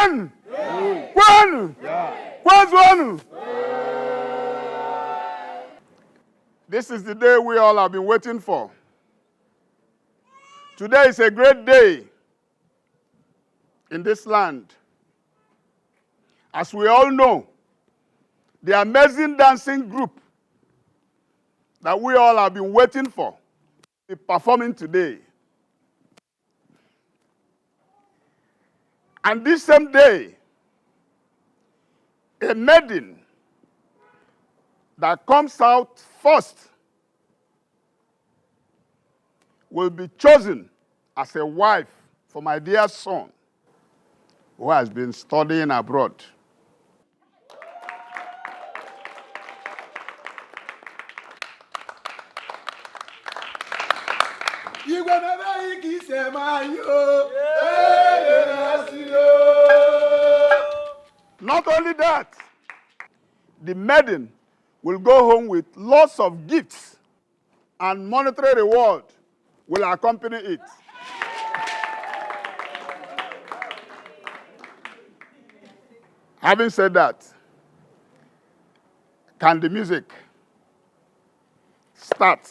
When? When? When's one? This is the day we all have been waiting for. Today is a great day in this land. As we all know, the amazing dancing group that we all have been waiting for is performing today. And this same day, a maiden that comes out first will be chosen as a wife for my dear son, who has been studying abroad. Not only that, the maiden will go home with lots of gifts and monetary reward will accompany it. Having said that, can the music start?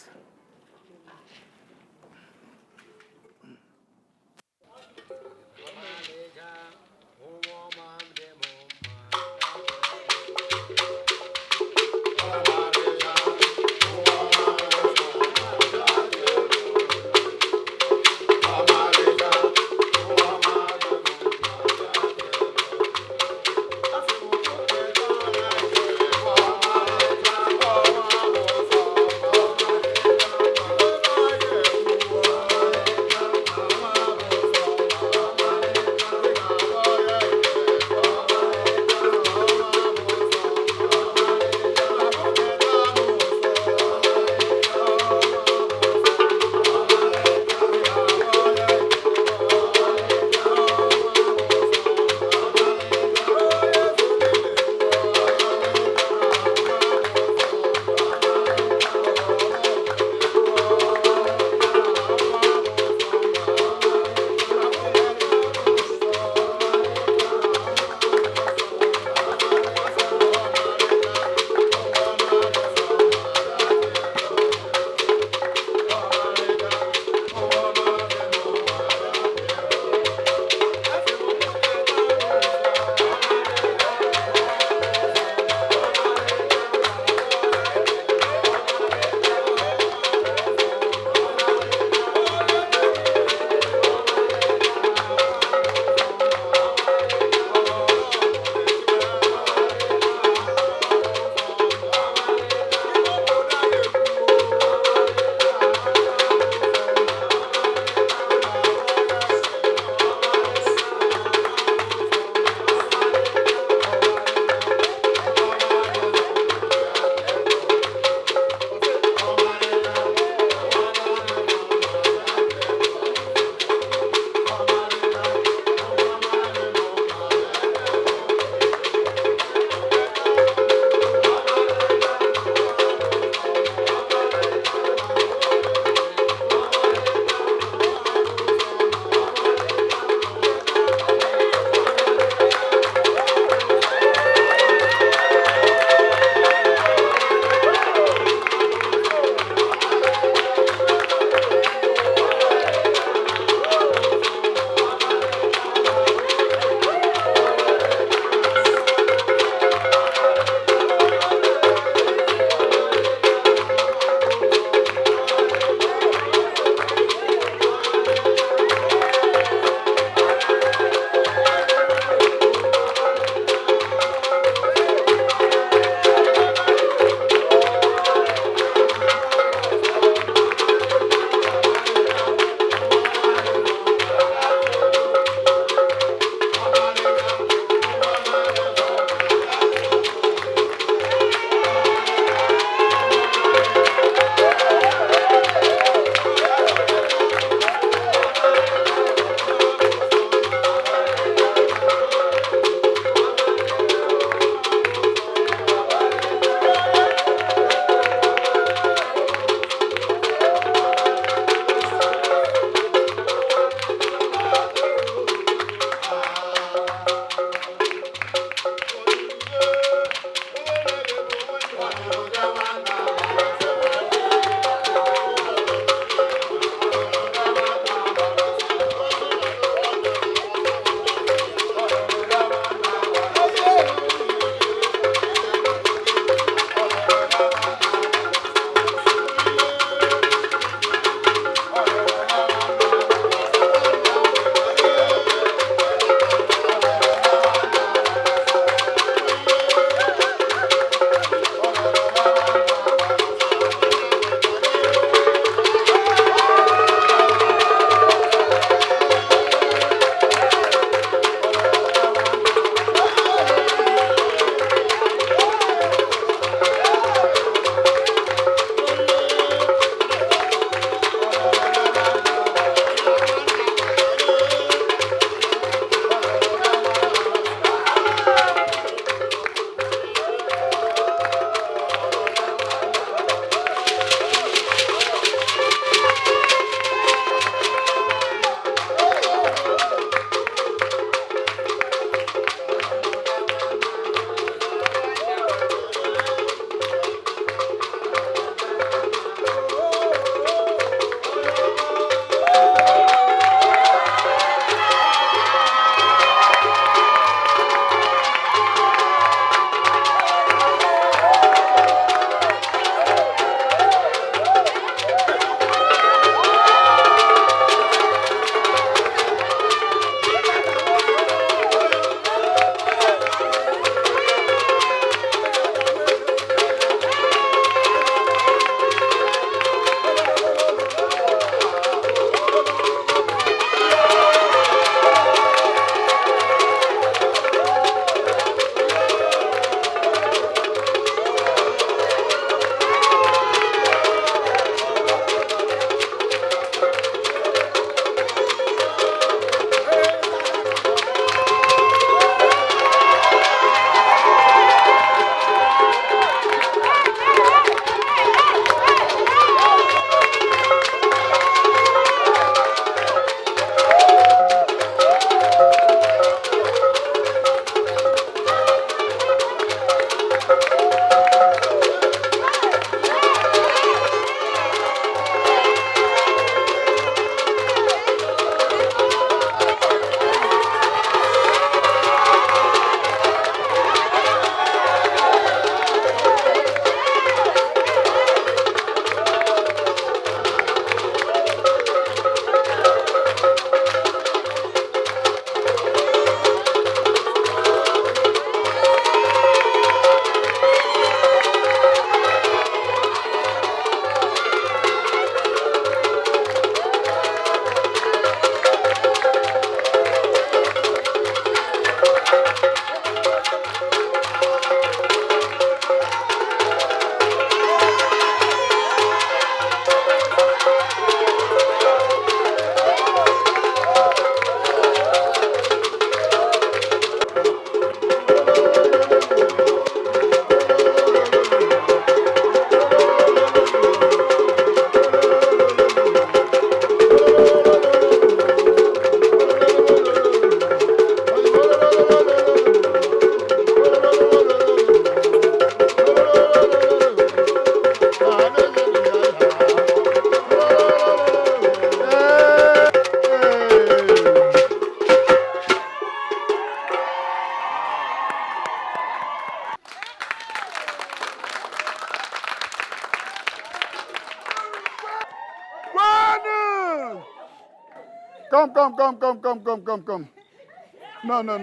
Come. No, not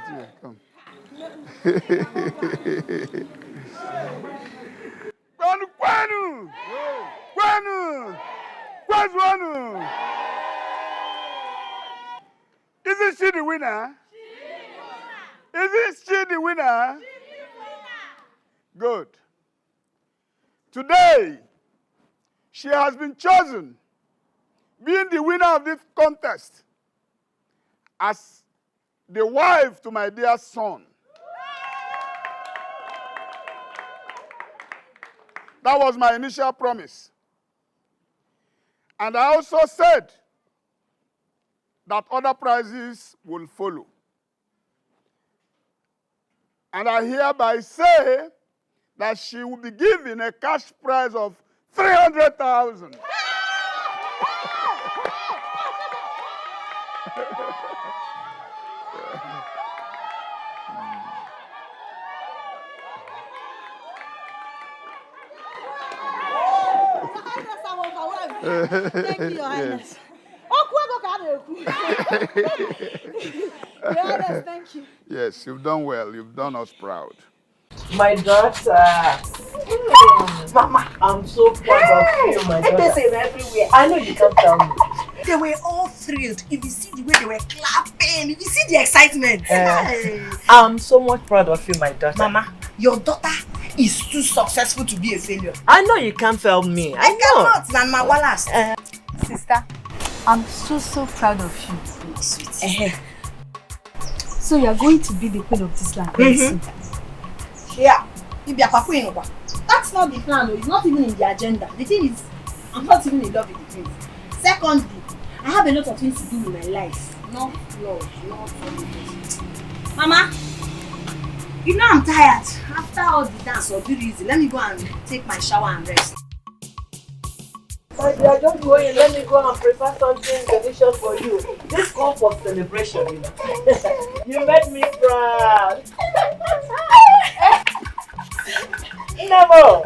you. Come. Kwanu. Isn't she the winner? Isn't she the winner? Good. Today, she has been chosen, being the winner of this contest, as the wife to my dear son. That was my initial promise. And I also said that other prizes will follow. And I hereby say that she will be given a cash prize of 300,000. Thank you, Your Highness. Your Highness, thank you. Yes, you've done well. You've done us proud. My daughter. Mama, I'm so proud of you, my daughter. They say everywhere. I know you can't tell me. They were all thrilled. If you see the way they were clapping, if you see the excitement. I'm so much proud of you, my daughter. Mama, your daughter is too successful to be a failure. I know you can't fail me. I know. Cannot, Nana Wallace. Sister, I'm so proud of you. Sweet. So you're going to be the queen of this land very soon. Yeah. That's not the plan, it's not even in the agenda. The thing is, I'm not even in love with the prince. Secondly, I have a lot of things to do with my life. Not love, not politics. Mama, you know I'm tired. After all the dance or be easy, let me go and take my shower and rest. My dear, just go in. Let me go and prepare something delicious for you. This calls for celebration, you know. You made me proud. Never.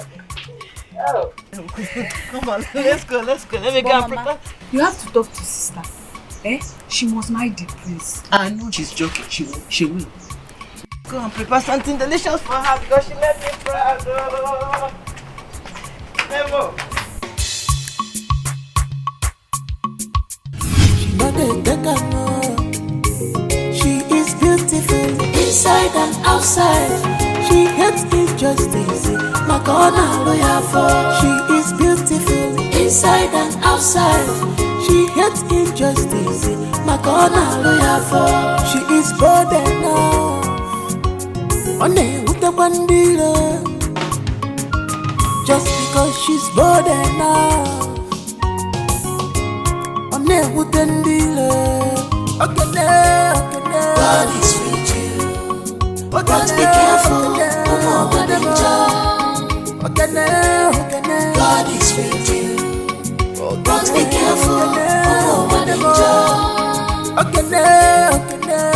Oh. Come on, let's go. Let me go and prepare. You have to talk to sister. She must marry the prince. I know she's joking. She will. Go and prepare something delicious for her because she made me proud. Oh. Never. She is beautiful inside and outside. She hates injustice. My corner lawyer for. She is beautiful inside and outside. She hates injustice. My corner lawyer for. She is bold enough. On with the bandila. Just because she's bold enough. God is with you. But be careful. God is with you. But be careful.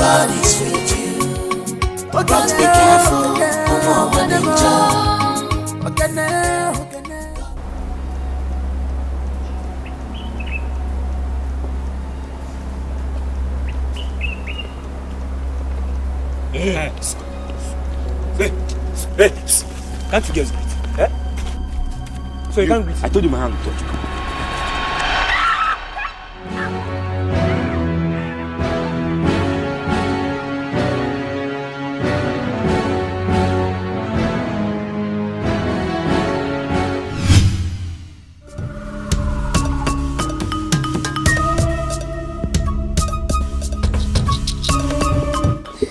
God is with you. But be careful. Hey, can't you just greet? So you can't greet? I told you my hand will touch you.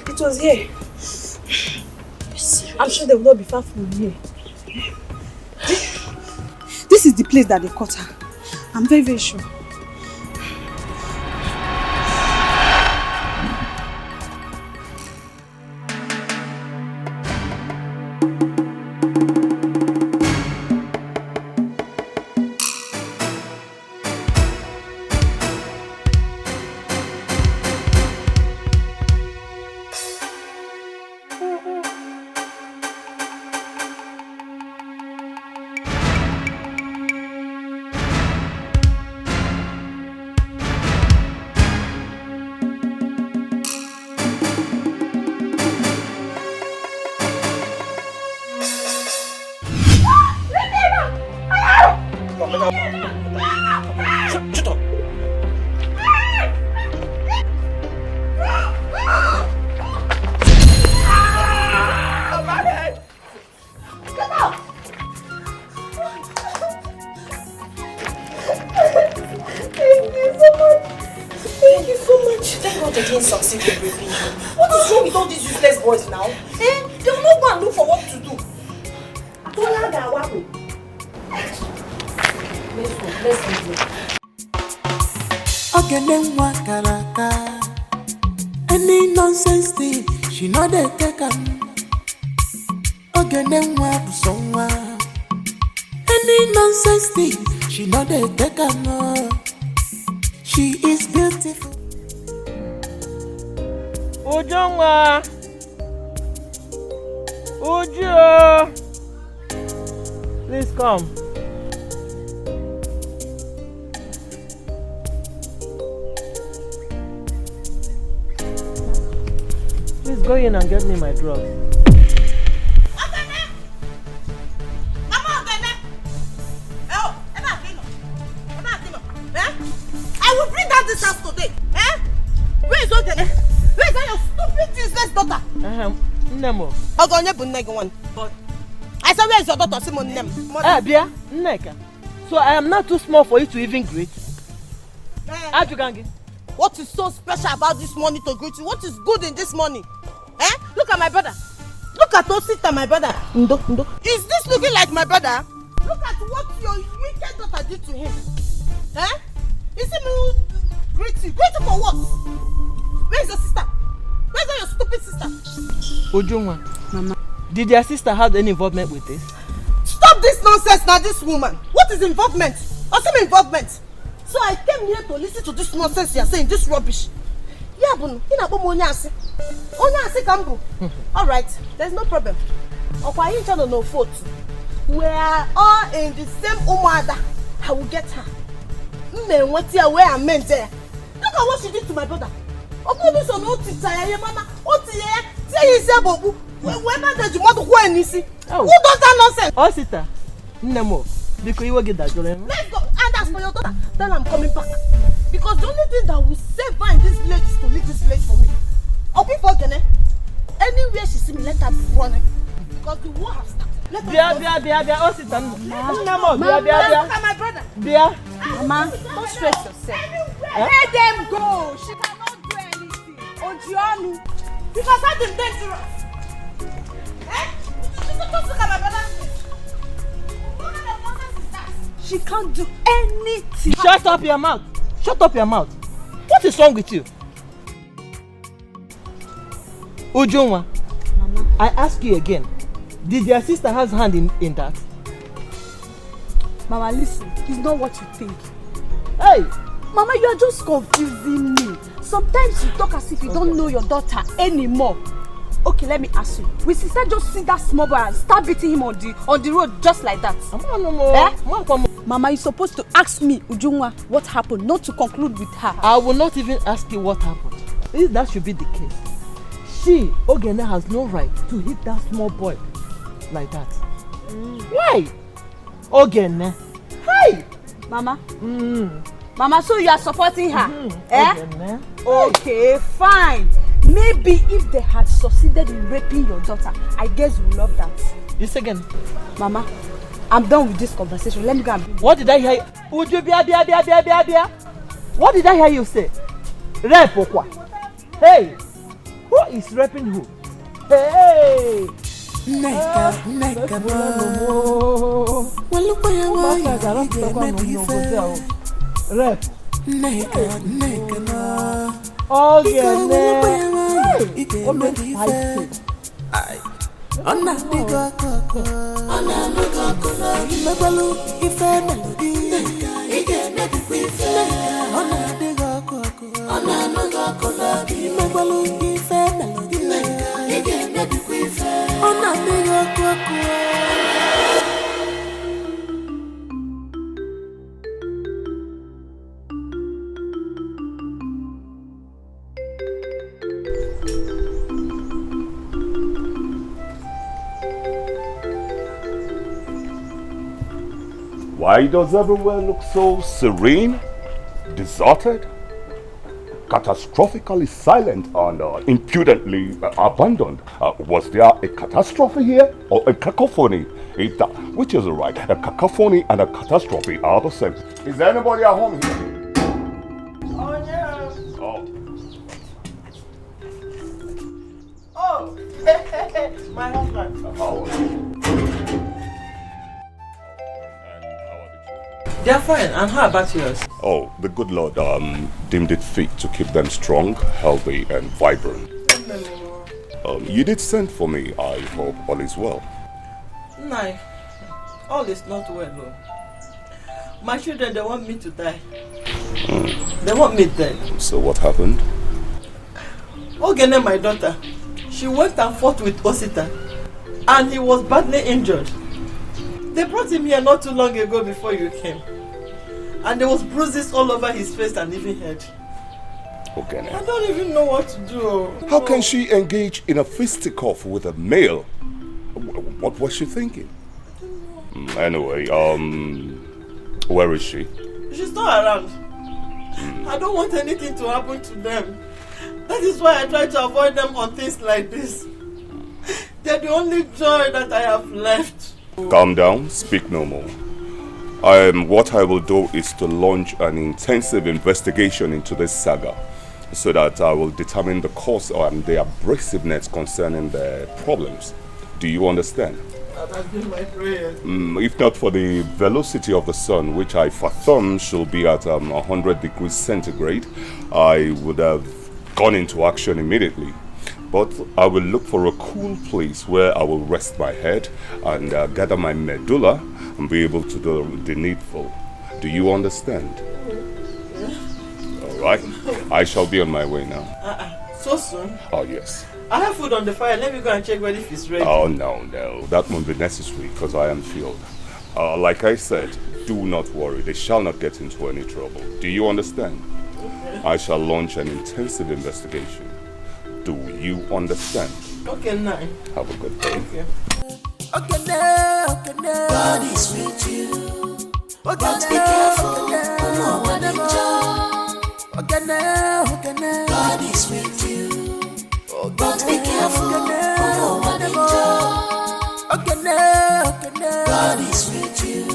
It was here. I'm sure they will not be far from here. This is the place that they caught her. I'm very sure. God they didn't succeed in raping you. What is wrong with all these useless boys now? Eh? They will not go and look for what to do. Let's go. Ogenenwa karaka. Any nonsense thing, she know they take am. Ogenenwa busonwa. Any nonsense thing, she know they take am. She is beautiful. Ujongwa. Ujo. Please come. Please go in and get me my drugs. I will bring down this house today. Eh? Where is Ogene? Where is that your stupid useless daughter? Nemo. Ogene bu nne one. But I said, where is your daughter? Simon Nem. Bia, Nneka. So I am not too small for you to even greet. Ajugangi. What is so special about this money to greet you? What is good in this money? Eh? Look at my brother. Look at Osita, my brother. Ndo. Is this looking like my brother? Look at what your wicked daughter did to him. Eh? Is it me greet you? Greet you for what? Where is your sister? Where is your stupid sister? Ujungwa. Mama. Did your sister have any involvement with this? Stop this nonsense now, this woman. What is involvement? What's involvement? So I came here to listen to this nonsense you are saying, this rubbish. Yeah, but alright, there's no problem. No fault. We are all in the same umada. I will get her. Where I meant there. Look at what she did to my brother. Who does that nonsense? Oh, sister. Nemo. Because you will get that. Let's go. And as for your daughter, then I'm coming back. Because the only thing that will save her in this village is to leave this village for me. Or people again, anywhere she see me, let her be running. Because the war has started. Let her Bia. Oh, sister. Nemo. Bia. Look at my brother. Bia. Mama, don't stress yourself. Let them go. She cannot do anything. Ojionu. Because that is dangerous. Eh? Just look at my brother. She can't do anything. Shut up your mouth. Shut up your mouth. What is wrong with you? Ujungwa, Mama, I ask you again. Did your sister have hand in that? Mama, listen. It's not what you think. Hey! Mama, you are just confusing me. Sometimes you talk as if you don't know your daughter anymore. Okay, let me ask you. Will sister just see that small boy and start beating him on the road just like that? Mama, you're supposed to ask me, Ujungwa, what happened, not to conclude with her. I will not even ask you what happened. If that should be the case, she, Ogene, has no right to hit that small boy like that. Why? Ogene. Hi! Mama? Mama, so you are supporting her? Eh? Okay, fine. Maybe if they had succeeded in raping your daughter, I guess you will love that. Yes, again. Mama, I'm done with this conversation. Let me go and bring. What did I hear? Would you be a What did I hear you say? Rape or what? Hey! Who is raping who? Hey! Neka Rape. Oh, Why does everywhere look so serene, deserted, catastrophically silent and impudently abandoned? Was there a catastrophe here or a cacophony? Which is right? A cacophony and a catastrophe are the same. Is there anybody at home here? Oh, yeah. Oh. They are fine. And how about yours? Oh, the good Lord deemed it fit to keep them strong, healthy, and vibrant. You did send for me. I hope all is well. No, all is not well, though. My children, they want me to die. They want me dead. So what happened? Ogene, my daughter, she went and fought with Osita, and he was badly injured. They brought him here not too long ago before you came, and there was bruises all over his face and even head. Ogene. I don't even know what to do. How can she engage in a fisticuff with a male? What was she thinking? Anyway, where is she? She's not around. I don't want anything to happen to them. That is why I try to avoid them on things like this. They're the only joy that I have left. Calm down, speak no more. What I will do is to launch an intensive investigation into this saga, so that I will determine the cause and the abrasiveness concerning the problems. Do you understand? That has been my prayer. If not for the velocity of the sun, which I fathom should be at 100 degrees centigrade, I would have gone into action immediately. But I will look for a cool place where I will rest my head and gather my medulla and be able to do the needful. Do you understand? All right. I shall be on my way now. So soon? Oh, yes. I have food on the fire. Let me go and check whether it's ready. Oh, no. That won't be necessary because I am filled. Like I said, do not worry. They shall not get into any trouble. Do you understand? Okay. I shall launch an intensive investigation. Do you understand? Okay, now. Have a good day. Thank you. Okay, now. God is with you. But be careful. No one enjoy. Okay, now. God is with you. But be careful. No one enjoy. Okay, now. God is with you.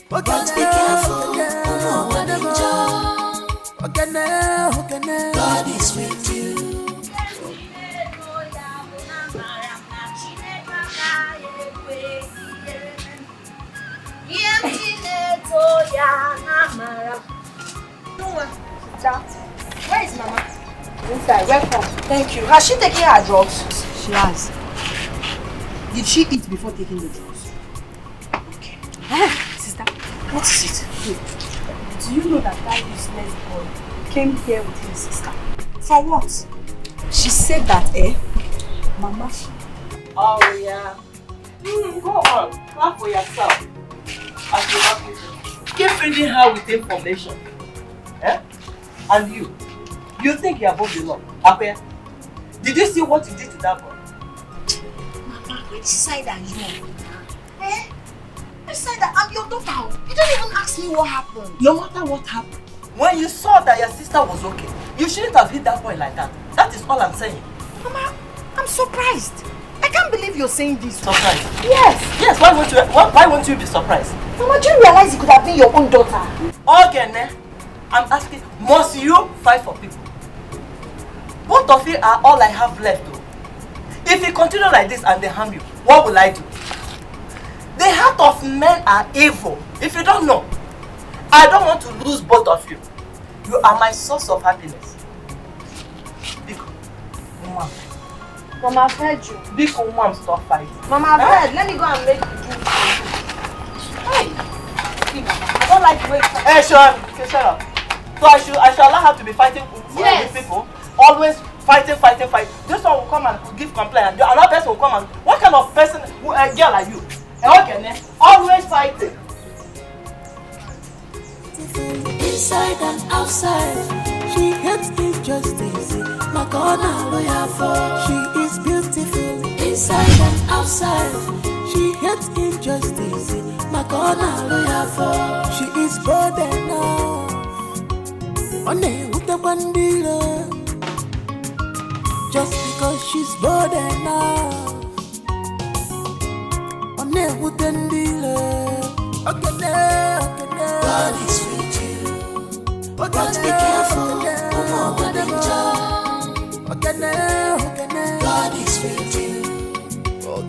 But be careful. No one enjoy. Okay, now. God is with you. Where is Mama? Inside. Welcome. Thank you. Has she taken her drugs? She has. Did she eat before taking the drugs? Okay. Sister, What is it? do you know that useless boy came here with his sister? For what? She said that, Mama, Oh, yeah. Go on. Clap for yourself. As you have it. Keep feeding her with information. Eh? And you think you're above the law? Apia? Did you see what you did to that boy? Mama, which side are you on? Eh? Which side I'm your daughter? You don't even ask me what happened. No matter what happened, when you saw that your sister was okay, you shouldn't have hit that boy like that. That is all I'm saying. Mama, I'm surprised. I can't believe you're saying this. Surprised? Yes. Yes, why won't you be surprised? Mama, do you realize it could have been your own daughter? Again, I'm asking, must you fight for people? Both of you are all I have left though. If you continue like this and they harm you, what will I do? The heart of men are evil. If you don't know, I don't want to lose both of you. You are my source of happiness. Biko, Mama. Mama, I've heard you. Biko, Mom, stop fighting. Mama, I've heard. Let me go and make the drink. Hey! See, Mama, I don't like the way you Hey, shut up. So I shall allow her to be fighting with people? Always fighting. This one will come and give complaint, and another person will come and... What kind of person, girl are you? Okay, always fighting. Inside and outside, she hates injustice. My corner lawyer for she is beautiful. Inside and outside, she hates injustice. My corner lawyer for she is bold enough. One with the bandila, just because she's bold enough. One with the dealer. God is with you, but be careful. No one enjoy. God is with you,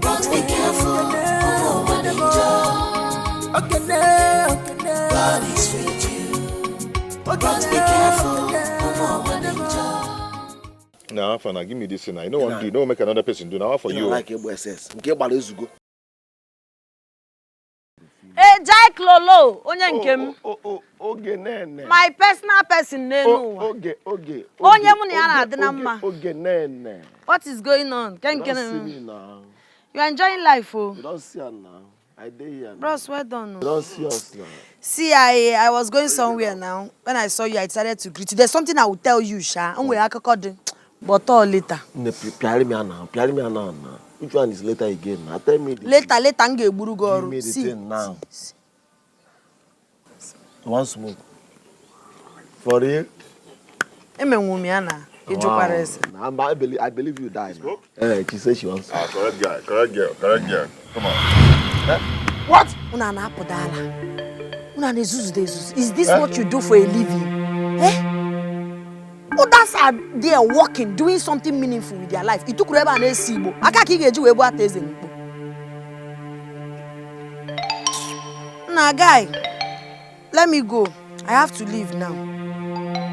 but be careful. No one enjoy. God God is with you. But be careful, Now, Fana, give me this thing. I know one do. Don't make another person do. Now for you. Like SS. Nke gbara ezugo. Jack Lolo, onye nke m. Oge nene. My personal person n'enu ụwa. Oge. Onye mụ na ya na-adị na mma. Oge nene. What is going on? You don't see me now. You are enjoying life, oh. You don't see her now. I dey here. Bros, well done. You don't see us now. See, I was going somewhere now. When I saw you, I decided to greet you. There's something I will tell you, Sha. But all later. Piari me now. Which one is later again? Now tell me. Later, nge gburu go Give me the thing now. One smoke. For real? Wow. I believe you died. She said she wants. Correct girl. Come on. What? Is this what you do for a living? Others are there working, doing something meaningful with their life. It took Reba and Esibo. Nah, guy, let me go. I have to leave now.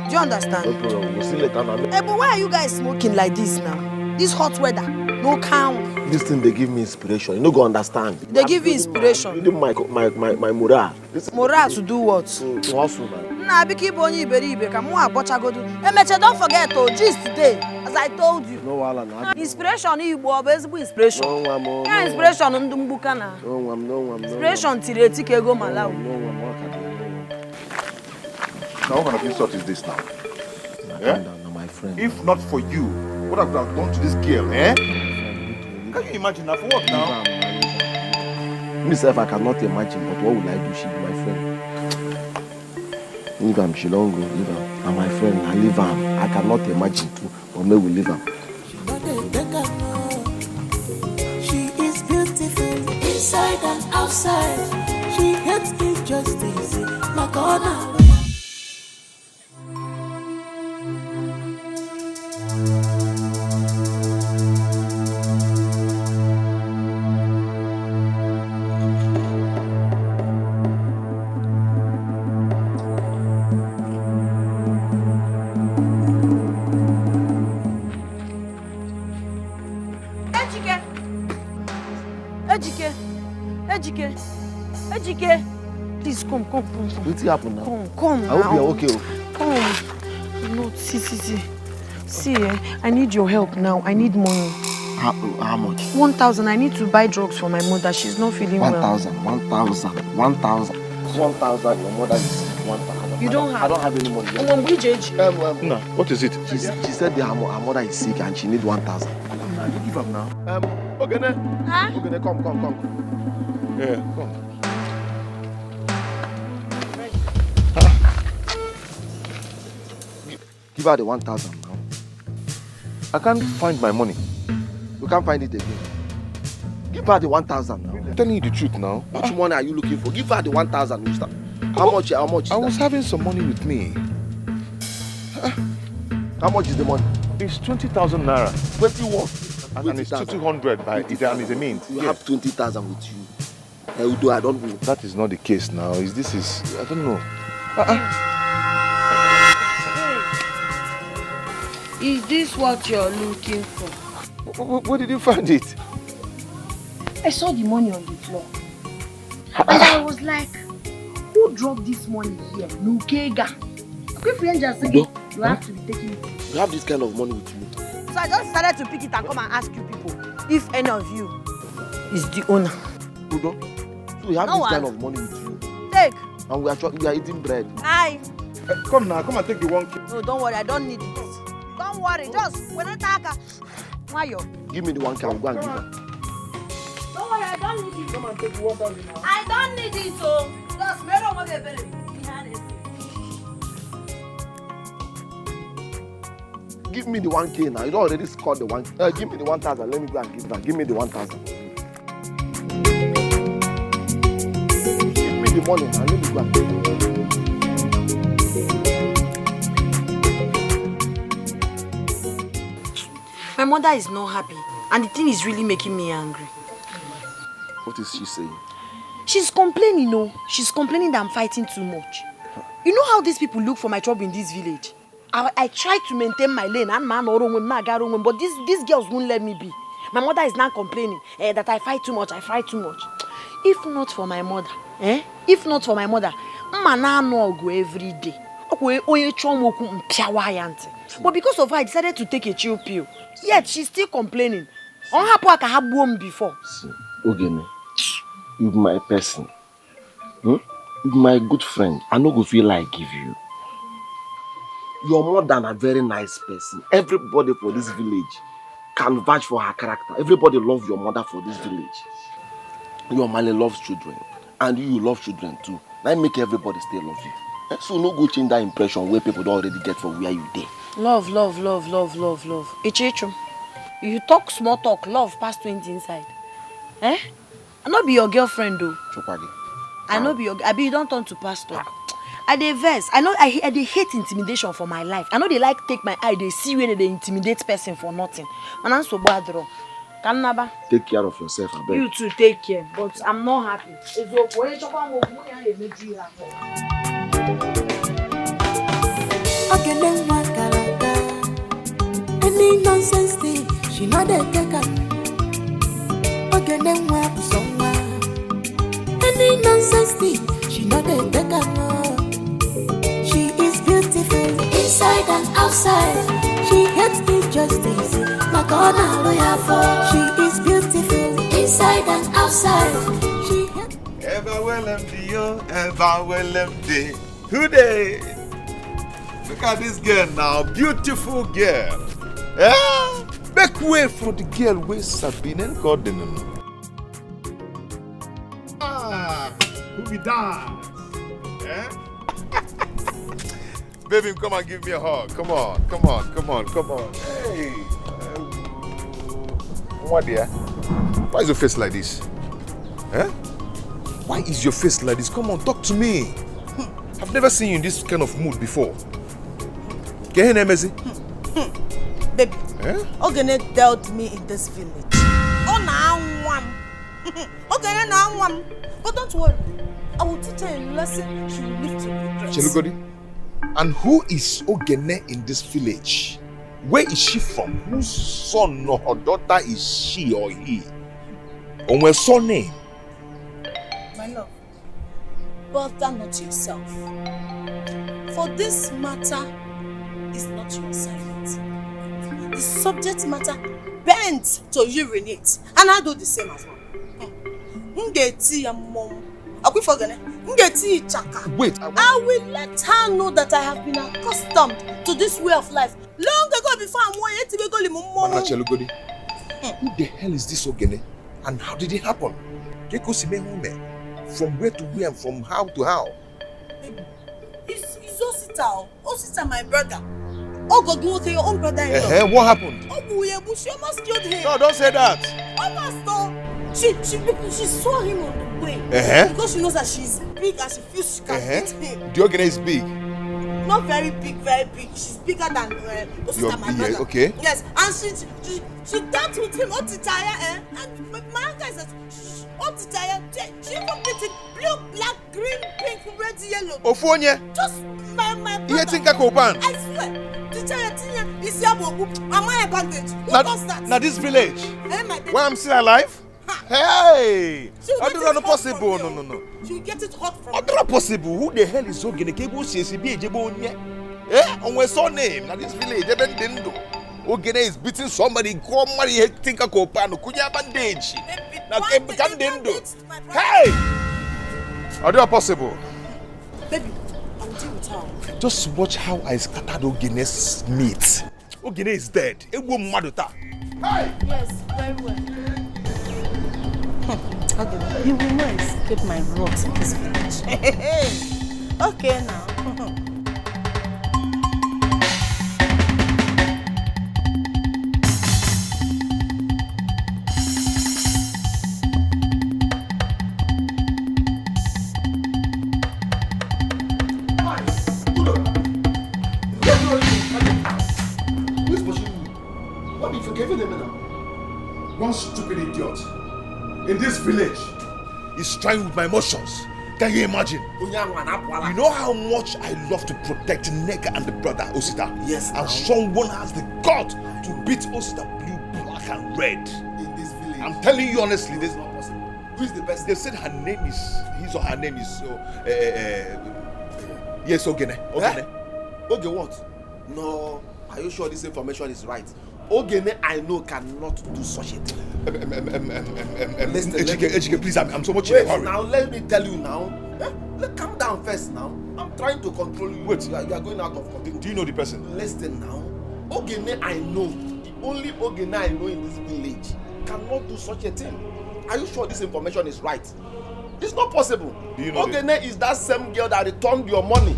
Do you understand? No problem. We'll see later now. Hey, but why are you guys smoking like this now? This hot weather, no count. This thing they give me inspiration. You no go understand. They give you inspiration. You do my morale. Morale to do what? To hustle, man. Nah, be keep on iberibe. Come on, Hey, Meche, don't forget to gist today, as I told you. No wala na. Inspiration you inspiration. No, yeah, inspiration ndumbuka na. No. Inspiration tireti kego malawi. Now what kind of insult is this now? Yeah? No, my friend. If not for you, what have I done to this girl, eh? Can you imagine that? For what now? Myself, I cannot imagine, but what will I do? She be my friend. Leave her, she don't go, leave her. And my friend, I leave her. I cannot imagine too, but maybe we leave her. She is beautiful inside and outside. She hates injustice like honor. Ejike, please come. What's happened now? Come now. I hope you're okay. Come. No, see. See, I need your help now. I need money. How much? 1,000. I need to buy drugs for my mother. She's not feeling well. 1,000. 1,000. Your mother is 1,000. You don't have? I don't have any money. No, what is it? She said that her mother is sick and she needs 1,000. You give up now. Ogene. Huh? Ogene, come. Yeah, come. Give her the 1,000 now. I can't find my money. You can't find it again. Give her the 1,000 now. I'm telling you the truth now. Which money are you looking for? Give her the 1,000. How much is I was having some money with me. How much is the money? It's 20,000 naira. 21. And it's 200 by it's a mint. You have 20,000 with you. I don't know. That is not the case now. This is I don't know. Is this what you're looking for? Where did you find it? I saw the money on the floor. And I was like, who dropped this money here? Nukega. Quick friend just said, you have to be taking it. You have this kind of money with you. So I just decided to pick it and come and ask you people if any of you is the owner. Udo, so you have this kind of money with you. Take. And we are eating bread. Aye. Come now, come and take the 1K. No, don't worry, I don't need it. Don't worry, just when I talk. Mayo. Give me the 1K, I'll go and give her. Don't worry, I don't need it. Come and take the 1,000 now. I don't need it, so just me don't want to be Give me the 1K now. You don't already scored the 1K. Give me the 1,000. Let me go and give her. Give me the 1,000. Give me the money now. Let me go and give her. My mother is not happy, and the thing is really making me angry. What is she saying? She's complaining, no. She's complaining that I'm fighting too much. You know how these people look for my trouble in this village? I try to maintain my lane and but these girls won't let me be. My mother is now complaining that I fight too much, If not for my mother, If not for my mother, I'll go every day. But because of her, I decided to take a chill pill. Yet she's still complaining. Before. See, Ogene, you're my person. You're my good friend. I no go feel like give you. You're more than a very nice person. Everybody for this village can vouch for her character. Everybody loves your mother for this village. Your Male loves children. And you love children too. That make everybody still love you. So no go change that impression where people don't already get from where you dey. Love. Ichichum. You talk small talk, love past 20 inside. I not be your girlfriend though. Chopadi. I know be your you don't turn to pastor. I dey vex. I know I dey hate intimidation for my life. I know they like take my eye, they see when they intimidate person for nothing. And I'm so bad draw. Kanaba. Take care of yourself, I beg. You too take care, but I'm not happy. Any nonsense thing, she not dey take her. Ogene wa busonwa. Any nonsense thing, she not dey take her. She is beautiful inside and outside. She hates injustice. Like all I lawyer for. She is beautiful inside and outside. She hates. Ever well empty, ever well empty. Today, look at this girl now, beautiful girl. Make way for the girl with Sabine and Gordon. Who be dance? Baby, come and give me a hug. Come on. Hey. What dear? Why is your face like this? Why is your face like this? Come on, talk to me. I've never seen you in this kind of mood before. Can you hear me? Baby, Ogene dealt me in this village. Oh, now Ogene now. But don't worry, I will teach her a lesson she will live to regret. Chelugodi, and who is Ogene in this village? Where is she from? Whose son or her daughter is she or he? On her surname? My love, bother not yourself. For this matter is not your assignment. The subject matter bent to urinate, and I do the same as well. Wait, I will let her know that I have been accustomed to this way of life long ago before I'm Mama Chelugodi, who the hell is this Ogene? And how did it happen? From where to where and from how to how? It's Osita, my brother. Oh God, you your own brother-in-law. What happened? Oh, we almost killed him. No, don't say that. Almost. She saw him on the way. Because she knows that she's big and she feels she can hit him. The Ogene is big. Not very big, very big. She's bigger than Osita, my brother. Okay. Yes, and she danced with him all the time, and my uncle says, all the time, she even beat it blue, black, green, pink, red, yellow. Ofonye? Just my brother. You think I can open? I swear. The child is here, am I a bandage? Who does that? Now this village, my baby. where I'm still alive? Hey! I don't know possible. No. She'll get it hot from I don't know possible. Who the hell is Ogene? On my surname, now this village, Ogene is beating somebody. Come marry, think I can open. Kunya bandage. Now hey! I don't know possible. Baby, I'll deal with her. Just watch how I scattered Ogene's meat. Ogene is dead. It won't matter. Hey! Yes, very well. Okay, you will not escape my wrath in this village. Okay now. What if you gave him now? One stupid idiot in this village. is trying with my emotions. Can you imagine? You know how much I love to protect Nega and the brother Osita? Yes. And someone has the gut to beat Osita blue, black, and red. In this village. I'm telling you honestly, this is not possible. Who is the best? They said her name is, yes, Ogene. Ogene. Oge what? No, are you sure this information is right? Ogene, I know, cannot do such a thing. Ejike, please, I'm so much in in a hurry. Now, let me tell you now. Calm down first now. I'm trying to control you. Wait. You are going out of control. Do you know the person? Listen now. Ogene, I know. The only Ogene I know in this village cannot do such a thing. Are you sure this information is right? It's not possible. Do you know Ogene is that same girl that returned your money.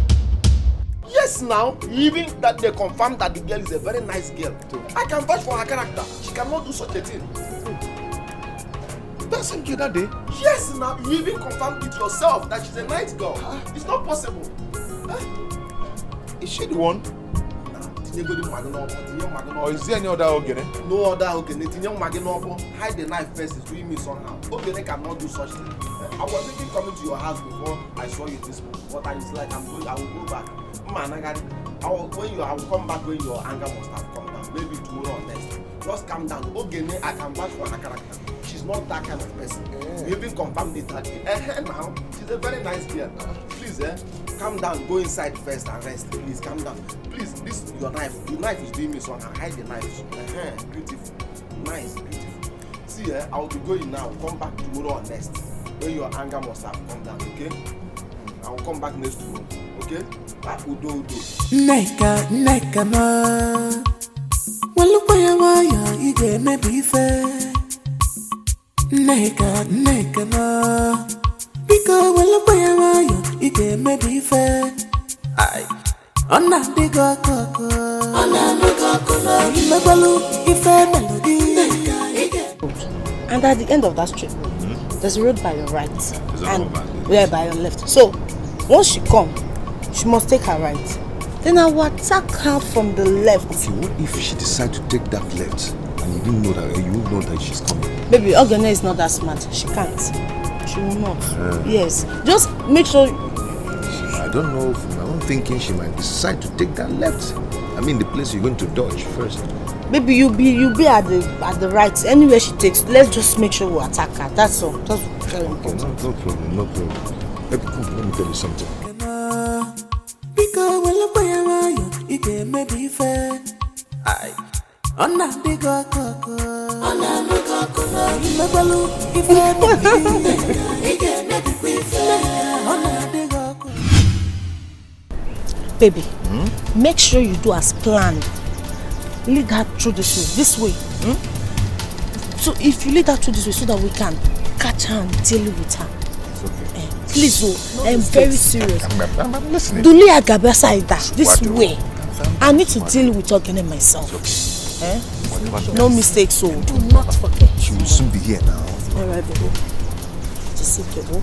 Yes, now, even that they confirmed that the girl is a very nice girl. I can vouch for her character. She cannot do such a thing. That same girl that day? Yes, now, you even confirmed it yourself that she's a nice girl. It's not possible. Is she the one? Or is there any other Ogene? No other Ogene. Hide the knife first is doing me somehow. Ogene cannot do such thing. I was even coming to your house before I saw you this morning. What I was like, I will go back. Man, I will come back when your anger must have come down. Maybe tomorrow or next. Just calm down. Ogene, I can vouch for her character. She's not that kind of person. We even confirmed it that day. Now, she's a very nice girl. Please, calm down. Go inside first and rest. Please, calm down. Please, this your knife. The knife is doing me so now. Hide the knife. Beautiful. Nice, beautiful. See, I will be going now. Come back tomorrow or next. When your anger must have come down, okay? I will come back next tomorrow, okay? Udo. Neka ma. Walupaya waya ige maybe fair. Neka ma. Because walupaya waya ige maybe fair. Aye. Ona digo koko. Ona koko no. Imebalu ife melody. And at the end of that street, there's a road by your right and by your left. So once she come, she must take her right. Then I will attack her from the left. Okay, what if she decides to take that left and you didn't know that you won't know that she's coming? Baby, Ogene is not that smart. She can't. She will not. Yes. Just make sure. I don't know. From my own thinking, she might decide to take that left. I mean, the place you're going to dodge first. Baby, you be at the right. Anywhere she takes, let's just make sure we attack her. That's all. That's very important. No problem. Let me tell you something. Because it may be fair. Aye. Ona digo koko. Ona koko no. Imebalu Baby, make sure you do as planned. Lead her through this way. So if you lead her through this way so that we can catch her and deal with her. Okay. Please, I am very serious. I'm listening. Duli Agabasa this way. I need to deal with Ogene myself. No mistakes, so do not forget. She will soon be here now. Alright, baby. Just sit, baby.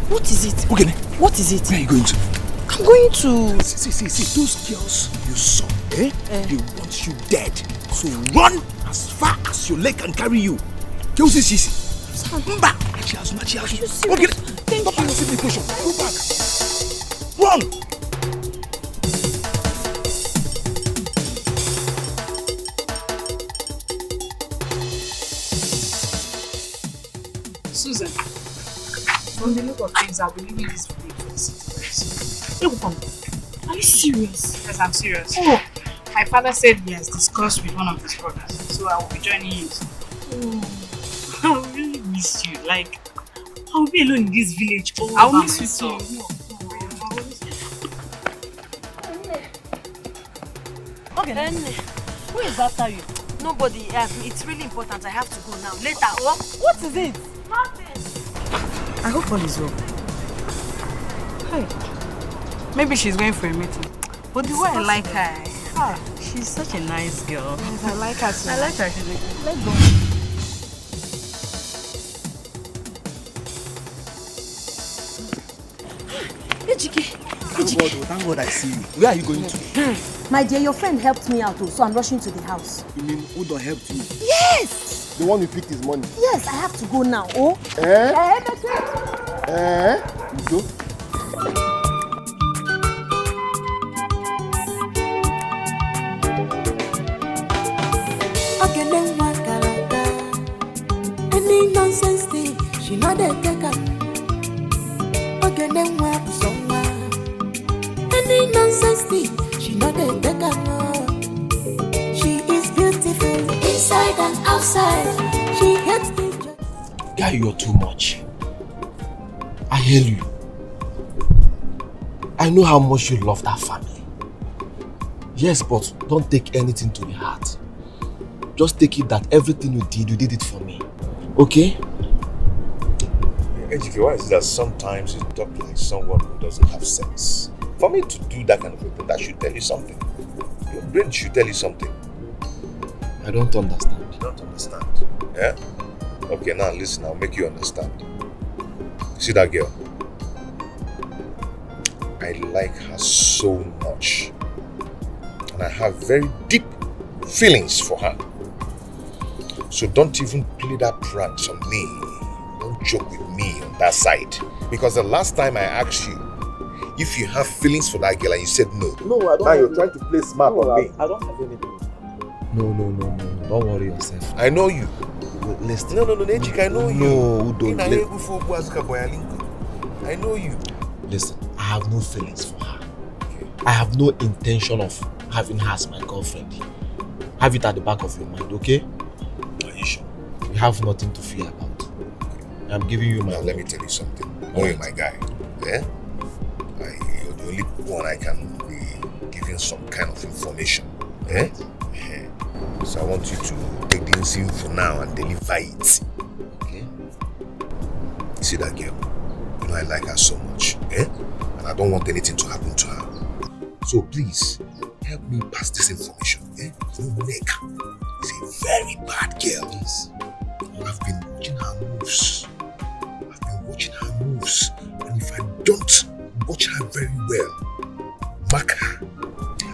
What is it? Okay. What is it? Where are you going to? I'm going to... See, those girls you saw, they want you dead. So run as far as your leg can carry you. Go see Sisi. Mba! Okay, stop asking me question. Go back. Run! Susan, from the look of things, I'll be leaving this village for the city very soon. Are you serious? Yes, I'm serious. Oh, my father said he has discussed with one of his brothers, so I will be joining you. Oh, I really miss you. Like, I'll be alone in this village. I'll miss you too. Okay, then who is after you? Nobody. It's really important. I have to go now. Later. What is it? Nothing. I hope all is well. Hey, maybe she's going for a meeting. But the way I like her, she's such a nice girl. Yes, I like her too. I like her. Let's go. Thank God I see you. Where are you going to? My dear, your friend helped me out, so I'm rushing to the house. You mean Udo helped you? Yes! The one who picked his money. Yes, I have to go now. Oh? Udo? Okay, then what any nonsense thing, she not a taker. Okay, then what someone. Any nonsense thing, she not a taker. She is beautiful inside and outside. She hates me. Guy, you're too much. I hear you. I know how much you love that family. Yes, but don't take anything to the heart. Just take it that everything you did it for me. Okay? Ejike, why is it that sometimes you talk like someone who doesn't have sense? For me to do that kind of a thing, that should tell you something. Your brain should tell you something. I don't understand. You don't understand? Yeah? Okay, now listen, I'll make you understand. See that girl? I like her so much. And I have very deep feelings for her. So don't even play that pranks on me. Don't joke with me on that side. Because the last time I asked you if you have feelings for that girl and you said no. No, I don't. Now you're trying to play smart on me. I don't have anything. No. Don't worry yourself. I know you. Listen. No, Ejike, I know you. No, don't. I know you. Listen, I have no feelings for her. Okay. I have no intention of having her as my girlfriend. Have it at the back of your mind, okay? Are you sure? You have nothing to fear about. I'm giving you my Now, let me tell you something. You're my guy. Yeah? You're the only one I can be giving some kind of information. Eh? So I want you to take the info now and deliver it. Okay? You see that girl? You know I like her so much. Eh? And I don't want anything to happen to her. So please, help me pass this information. Eh? Nneka is a very bad girl. Yes. I've been watching her moves. And if I don't watch her very well, mark her,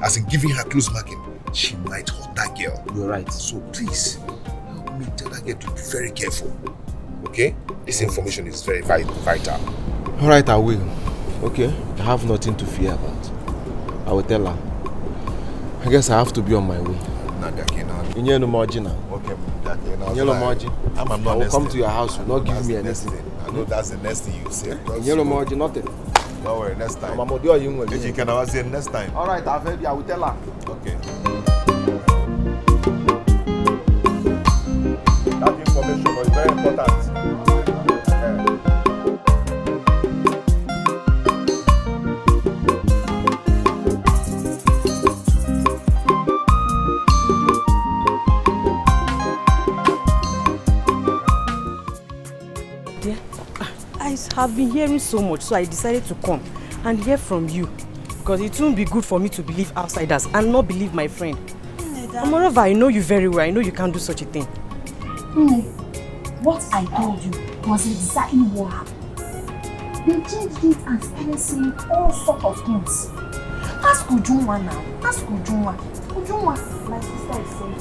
as in giving her close marking, she might hurt that girl. You're right. So please, help me tell that girl to be very careful. Okay? This information is very vital. Alright, I will. Okay? I have nothing to fear about. I will tell her. I guess I have to be on my way. You need no margin now. Okay, Dikeh, now. You know margin. I will come to your house. You not give me anything. I know that's the next thing you say. You know margin, nothing. Don't worry, next time. I'm a deal you will. You can never say next time. Alright, I've heard you. I will tell her. Okay. That information was very important. I have been hearing so much, so I decided to come and hear from you, because it won't be good for me to believe outsiders and not believe my friend. And moreover, I know you very well. I know you can't do such a thing. What I told you was exactly what happened. They changed it and started saying all sorts of things. Ask Ujunwa now. Ask Ujunwa. Ujunwa, my sister is saying.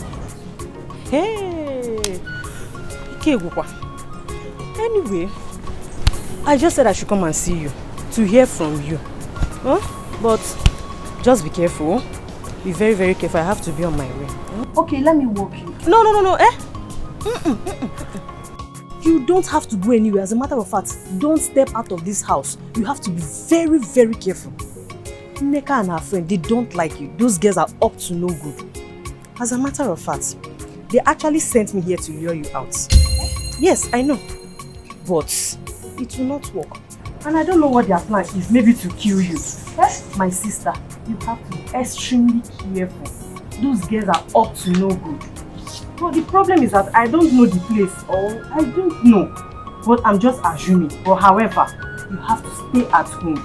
Hey! Ikegukwa. Anyway, I just said I should come and see you, to hear from you. Huh? But just be careful. Be very, very careful. I have to be on my way. Okay, let me walk you. No. You don't have to go anywhere. As a matter of fact, don't step out of this house. You have to be very, very careful. Nneka and her friend, they don't like you. Those girls are up to no good. As a matter of fact, They actually sent me here to lure you out. Yes, I know. But it will not work. And I don't know what their plan is. Maybe to kill you. My sister, you have to be extremely careful. Those girls are up to no good. But the problem is that I don't know the place, or I don't know. But I'm just assuming. But however, you have to stay at home.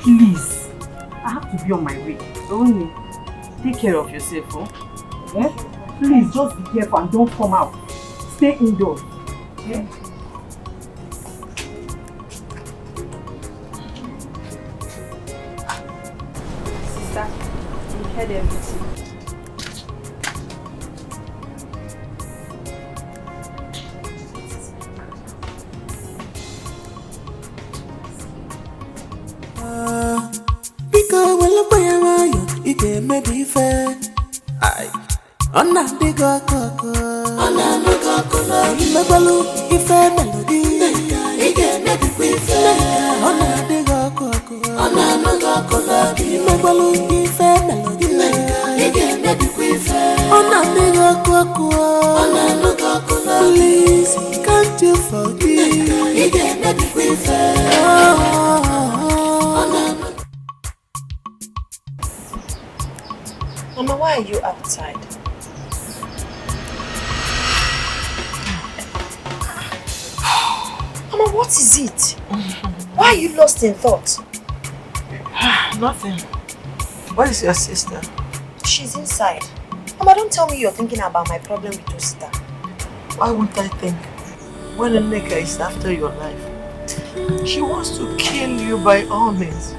Please. I have to be on my way. Only take care of yourself, oh? Yeah? Please just be careful and don't come out. Stay indoors. Yeah? Sister, you heard everything. Because when I buy you, it can maybe fair. On a big cocoa, on a no cocoa, you balloon, if a melody, it can maybe fair. On a big cocoa, on a no cocoa, you balloon, if a melody, it can maybe fair. On a big cocoa, on a no cocoa, please, can't you forgive? It can maybe fair. Mama, why are you outside? Mama, what is it? Why are you lost in thought? Nothing. Where is your sister? She's inside. Mama, don't tell me you're thinking about my problem with your sister. Why wouldn't I think? When a nigger is after your life, she wants to kill you by all means.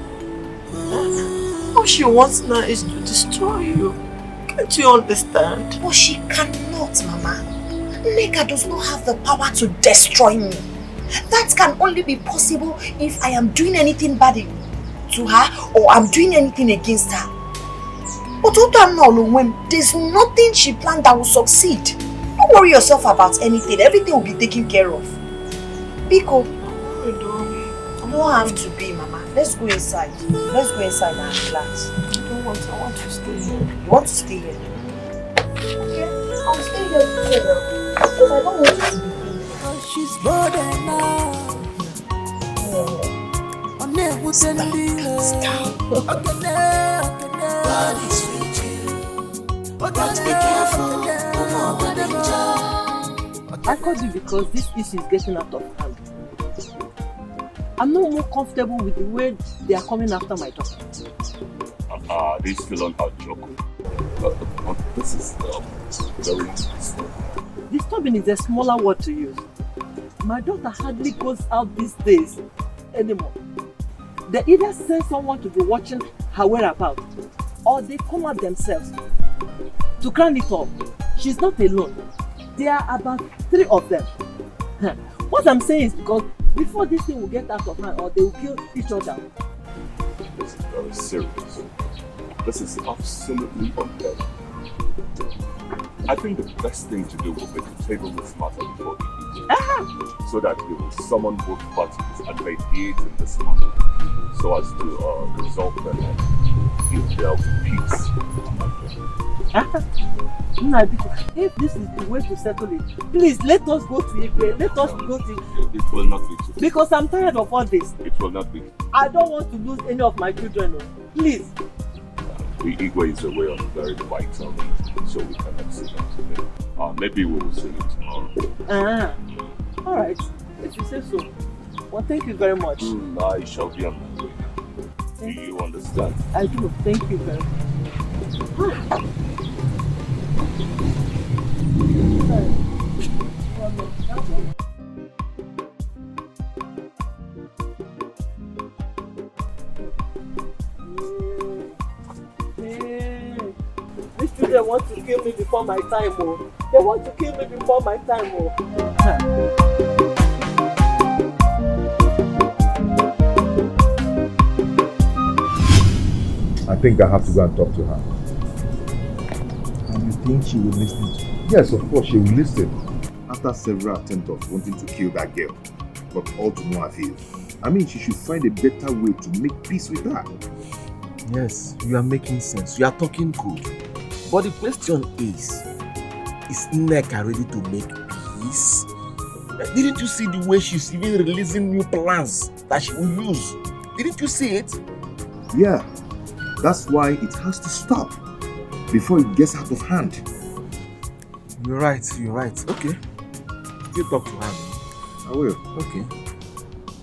All she wants now is to destroy you. Can't you understand? But she cannot, Mama. Nigger does not have the power to destroy me. That can only be possible if I am doing anything bad to her or I'm doing anything against her. But there's nothing she planned that will succeed. Don't worry yourself about anything. Everything will be taken care of. Biko, you don't have to be, Mama. Let's go inside. Let's go inside and relax. I want to stay here. You want to stay here? Okay, I'll stay here with you. Because I don't want you to be here. She's more than now. God is with you. But be careful. I called you because this issue is getting out of hand. I'm no more comfortable with the way they are coming after my daughter. This Philmond are joking. This is very disturbing is a smaller word to use. My daughter hardly goes out these days anymore. They either send someone to be watching her whereabouts, or they come out themselves. To crown it all, she's not alone. There are about 3 of them. What I'm saying is because before this thing will get out of hand, or they will kill each other. This is very serious. This is absolutely unfair. I think the best thing to do will be to table this matter before the meeting, so that we will summon both parties and mediate in this matter, so as to resolve them and give them peace. If this is the way to settle it, please let us go to Igwe. Let us go to. It will not be. Because I'm tired of all this. It will not be. I don't want to lose any of my children. Please. The Igwe is away on a very vital meeting, so we cannot see them today. Maybe we will see it tomorrow. All right. If you say so. Well, thank you very much. I shall be on my way. Do you understand? I do. Thank you very much. These children want to kill me before my time, oh. They want to kill me before my time, oh. I think I have to go and talk to her. And you think she will listen to you? Yes, of course she will listen. After several attempts of wanting to kill that girl, but all to no avail. I mean, she should find a better way to make peace with her. Yes, you are making sense. You are talking good. But the question is, Is Nneka ready to make peace? Didn't you see the way she's even releasing new plans that she will use? Didn't you see it? Yeah, that's why it has to stop before it gets out of hand. You're right. Okay. Still talk to her. I will. Okay.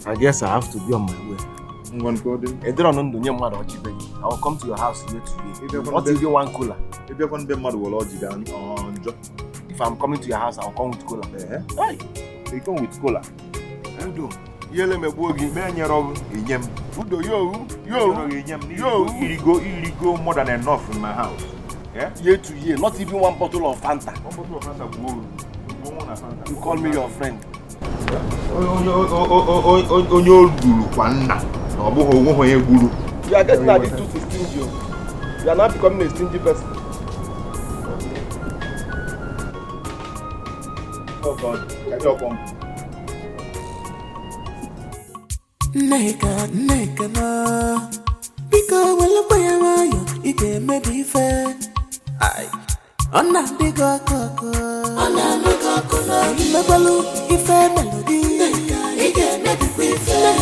I guess I have to be on my way. I'm going to go there. I will come to your house here today. Not even one cooler. If you're going to be mad, if I'm coming to your house, I'll come with cooler. Hey, you come with cooler. Udo, yele me bogi. Udo, yo. You go more than enough in my house. Yeah? Year to year, not even one bottle of Fanta. One bottle of Fanta. You call me your friend. You are getting addicted to stingy. You are now becoming a stingy person. Oh God, can you come? Neka no. Because when you buy you, it can maybe fair. Aye. Ona digo koko. Ona digo koko. Mebalu ife melody. Neka, it can maybe fair.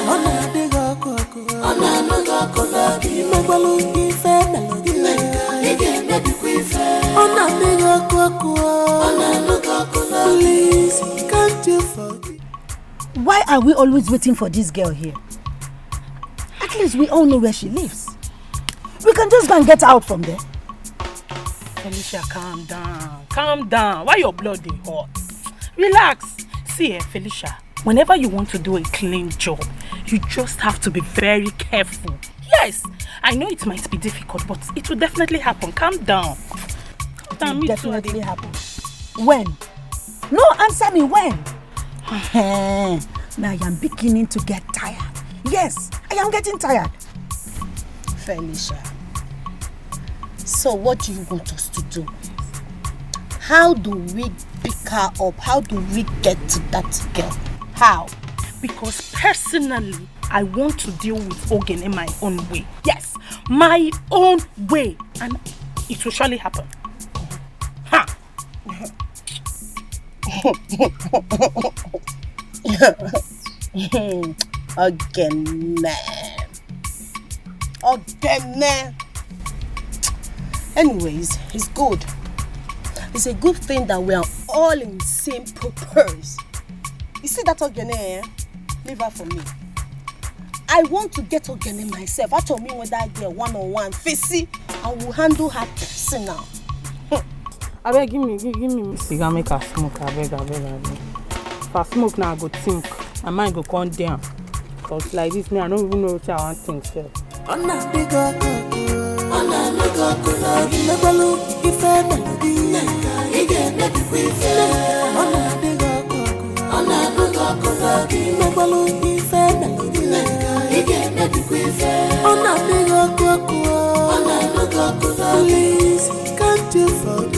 Ona digo koko. Ona digo koko. Mebalu ife melody. Neka, it can maybe fair. Ona digo koko. Ona digo koko. Please, can't you forgive? Why are we always waiting for this girl here? At least we all know where she lives. We can just go and get out from there. Felicia, calm down. Why your blood is hot? Relax. See, Felicia, whenever you want to do a clean job, you just have to be very careful. Yes, I know it might be difficult, but it will definitely happen. Calm down. It will definitely happen. When? No, answer me when. Now I am beginning to get tired. Yes, I am getting tired. Felicia, so what do you want us to do? How do we pick her up? How do we get to that girl? How? Because personally, I want to deal with Ogen in my own way. Yes, my own way. And it will surely happen. Ha! Again. Anyways, it's good. It's a good thing that we are all in the same purpose. You see that Ogene? Leave her for me. I want to get Ogene myself. I told me with that girl one-on-one. Facey, I will handle her personal. I beg, give me cigar, make her smoke. I beg. If I smoke now, I go think. My mind go calm down. Because like this, me, I don't even know what I want to think. Sir. Please, can't you forgive?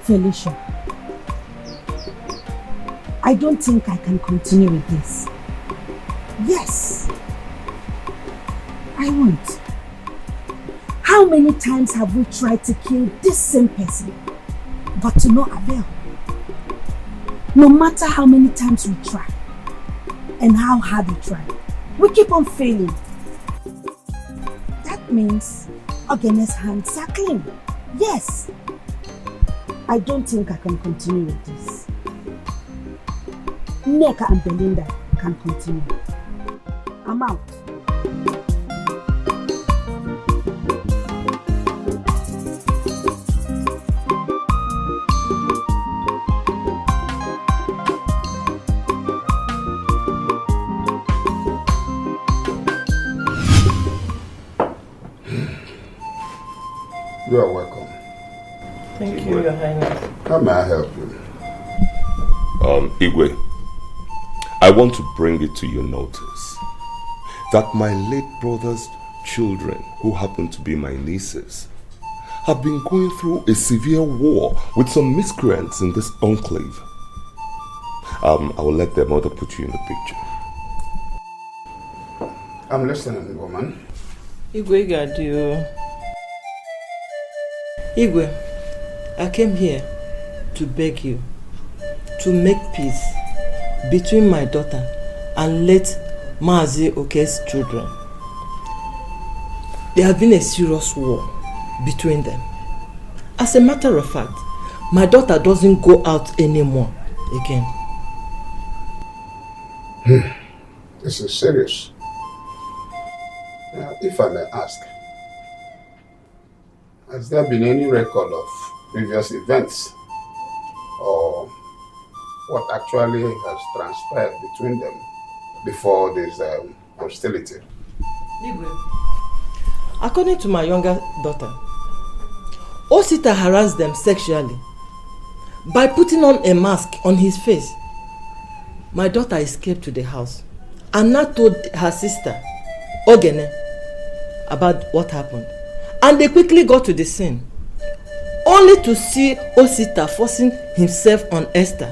Felicia, I don't think I can continue with this. Yes, I won't. How many times have we tried to kill this same person, but to no avail? No matter how many times we try, and how hard we try, we keep on failing. That means Ogene's hands are clean. Yes. I don't think I can continue with this. Nneka and Belinda can continue. I'm out. You are welcome. Thank you, Your Highness. How may I help you? Igwe, I want to bring it to your notice that my late brother's children, who happen to be my nieces, have been going through a severe war with some miscreants in this enclave. I will let their mother put you in the picture. I'm listening, woman. Igwe Gadio. Igwe, I came here to beg you to make peace between my daughter and late Mazi Oke's children. There has been a serious war between them. As a matter of fact, my daughter doesn't go out anymore again. This is serious. Now, if I may ask, has there been any record of previous events or what actually has transpired between them before this hostility? According to my younger daughter, Osita harassed them sexually by putting on a mask on his face. My daughter escaped to the house and now told her sister, Ogene, about what happened. And they quickly got to the scene, only to see Osita forcing himself on Esther,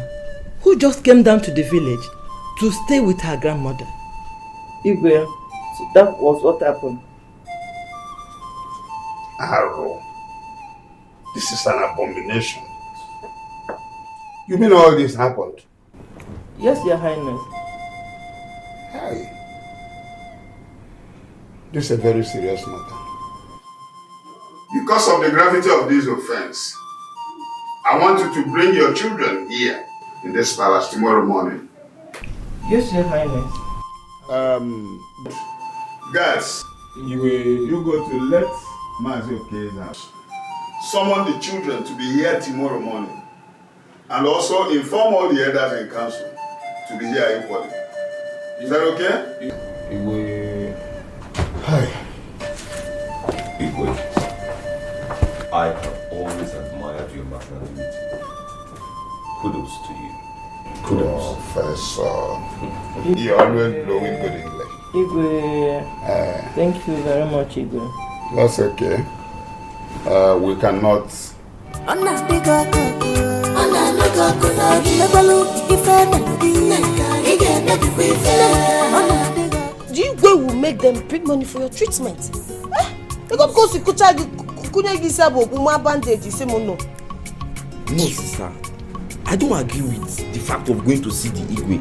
who just came down to the village to stay with her grandmother. Igwe, so that was what happened. Arrow. This is an abomination. You mean all this happened? Yes, Your Highness. Hey. This is a very serious matter. Because of the gravity of this offense, I want you to bring your children here in this palace tomorrow morning. Yes, Your Highness. Guys, you go to let Mazi Oke's house. Summon the children to be here tomorrow morning. And also inform all the elders in council to be here equally. Is that okay? Igwe. Hi. Igwe. I have always admired your magnanimity. Kudos to you. Kudos. Professor. You always blow with good English. Igwe. Thank you very much, Igwe. That's okay. We cannot. Do you go will make them bring money for your treatment? They got go to bandage. No, sister. I don't agree with the fact of going to see the Igwe.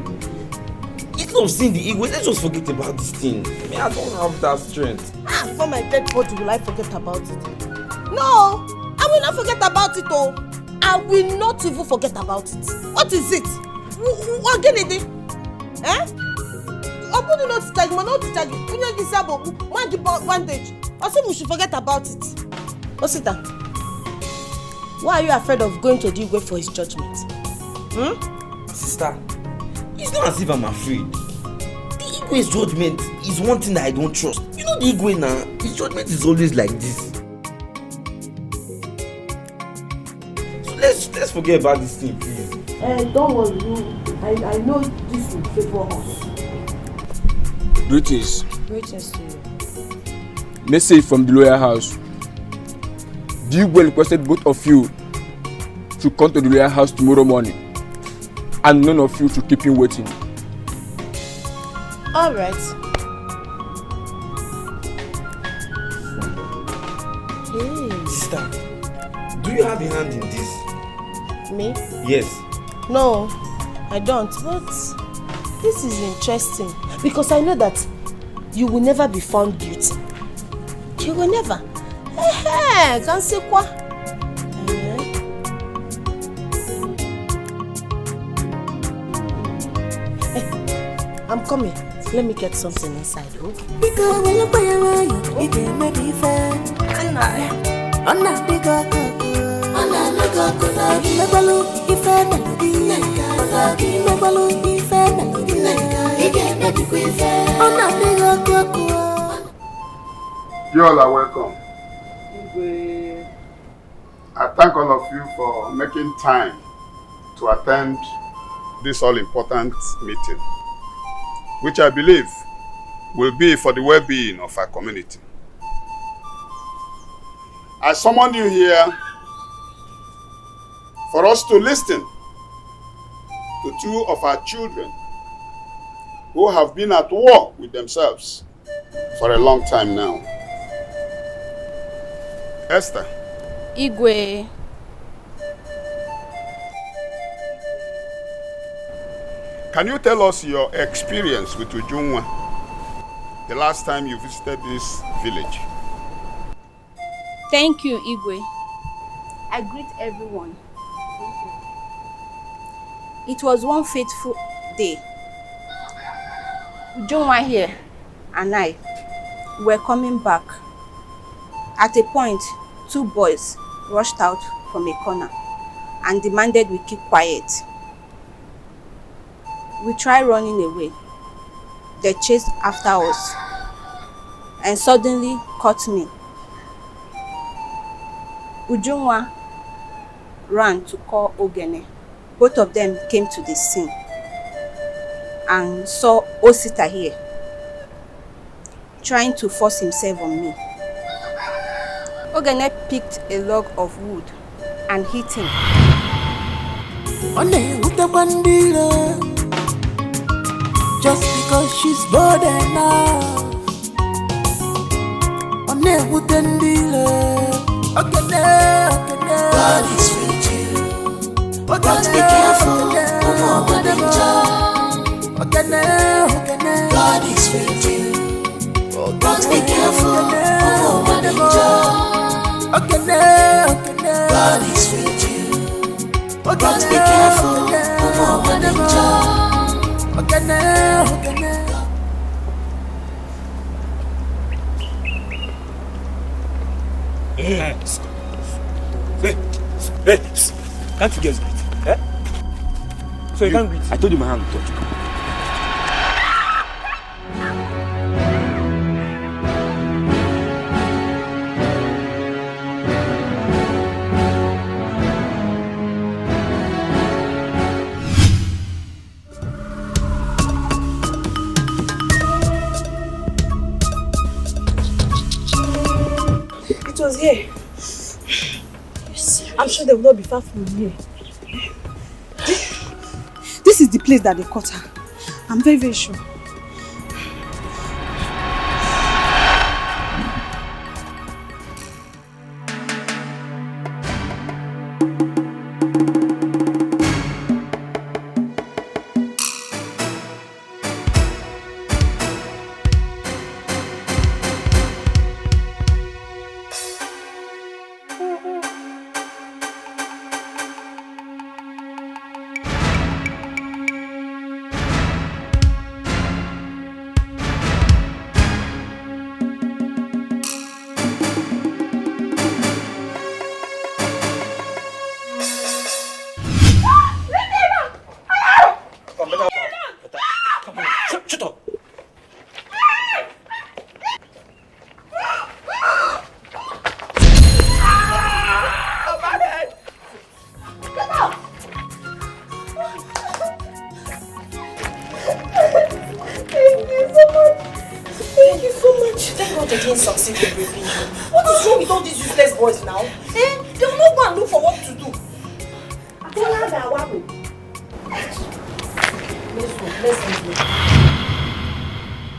Instead of seeing the Igwe, let's just forget about this thing. I don't have that strength. For my dead body, will I forget about it? No, I will not forget about it. Oh, I will not even forget about it. What is it? What again? Eh? I'm going to not tag. Man, not tag. Kunya gisabo. Man, give bandage. I say we should forget about it. Osita, why are you afraid of going to the Igwe for his judgment? Sister, it's not as if I'm afraid. The Igwe's judgment is one thing that I don't trust. You know the Igwe now, his judgment is always like this. So let's forget about this thing, please. Don't worry, I know this will favor us. Greetings. Greetings to you. Message from the lawyer house. The Igwe requested both of you to come to the lawyer house tomorrow morning, and none of you to keep him waiting. All right. Hey. Sister, do you have a hand in this? Me? Yes. No, I don't. But this is interesting because I know that you will never be found guilty. You will never. Can't say quoi? I'm coming. Let me get something inside, okay? You all are welcome. I thank all of you for making time to attend this all-important meeting, which I believe will be for the well-being of our community. I summoned you here for us to listen to two of our children who have been at war with themselves for a long time now. Esther. Igwe. Can you tell us your experience with Ujunwa the last time you visited this village? Thank you, Igwe. I greet everyone. It was one fateful day. Ujunwa here and I were coming back. At a point, two boys rushed out from a corner and demanded we keep quiet. We tried running away. They chased after us and suddenly caught me. Ujunwa ran to call Ogene. Both of them came to the scene and saw Osita here, trying to force himself on me. Ogene picked a log of wood and hit him. Just because she's bold enough. God is with you. But be careful. God is with you. But be careful. God is with you. But be careful. Hey, can't you guys greet? Eh? So you can't greet? I told you my hand would touch. It was here. I'm sure they will not be far from here. This is the place that they caught her. I'm very, very sure.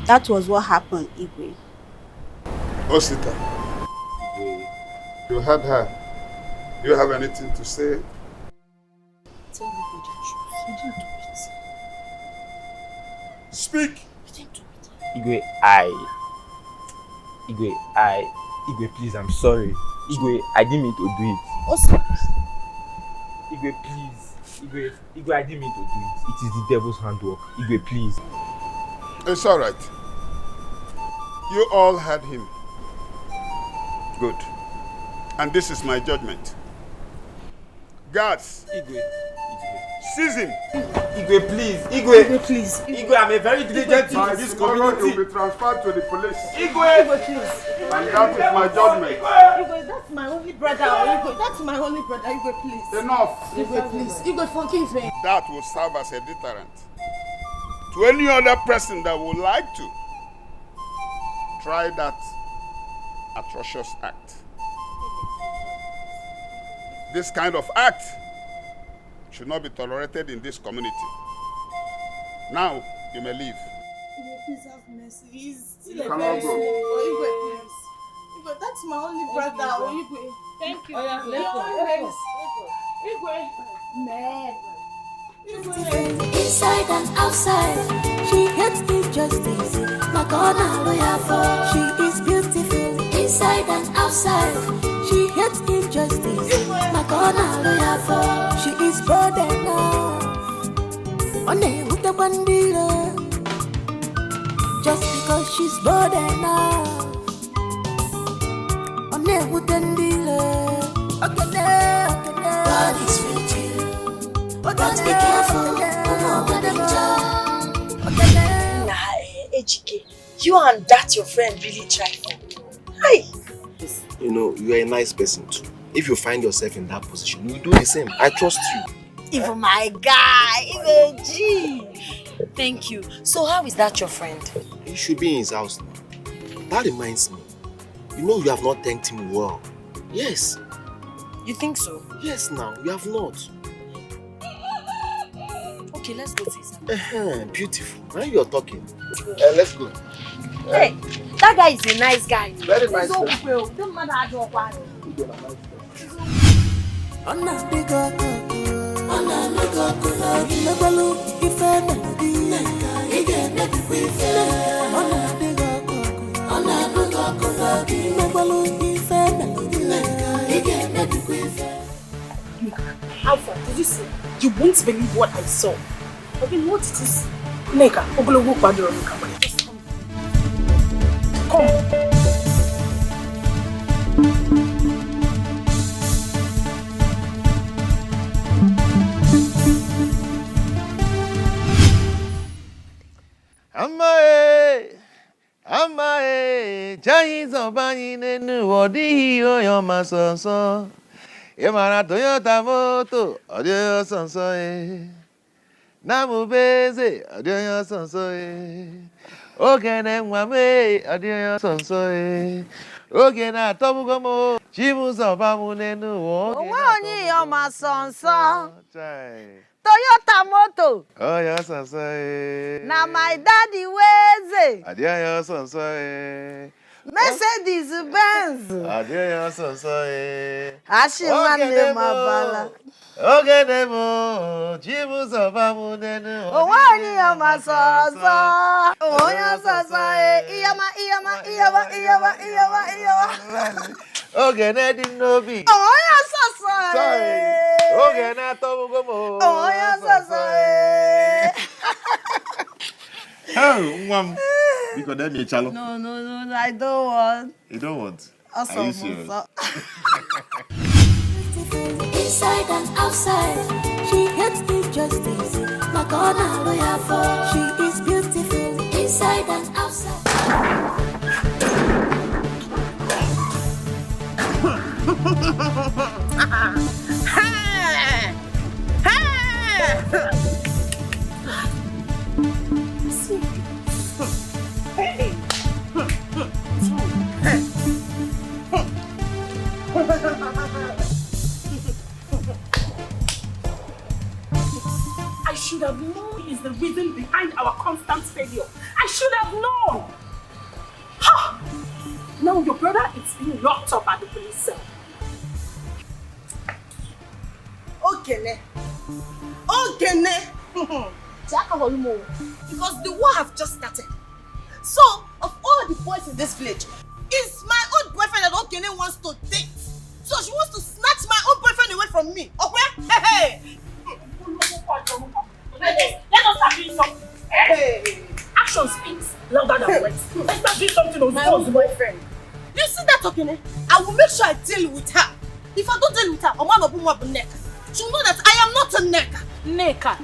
That was what happened, Igwe. Osita, you heard her. Do you have anything to say? Tell me the truth. You didn't do it. Speak! You didn't do it. Igwe, please, I'm sorry. Igwe, I didn't mean to do it. Osita. Igwe, please. Igwe, I didn't mean to do it. It is the devil's handwork. Igwe, please. It's all right. You all heard him. Good. And this is my judgment. Guards. Igwe. Seize him. Igwe, please. Igwe, please. Igwe, I'm a very diligent in this community. He will be transferred to the police. Igwe, please. And that is my judgment. Igwe, that's my only brother. Igwe, that's my only brother. Igwe, please. Enough. Igwe, please. Igwe, forgive me. That will serve as a deterrent to any other person that would like to try that atrocious act. This kind of act should not be tolerated in this community. Now, you may leave. Please have mercy. He's still You a cannot person. go. Igwe, please. Igwe, that's my only brother. Igwe. Thank you. Let's go. Igwe. Man. Inside and outside, she hates injustice. Makona lawyer for. She is beautiful. Inside and outside, she hates injustice. Makona lawyer for. She is bold enough. On a hook the bandila. Just because she's bold enough. On a wooden dealer. Okay, God is with you. But be careful. Nah, Ejike, you and that your friend really try for. Hi. You know, you are a nice person too. If you find yourself in that position, you do the same. I trust you. Even my guy, even G. Thank you. So how is that your friend? He should be in his house now. That reminds me. You know you have not thanked him well. Yes. You think so? Yes now, you have not. Okay, let's go to his house. Beautiful. Now you're talking. Let's go. Hey, that guy is a nice guy. Very nice guy. Don't matter how you are. Alpha, did you see? You won't believe what I saw. Okay, what did you see? Neka, Ogologo Padro, come. Amae, Chinese Obani Nenu, Odi, your mason, so. Yamana Toyota Moto, Audio Sansoe. Namu Beze, Audio Sansoe. Ogen and Wame, Audio Sansoe. Ogen at Tomugomo, Chimus of Amunenu, Wani, your mason, so. Toyota Moto. Oh, yes, Sansoe. Now my daddy wears Audio Sansoe. Mercedes Benz. Adeya Sansoe. Ashimane Mabala. Ogenemo, Jimus of Amunenu. Owani Amasoso. Oya Soso. Iyama. Ogenedi Nobi. Oya Soso. Ogena Tomugomo. Oya Soso. Oh, Mom. Because then you chalo. No, I don't want. You don't want? Awesome. Are you serious? Inside and outside, she hates injustice. Makona lawyer for. She is beautiful. Inside and outside. I should have known he is the reason behind our constant failure. I should have known. Ha! Now your brother is being locked up at the police cell. Ogene. Because the war have just started. So, of all the boys in this village, it's my own boyfriend that Ogene wants to date. So she wants to snatch my own boyfriend away from me. Okay? Hey! Let us start doing something. Hey! Action speaks louder than words. Let's start doing something on my own boyfriend. You see that, Ogene? I will make sure I deal with her. If I don't deal with her, Oma will be neck. She'll know that I am not a necker. Necker.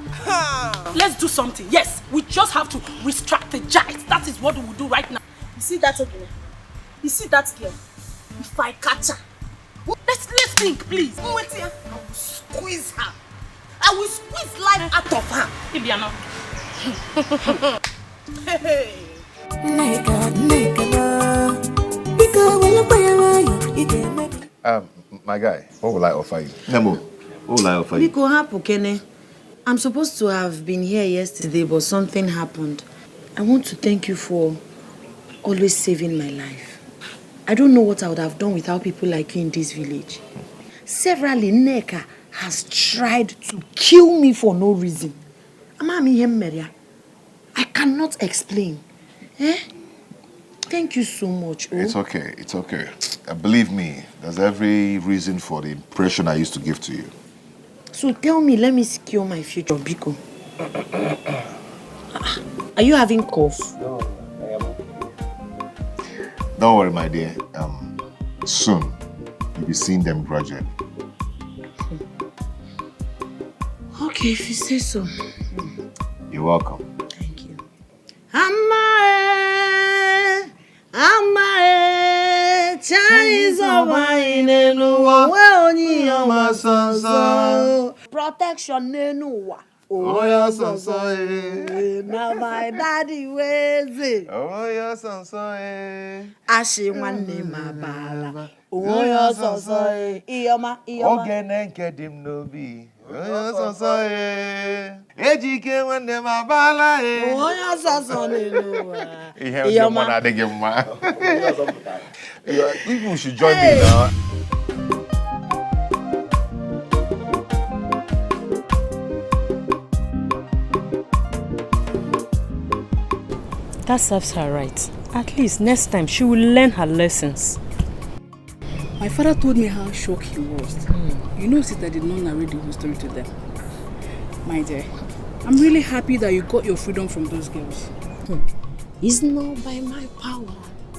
Let's do something. Yes, we just have to re-strategize. That is what we will do right now. You see that, Ogene? You see that girl? If I catch her, let's think, please. I will squeeze her. I will squeeze life out of her. Ibiano. Hey. My guy, what will I offer you? Nemo, What will I offer you? Biko hapu Kene. I'm supposed to have been here yesterday, but something happened. I want to thank you for always saving my life. I don't know what I would have done without people like you in this village. Severally, Neka has tried to kill me for no reason. I cannot explain. Thank you so much. It's okay, it's okay. Believe me, there's every reason for the impression I used to give to you. So tell me, let me secure my future, Biko. Are you having cough? No, I am. Don't worry, my dear. Soon, you'll be seeing them gradually. Okay, if you say so. You're welcome. Thank you. Protection nenuwa. Oh, yeah, so. Now my daddy ways it. Oh, yeah, so. Ashi wanne mabala. Oh, yeah, so. Iyoma. Ogene kedim nobi. Oh, yeah, so. Ejike wanne mabala. Oh, yeah, so nenuwa. Iyoma. You should join me now. That serves her right. At least next time she will learn her lessons. My father told me how shocked he was. You know, sister did not narrate the whole story to them. My dear, I'm really happy that you got your freedom from those girls. It's not by my power.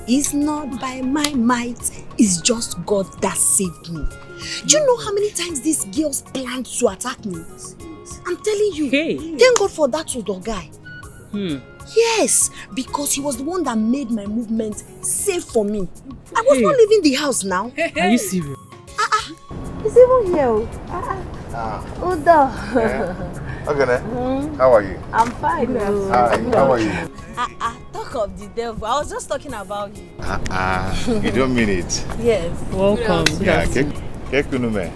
It's not by my might. It's just God that saved me. Do you know how many times these girls planned to attack me? I'm telling you. Hey. Thank God for that Tudor guy. Yes, because he was the one that made my movement safe for me. I was not leaving the house now. Are you serious? He's even here. Udo. Okay, how are you? I'm fine. Hi, how are you? Talk of the devil. I was just talking about you. You don't mean it. Yes. Welcome. Yeah, Kekunume.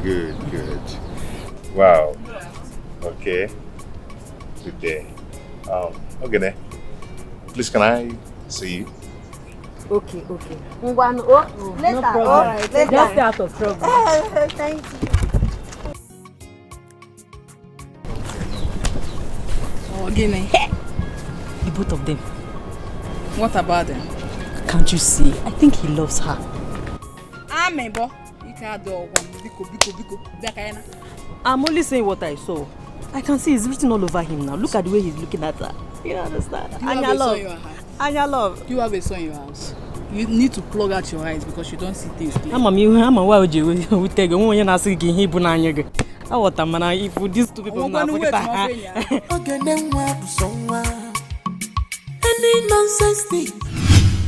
Good. Wow. Okay. Good day. Okay, please can I see you? Okay. Later. No problem. All right, later. Just stay out of trouble. Thank you. Again, The both of them. what about them? Can't you see? I think he loves her. Amebo. You can't do Biko. I'm only saying what I saw. I can see it's written all over him now. Look at the way he's looking at her. You understand? You have a son in your house. Anya love. You have a son in your house. You need to plug out your eyes because you don't see things clearly. I'm why would you take one when you're saying he put on your I want if these two people now Any nonsense thing.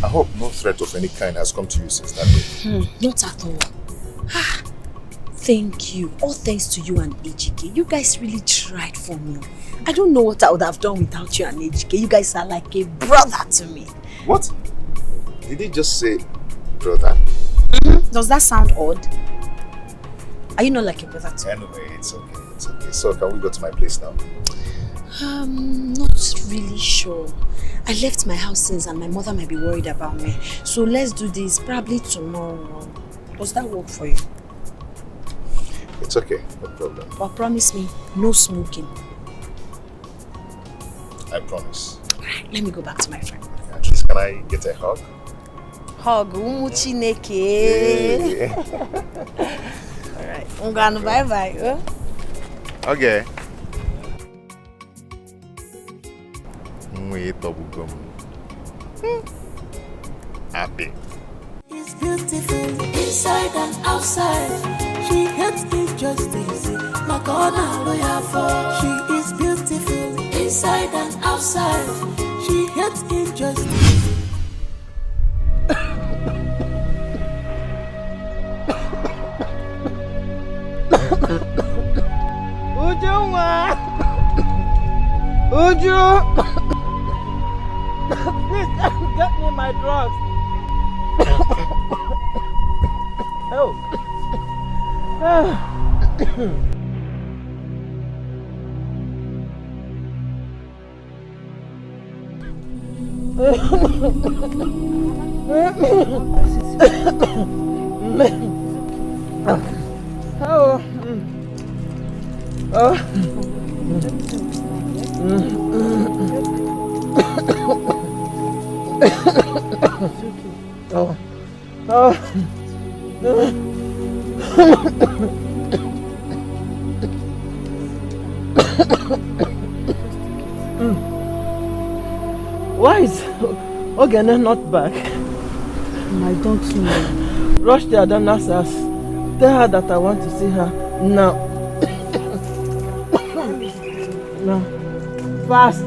I hope no threat of any kind has come to you since that day. Not at all. Thank you. All thanks to you and Ejike. You guys really tried for me. I don't know what I would have done without you and Ejike. You guys are like a brother to me. What? Did he just say brother? Does that sound odd? Are you not like a brother to me? Anyway, it's okay. So can we go to my place now? Not really sure. I left my house since and my mother might be worried about me. So let's do this probably tomorrow. Does that work for you? It's okay, no problem. But promise me, no smoking. I promise. Alright, let me go back to my friend. At least can I get a hug? Hug, Chineke. Alright, bye-bye. Okay. Happy. It's beautiful inside and outside. She hates injustice, like all lawyer for. She is beautiful inside and outside. She hates injustice. Uju! Please get me my drugs. Oh. Why is Ogene not back? I don't know. Rush to Adana's house. Tell her that I want to see her now. No. Fast.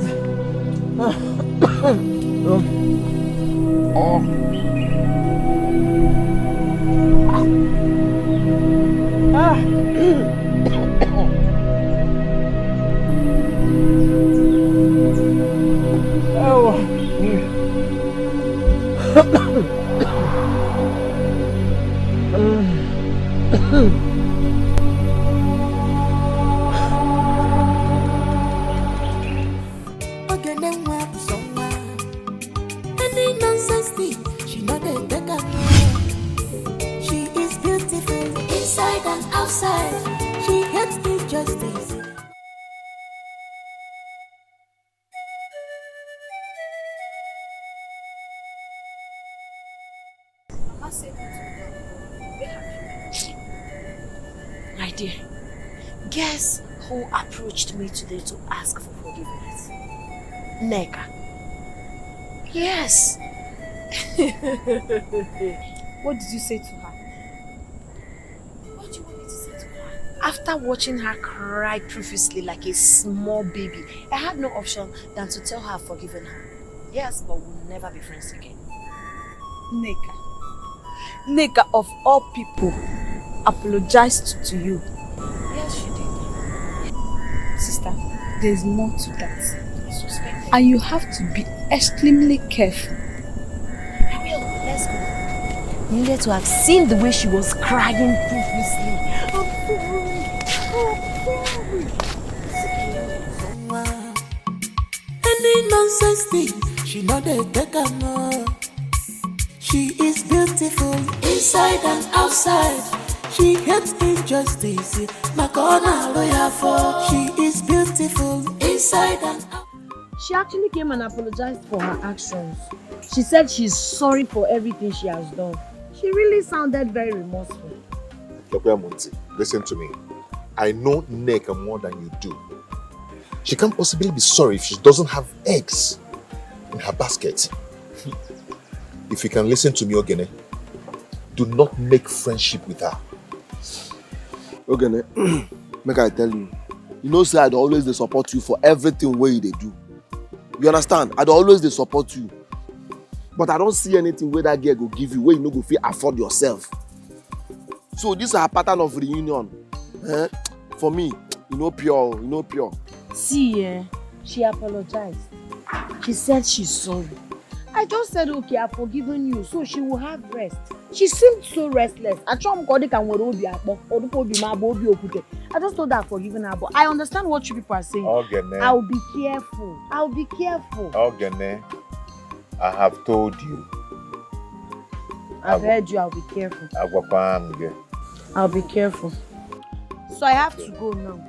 Any nonsense thing, she know they take her. She is beautiful inside and outside. She hates injustice. My dear, guess who approached me today to ask for forgiveness? Neka. Yes. What did you say to her? What do you want me to say to her? After watching her cry profusely like a small baby, I had no option than to tell her I've forgiven her. Yes, but we'll never be friends again. Neka of all people apologized to you. Yes, she did. Sister, there's more to that. And you have to be extremely careful. I will. Let's go. You needed to have seen the way she was crying profusely. Any nonsense thing, she know they take her more. She is beautiful inside and outside. She hates injustice. Makona lawyer for. She is beautiful inside and outside. She actually came and apologized for her actions. She said she's sorry for everything she has done. She really sounded very remorseful. Listen to me. I know Neka more than you do. She can't possibly be sorry if she doesn't have eggs in her basket. If you can listen to me, Ogene, do not make friendship with her. Ogene, make I tell you, you know say I'd always dey support you for everything wey you dey do. You understand? I'd always dey support you. But I don't see anything where that girl go give you where you no go fit afford yourself. So this is a pattern of reunion. For me, you know pure. See, she apologized. She said she's sorry. I just said, okay, I've forgiven you, so she will have rest. She seemed so restless. I just told her I've forgiven her, but I understand what you people are saying. Ogene. I'll be careful. Ogene, I have told you. I've heard you, I'll be careful. I'll be careful. So I have to go now.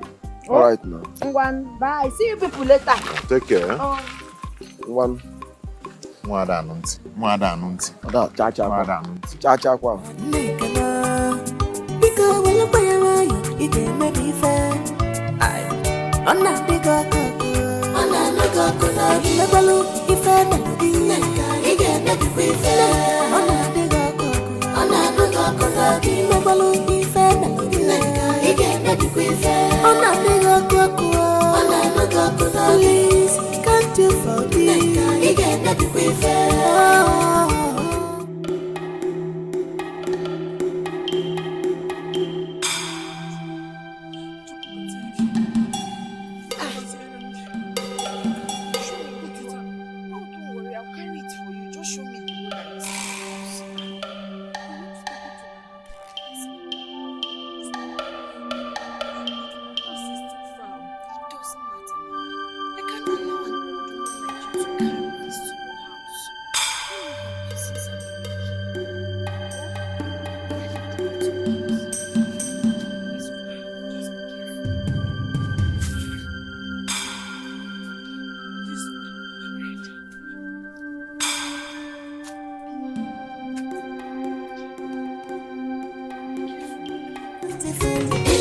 Alright now. One, bye. See you people later. Take care. One. Mwada anunti. Cha kwa. Biko wala bayawayo, ide mebife. Ona biko koko. Ona nago kola. Lebalu ife melody. Ige mebife. Ona biko koko. Ona nago kola. Lebalu ife melody. Ige mebife. Ona biko koko. Ona nago kola. Please, can't you forgive? Ige mebife.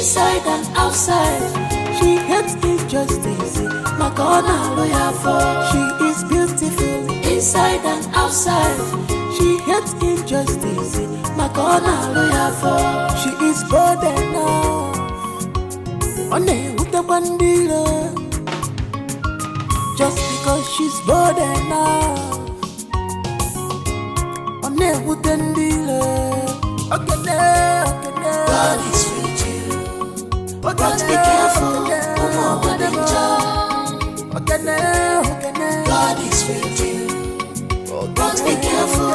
inside and outside. She hates injustice, like on a lawyer for. She is beautiful inside and outside. She hates injustice, like on a lawyer for. She is bold enough. On a with the bandila. Just because she's bold enough. On a wooden dealer. Okay, God is with you. But be careful. God is with you. But be careful.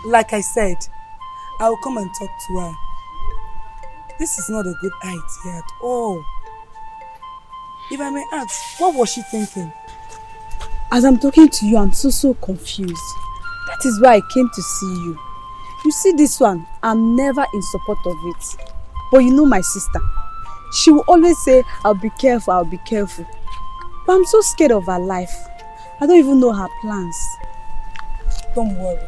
Like I said, I will come and talk to her. This is not a good idea at all. If I may ask, what was she thinking? As I'm talking to you, I'm so confused. That is why I came to see you. You see this one, I'm never in support of it. But you know my sister. She will always say, I'll be careful. But I'm so scared of her life. I don't even know her plans. Don't worry.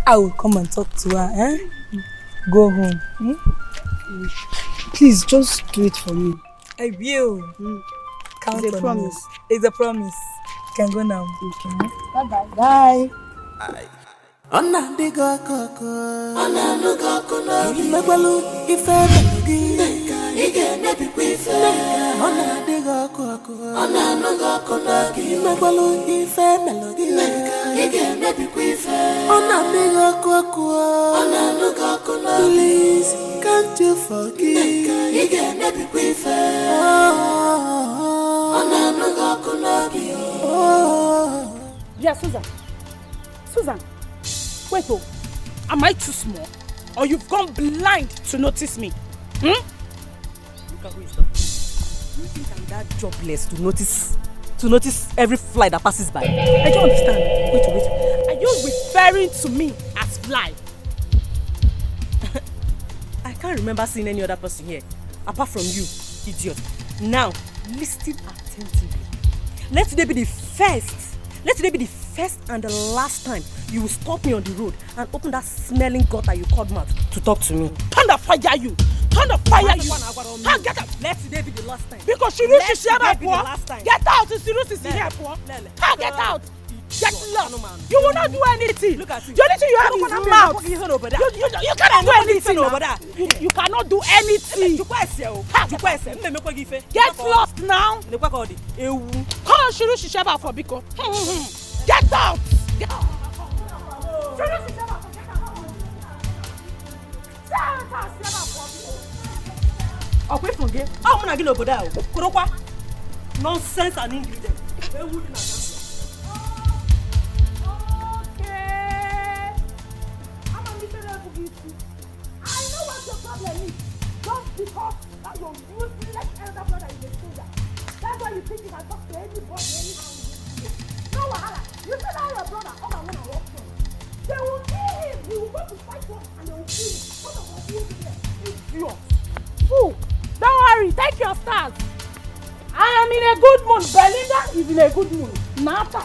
I will come and talk to her, eh? Go home. Please, just do it for me. I will. Count It's a on promise. me. It's a promise. You can go now. Okay. Bye. Ona diga koko, ona nuga kuna. Imegwalu ife melodi, ige nebi kwife. Ona diga koko, ona nuga kuna. Imegwalu ife melodi, ige nebi kwife. Ona diga koko, ona nuga kuna. Please, can't you forgive? Ige nebi kwife. Ona nuga kuna. Yeah, Susan. Wait, am I too small? Or you've gone blind to notice me? Look at who is that. You think I'm that jobless to notice every fly that passes by? I don't understand. Wait. Are you referring to me as fly? I can't remember seeing any other person here, apart from you, idiot. Now, listen attentively. Let today be the first and the last time you will stop me on the road and open that smelling gutter you called mouth to talk to me. Thunder fire you! How get out? Let today be the last time. Because she knows she's here, poor. Get out! She knows she's here, poor. How get out? Get lost! You will not do anything. Look at you. The only thing you have is your mouth. You cannot do anything over there. You cannot do anything. Get lost now. Come on, she knows she's here for Biko. Get out! Get out! Away from here. I'm gonna get over there. Nonsense and ingredient. Okay. I'm a miserable beauty. I know what your problem is. Just because that your useless elder brother is a soldier. That's why you think you can talk to anybody anyhow. No wahala. You said that your brother come and when I walk from. They will kill him. He will go to fight for and they will kill him. What about you there? Idiot. Fool. Don't worry. Take your stars. I am in a good mood. Belinda is in a good mood. Nata.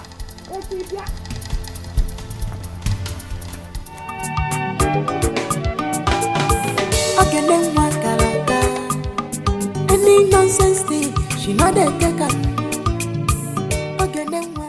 Okay, then what karaka? Any nonsense thing, she not a take up. Okay, then what?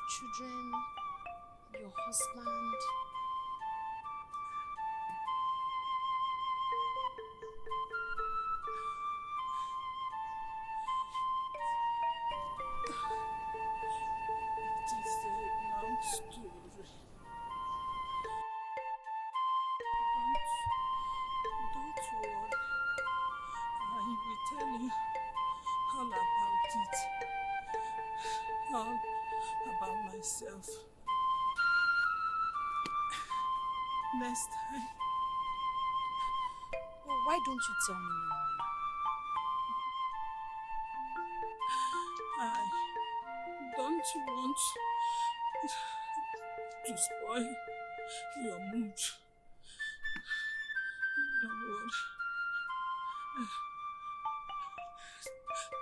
Children, your husband. I will tell you all about it. yourself. Next time. Oh, why don't you tell me now, I don't want to spoil your mood. Don't worry.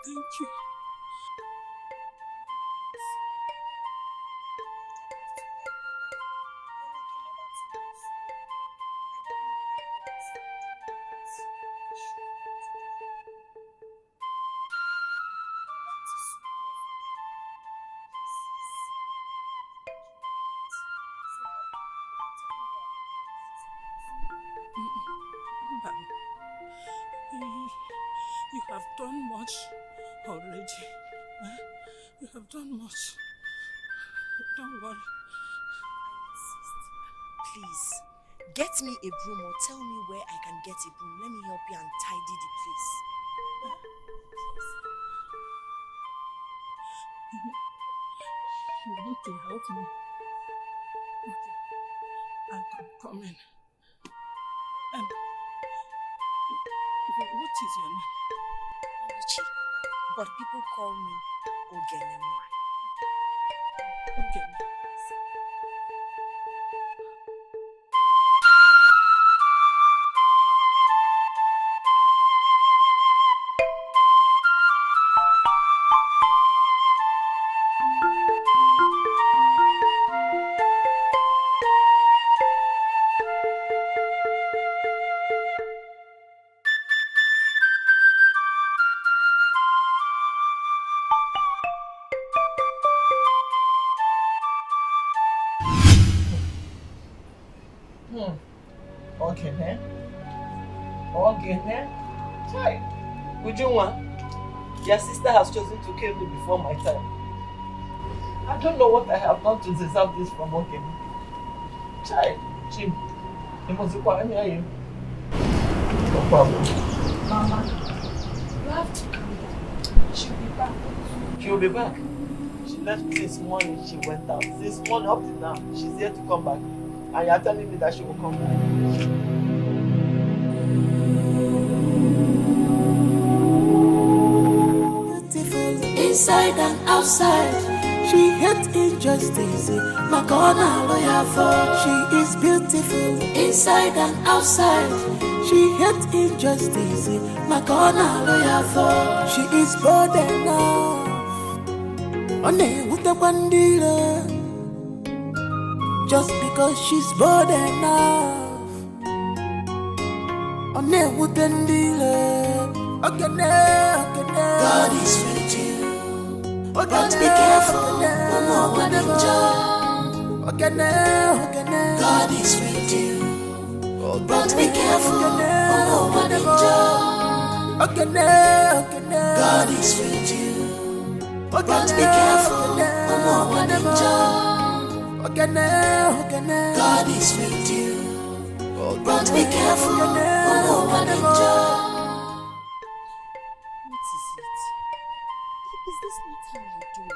Thank you. You have done much already. You have done much. Don't worry. please, get me a broom or tell me where I can get a broom. Let me help you and tidy the place. You want to help me? Okay, I can come in. What is your name? Oluchi, but people call me Ogenemwa. Ogene. Ogene? Ogene? Chai, Ujunwa, your sister has chosen to kill me before my time. I don't know what I have done to deserve this from Ogene. Chai, Jim, you must require me, are you? No problem. Mama, you have to calm down. She'll be back. She'll be back. She left this morning, she went out. Since morning up to now, she's here to come back. And you're telling me that she will come back. Beautiful inside and outside. She hates injustice. Makona lawyer for. She is beautiful inside and outside. She hates injustice. Makona lawyer for. She is bold enough. One with the bandila. Just because she's bold enough. One with the dealer. God is with you. But be careful, God is with you. But be careful, God is with you. But be careful, God is with you. But be careful, What is it? Is this not how I do it?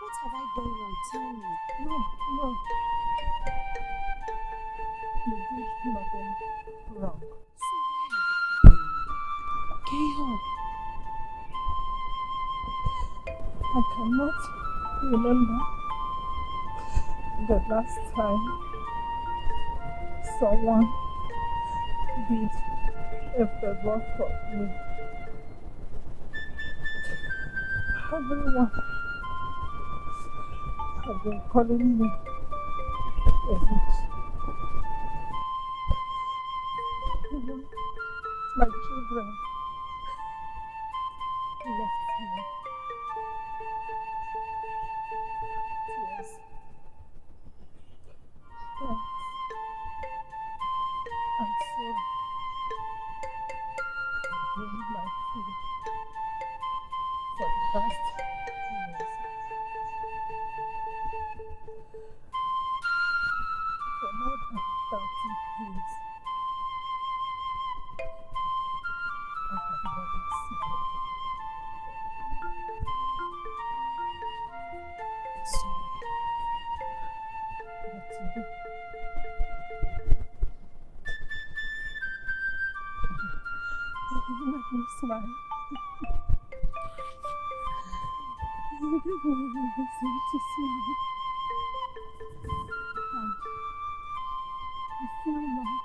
What have I done wrong? Tell me. No. You did nothing wrong. So why are you calling me? Okay, I cannot remember the last time someone did a favor for me. Everyone has been calling me a witch. Even my children left me. Tears. Thanks. I'm sorry. I'm doing my food for the past years. For more than 30 years, I have never smiled. Sorry. will smile. I will give you a reason to smile. And I feel like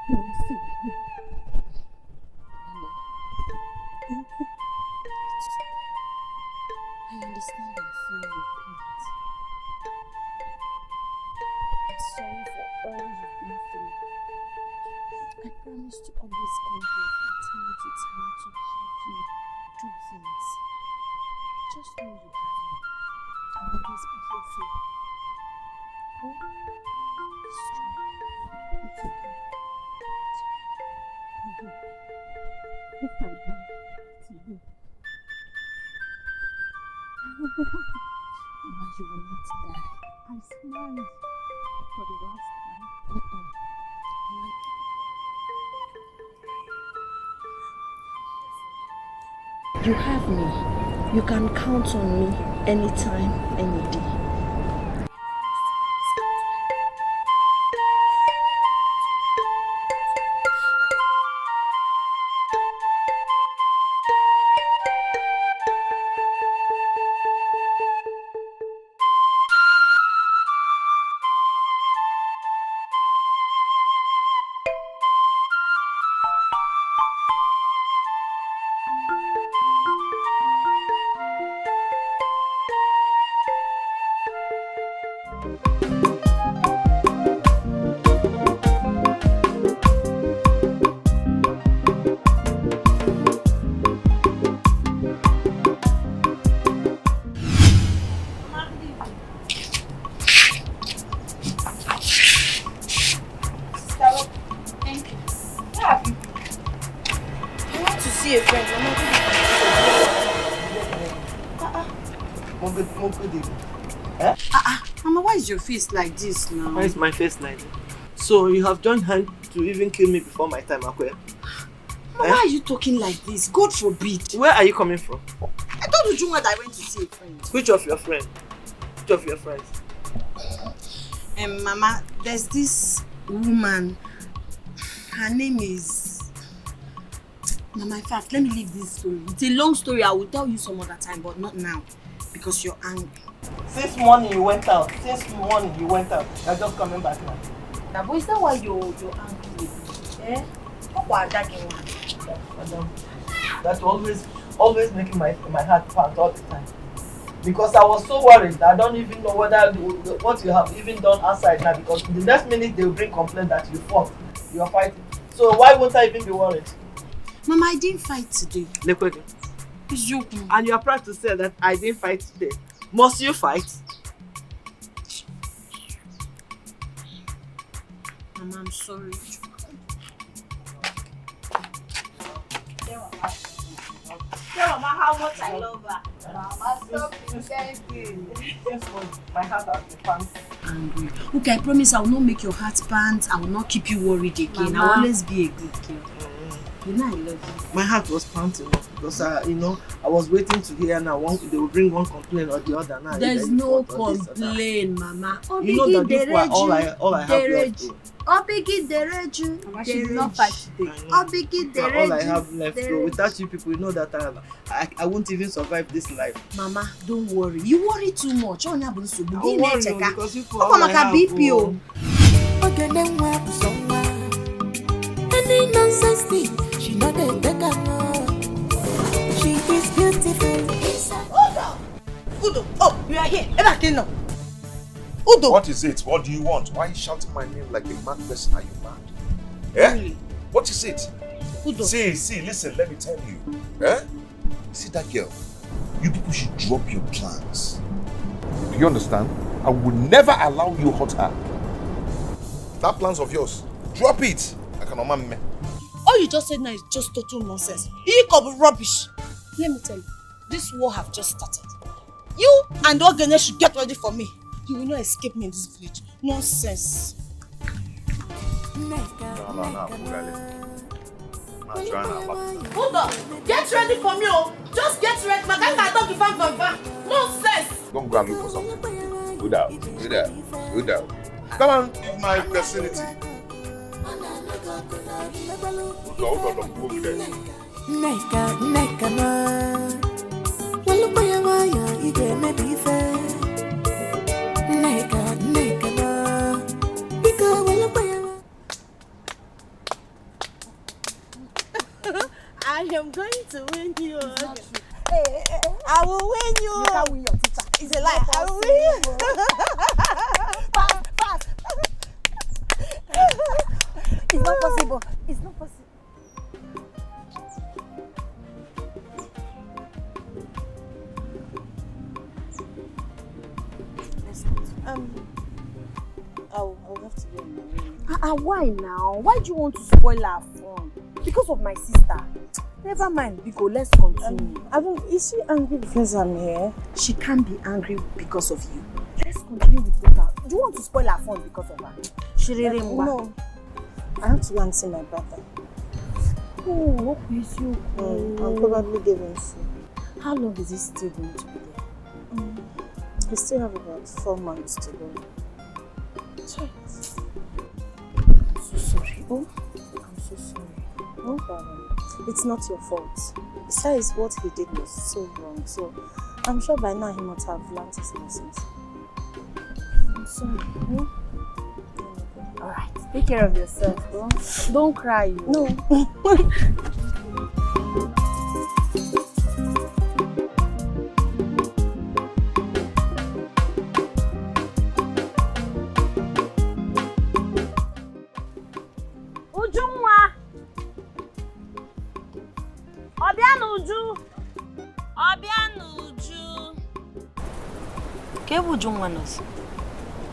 you will see me. Thank you. I understand and feel your pain. I'm sorry for all you've been through. I promise to always come here from time to time to help you do things. Just know you have me. I'll always be here for you. Oh, be strong. It's okay. If I die today, I will be happy. Mama, you will not die. I smiled for the last time. You have me. You can count on me anytime, any day. Mama, why is your face like this now? Why is my face like that? So you have joined hand to even kill me before my time, Akwe? Why are you talking like this? God forbid. Where are you coming from? I told you that I went to see a friend. Which of your friends? Which of your friends? Mama, there's this woman. Her name is... Mama, in fact, let me leave this story. It's a long story. I will tell you some other time, but not now. Because you're angry. Since morning you went out. You're just coming back now. Now, but is that why you're angry with me? Eh? Madam, that's always making my heart pound all the time. Because I was so worried. I don't even know whether what you have even done outside now. Because the next minute they will bring complaint that you fought. You are fighting. So why won't I even be worried? Mama, I didn't fight today. And you are proud to say that I didn't fight today. Must you fight? Mama, I'm sorry. Tell Mama how much I love her. Mama, stop pretending. My heart has been pounding. Angry. Okay, I promise I will not make your heart pound. I will not keep you worried again. I will always be a good girl. You know I love you. My heart was pounding because I was waiting to hear now they will bring one complaint or the other now. There's no complaint, Mama. You know that this was all I have left. Mama, she did not fight today. All I have left. So without you people, you know that I won't even survive this life. Mama, don't worry. You worry too much. I won't worry because you all I have. Any nonsense thing, she not a beggar. She is beautiful. Udo, oh, you are here. Udo. What is it? What do you want? Why are you shouting my name like a mad person? Are you mad? Eh? Really? What is it? Udo. See, listen, let me tell you. Eh? See that girl? You people should drop your plans. Do you understand? I will never allow you hurt her. That plans of yours, drop it. I cannot man. All you just said now is just total nonsense. You come rubbish. Let me tell you, this war have just started. You and Ogene should get ready for me. You will not escape me in this village. Nonsense. No. Hold on. Get ready for me, oh. Just get ready. My guy can't talk if I'm nonsense. Don't go and look for something. Good out. Come on, in my vicinity. Neka na. Walupa ya waya ige maybe fair. Neka na. Because walupa ya. I am going to win you. I will win you. You can't win your teacher. It's a lie. I will win you. Fast. It's not possible. It's not possible. I'll have to go now. Why now? Why do you want to spoil our fun? Because of my sister. Never mind, Biko, let's continue. Is she angry because I'm here? She can't be angry because of you. Let's continue with her. Do you want to spoil our fun because of her? No. I have to go and see my brother. Oh, what is you? I'm probably giving food. How long is he still going to be there? We still have about 4 months to go. Sorry. I'm so sorry. Oh, I'm so sorry. No problem. It's not your fault. Besides, what he did was so wrong. So I'm sure by now he must have learned his lessons. I'm sorry. Alright, take care of yourself. Don't cry. No.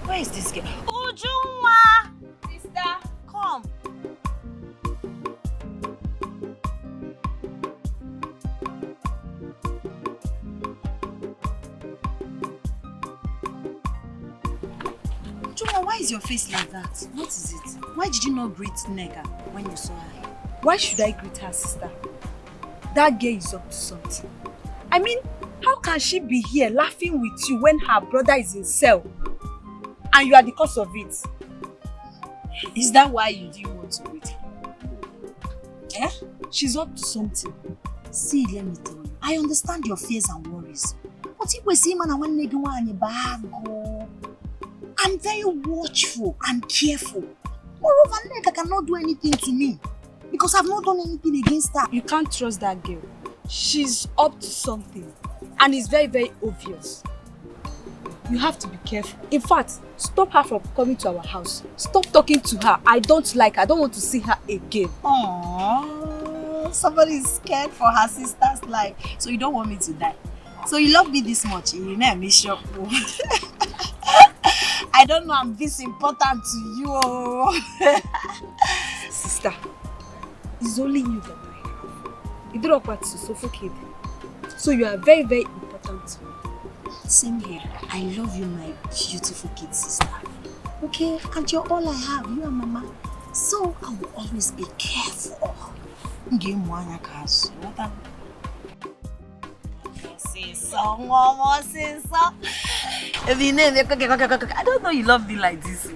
Where is this girl? Ujunwa! Sister, come. Ujunwa, why is your face like that? What is it? Why did you not greet Nega when you saw her? Why should I greet her, sister? That girl is up to something. I mean, how can she be here laughing with you when her brother is in cell? And you are the cause of it. Is that why you didn't want to greet her? Eh? She's up to something. See, let me tell you. I understand your fears and worries. But if we see man and one nigga bag, I'm very watchful and careful. Moreover, Neka cannot do anything to me because I've not done anything against her. You can't trust that girl. She's up to something. And it's very, very obvious. You have to be careful. In fact, stop her from coming to our house. Stop talking to her. I don't like her. I don't want to see her again. Aww, somebody is scared for her sister's life. So you don't want me to die. So you love me this much. You know me shock. I don't know I'm this important to you. Sister, it's only you that I have. You don't want to suffocate. So you are very, very important to me. Same here. I love you, my beautiful kid sister. Okay? And you're all I have. You and Mama. So I will always be careful. I don't know you love me like this.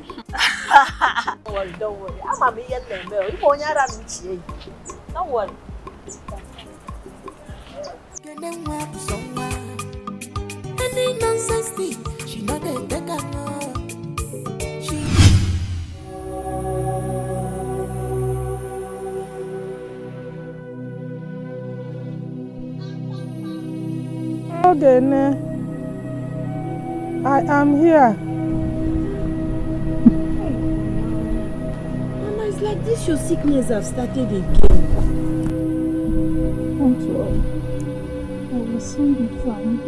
Don't worry, don't worry. I'm a million member. Don't worry. Any nonsense thing, she know they take her no. Ogene, I am here. Mama, it's like this your sickness have started again. Don't worry. I will soon be fine.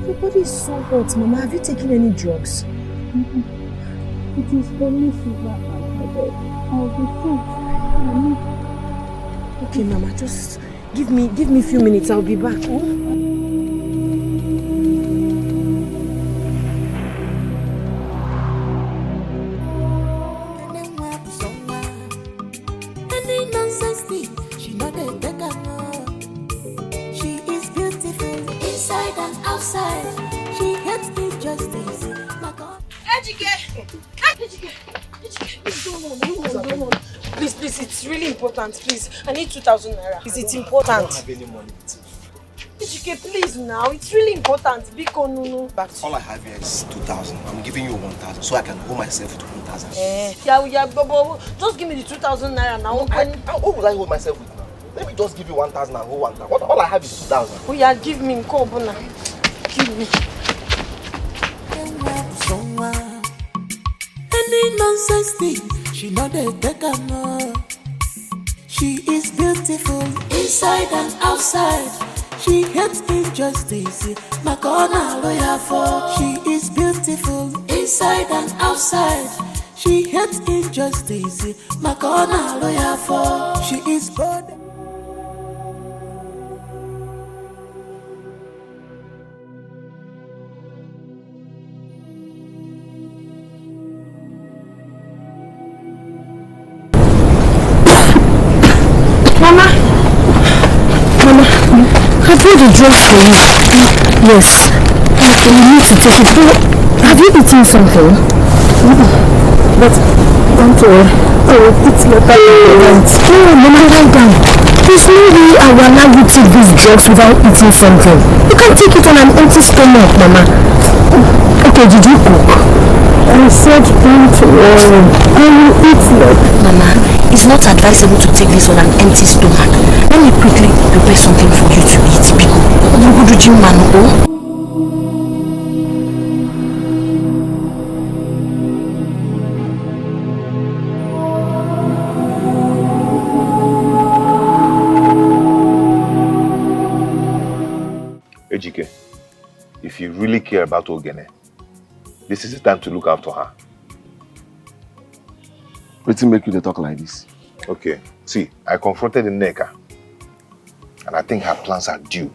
Your body is so hot, Mama. Have you taken any drugs? It is only fever and headache. I'll be fine. Okay, Mama, just give me a few minutes. I'll be back. Any nonsense thing, she know they take her no. She is beautiful inside and outside. She hates injustice. My God. Please, it's really important, please. I need 2,000 naira. It's important. I don't have any money. Ejike, please now. It's really important. Biko, no. All I have here is 2,000. I'm giving you 1,000 so I can hold myself with 1,000. Yeah, Bobo. Just give me the 2,000 naira now. What will I hold myself with now? Let me just give you 1,000 and hold 1,000. All I have is 2,000. Oh yeah, give me Nkobuna. Give me. Any nonsense thing, she know they take her more. She is beautiful inside and outside. She hates injustice, my corner lawyer for. She is beautiful inside and outside. She hates injustice, my corner lawyer for. She is bold. Mama, I brought the dress for you. Yes. You need to take it. Have you eaten something? But don't worry. It's not that important. No, Mama, lie down. There's no way I will allow you to take this drugs without eating something. You can't take it on an empty stomach, Mama. Okay, did you cook? I said don't worry. I will eat it. Mama, it's not advisable to take this on an empty stomach. Let me quickly prepare something for you to eat, Biko. You go to gym, man. Ejike, if you really care about Ogene, this is the time to look after her. What's make you talk like this? Okay, see, I confronted the Nneka, and I think her plans are due.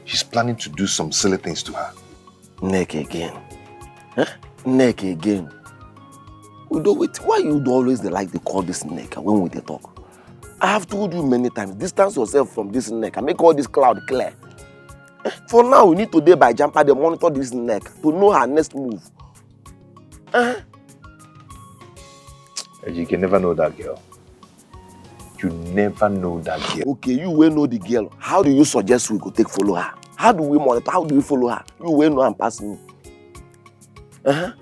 She's planning to do some silly things to her. Nneka again? Huh? Nneka again? Why you always like to call this Nneka when we talk? I have told you many times, distance yourself from this Nneka, make all this cloud clear. For now, we need to day by jumper to monitor this Nneka to know her next move. You can never know that girl. You never know that girl. Okay, you will know the girl. How do you suggest we go take follow her? How do we monitor? How do we follow her? You will know and pass me. Any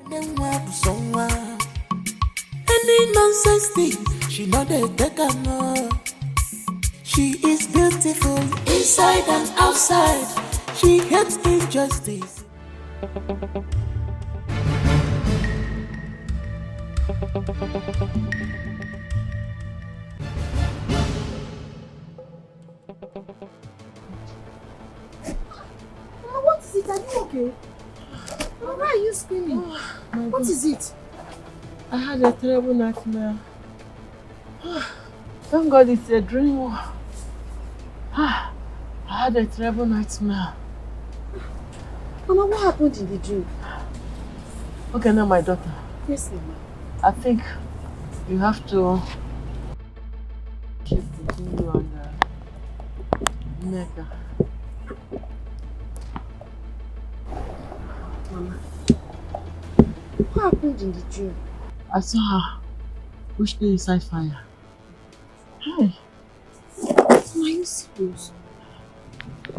nonsense thing, she know they take her more. She is beautiful inside and outside. She hates injustice. What is it? Are you okay? Why are you screaming? What is it? I had a terrible nightmare. Thank God it's a dream. I had a terrible nightmare. Mama, what happened in the dream? Okay, now my daughter. Yes, Mama. I think you have to keep between you and Nneka. Mama, what happened in the dream? I saw her push me inside fire. Hey. Are you serious?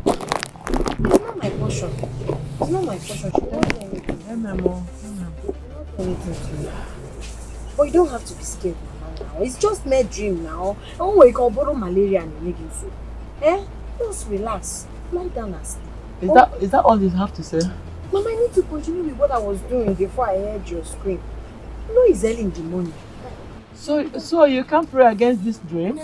It's not my portion. It's not my portion. She won't do anything. Hey, Memo. She won't do anything to you. But you don't have to be scared, Mama, now. It's just my dream now. Oh, you can borrow malaria and make it so. Just relax. Lie down and sleep. Is that all you have to say? Mama, I need to continue with what I was doing before I heard your scream. You know it's early in the morning. So you can't pray against this dream?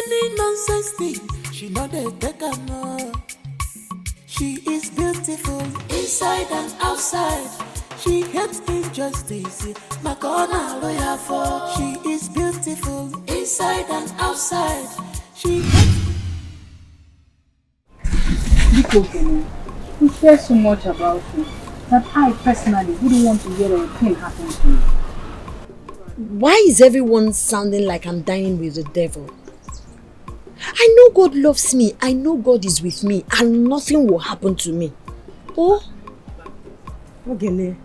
Any nonsense thing, she know they take her more. She is beautiful inside and outside. She hates injustice, my corner lawyer for. She is beautiful inside and outside. She hates. Biko, you care so much about you that I personally wouldn't want to hear a thing happen to you. Why is everyone sounding like I'm dining with the devil? I know God loves me. I know God is with me and nothing will happen to me. Oh? Ogene,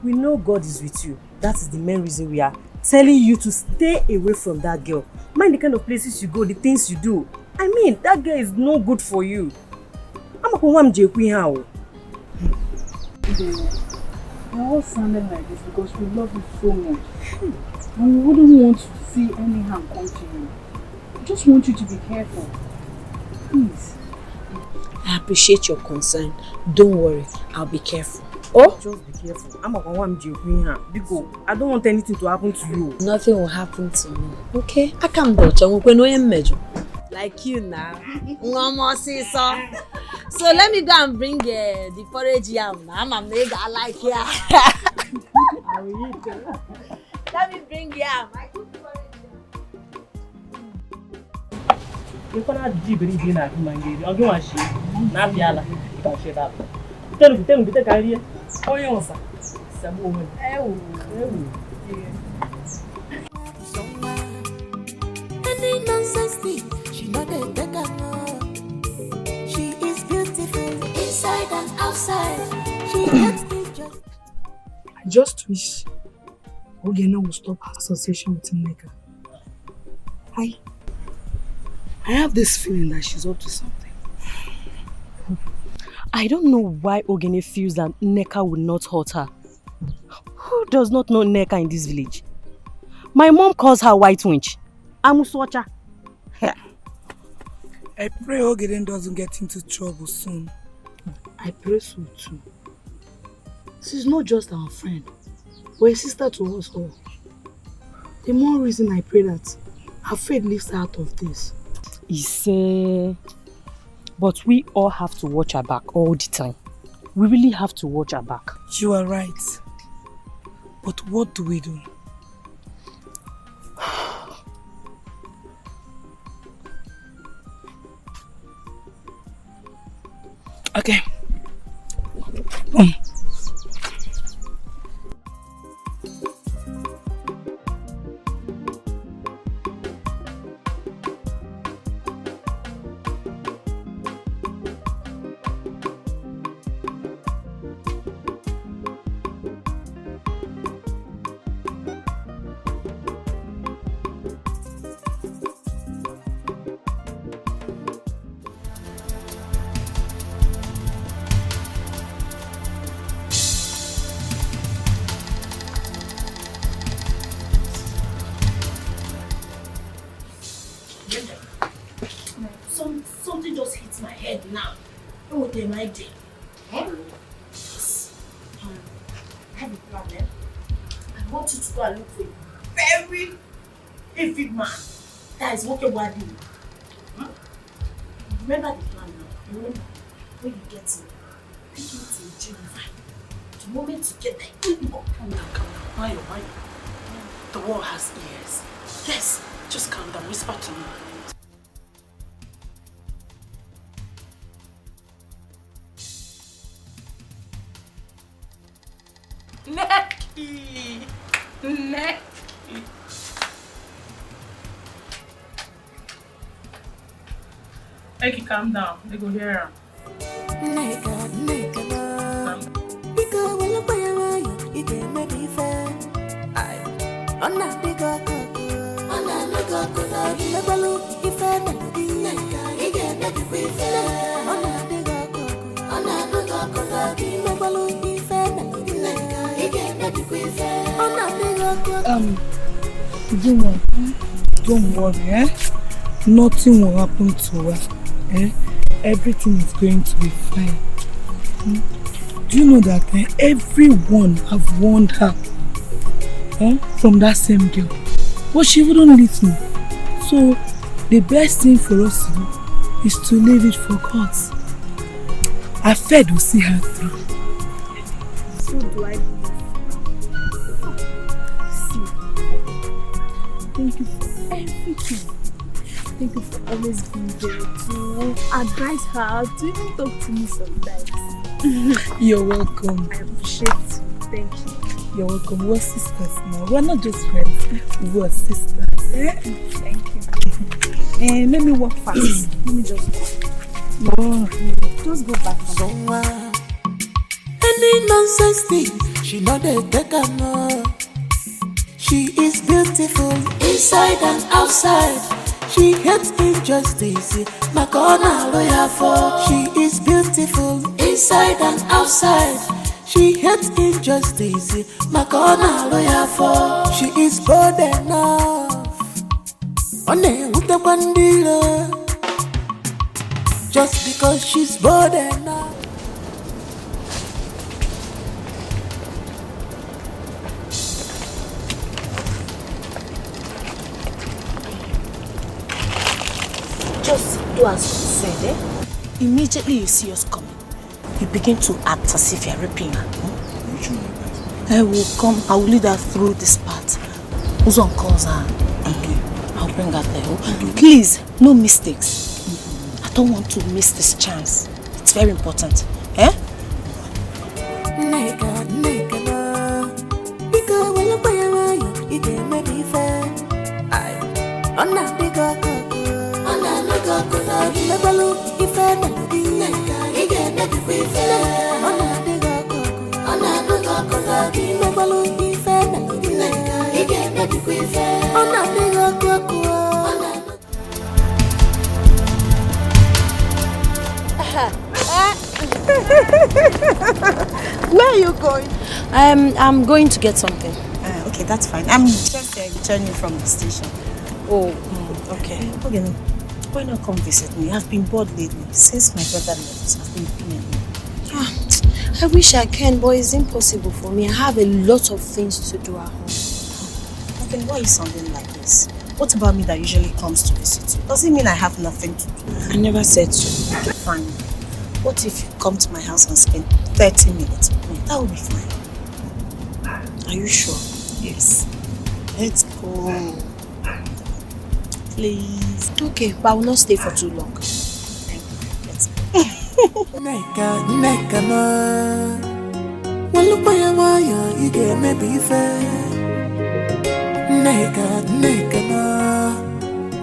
we know God is with you. That is the main reason we are telling you to stay away from that girl. Mind the kind of places you go, the things you do. I mean, that girl is no good for you. I'm a We're all sounding like this because we love you so much. And we wouldn't want to see any harm come to you. We just want you to be careful. Please. I appreciate your concern. Don't worry, I'll be careful. Oh? Just be careful. Because I don't want anything to happen to you. Nothing will happen to me. Okay? I can't dodge. I'm going to major. Like you now. No more see so. So let me go and bring the porridge yam. I'm a mega I like ya. Let me bring yam. You cannot deep in dinner. I'll go and share. Not yalla. You can share that. Tell me, get a career. Oh, you want some woman. Any nonsense thing, she not a beggar. She is beautiful inside and outside. She gets it just. I just wish Ogene will stop her association with Nneka. I have this feeling that she's up to something. I don't know why Ogene feels that Nneka would not hurt her. Who does not know Nneka in this village? My mom calls her White Witch. Amuswacha. I pray Ogene doesn't get into trouble soon. I pray so too. She's not just our friend, but a sister to us all. The more reason I pray that her faith lifts her out of this. But we all have to watch our back all the time. We really have to watch our back. You are right. But what do we do? Okay. Something just hits my head now. Oh, they might be. I have a problem. I want you to go and look for a very heavy man that is working with you. Remember the plan now. Remember, when you get him, take him to Geneva. The moment you get there, you go. Calm down. Why? The world has ears. Yes, just calm down. Whisper to me. Necky. Eki, calm down. They go hear her. Don't worry, Nothing will happen to her. Everything is going to be fine. Do you know that everyone have warned her from that same girl, but she wouldn't listen. So the best thing for us to do is to leave it for God. Our faith will see her through. So do I believe. See, thank you for everything. Thank you for always being there to advise her, to even talk to me sometimes. You're welcome. I appreciate it. Thank you. You're welcome. We're sisters now. We're not just friends. We're sisters. Thank you. Let me walk fast. Let me just go. No. Just go back. Any nonsense nonsense thing, she know they take her no. She is beautiful inside and outside. She hates injustice, my corner lawyer for. She is beautiful inside and outside. She hates injustice, my corner lawyer for. She is bold enough, on a bandila. Just because she's bold enough. Just do as you said, eh? Immediately you see us coming, you begin to act as if you're raping her. I will come, I will lead her through this part. Uzon calls her. Okay. I'll bring her there. Okay. Please, no mistakes. I don't want to miss this chance. It's very important. Eh? Where are you going? I'm going to get something. Okay, that's fine. I'm just returning from the station. Oh, okay. Okay. Why not come visit me? I've been bored lately. Since my brother left, I've been feeling. I wish I can, but it's impossible for me. I have a lot of things to do at home. Okay, why are you sounding like this? What about me that usually comes to visit you? Does it mean I have nothing to do? I never said so. Okay, fine. What if you come to my house and spend 30 minutes with me? That would be fine. Are you sure? Yes. Let's go. Please. Okay, but I will not stay for too long. Thank you. Let's go. Neka no. Walupaya waya ige maybe fair. Neka no.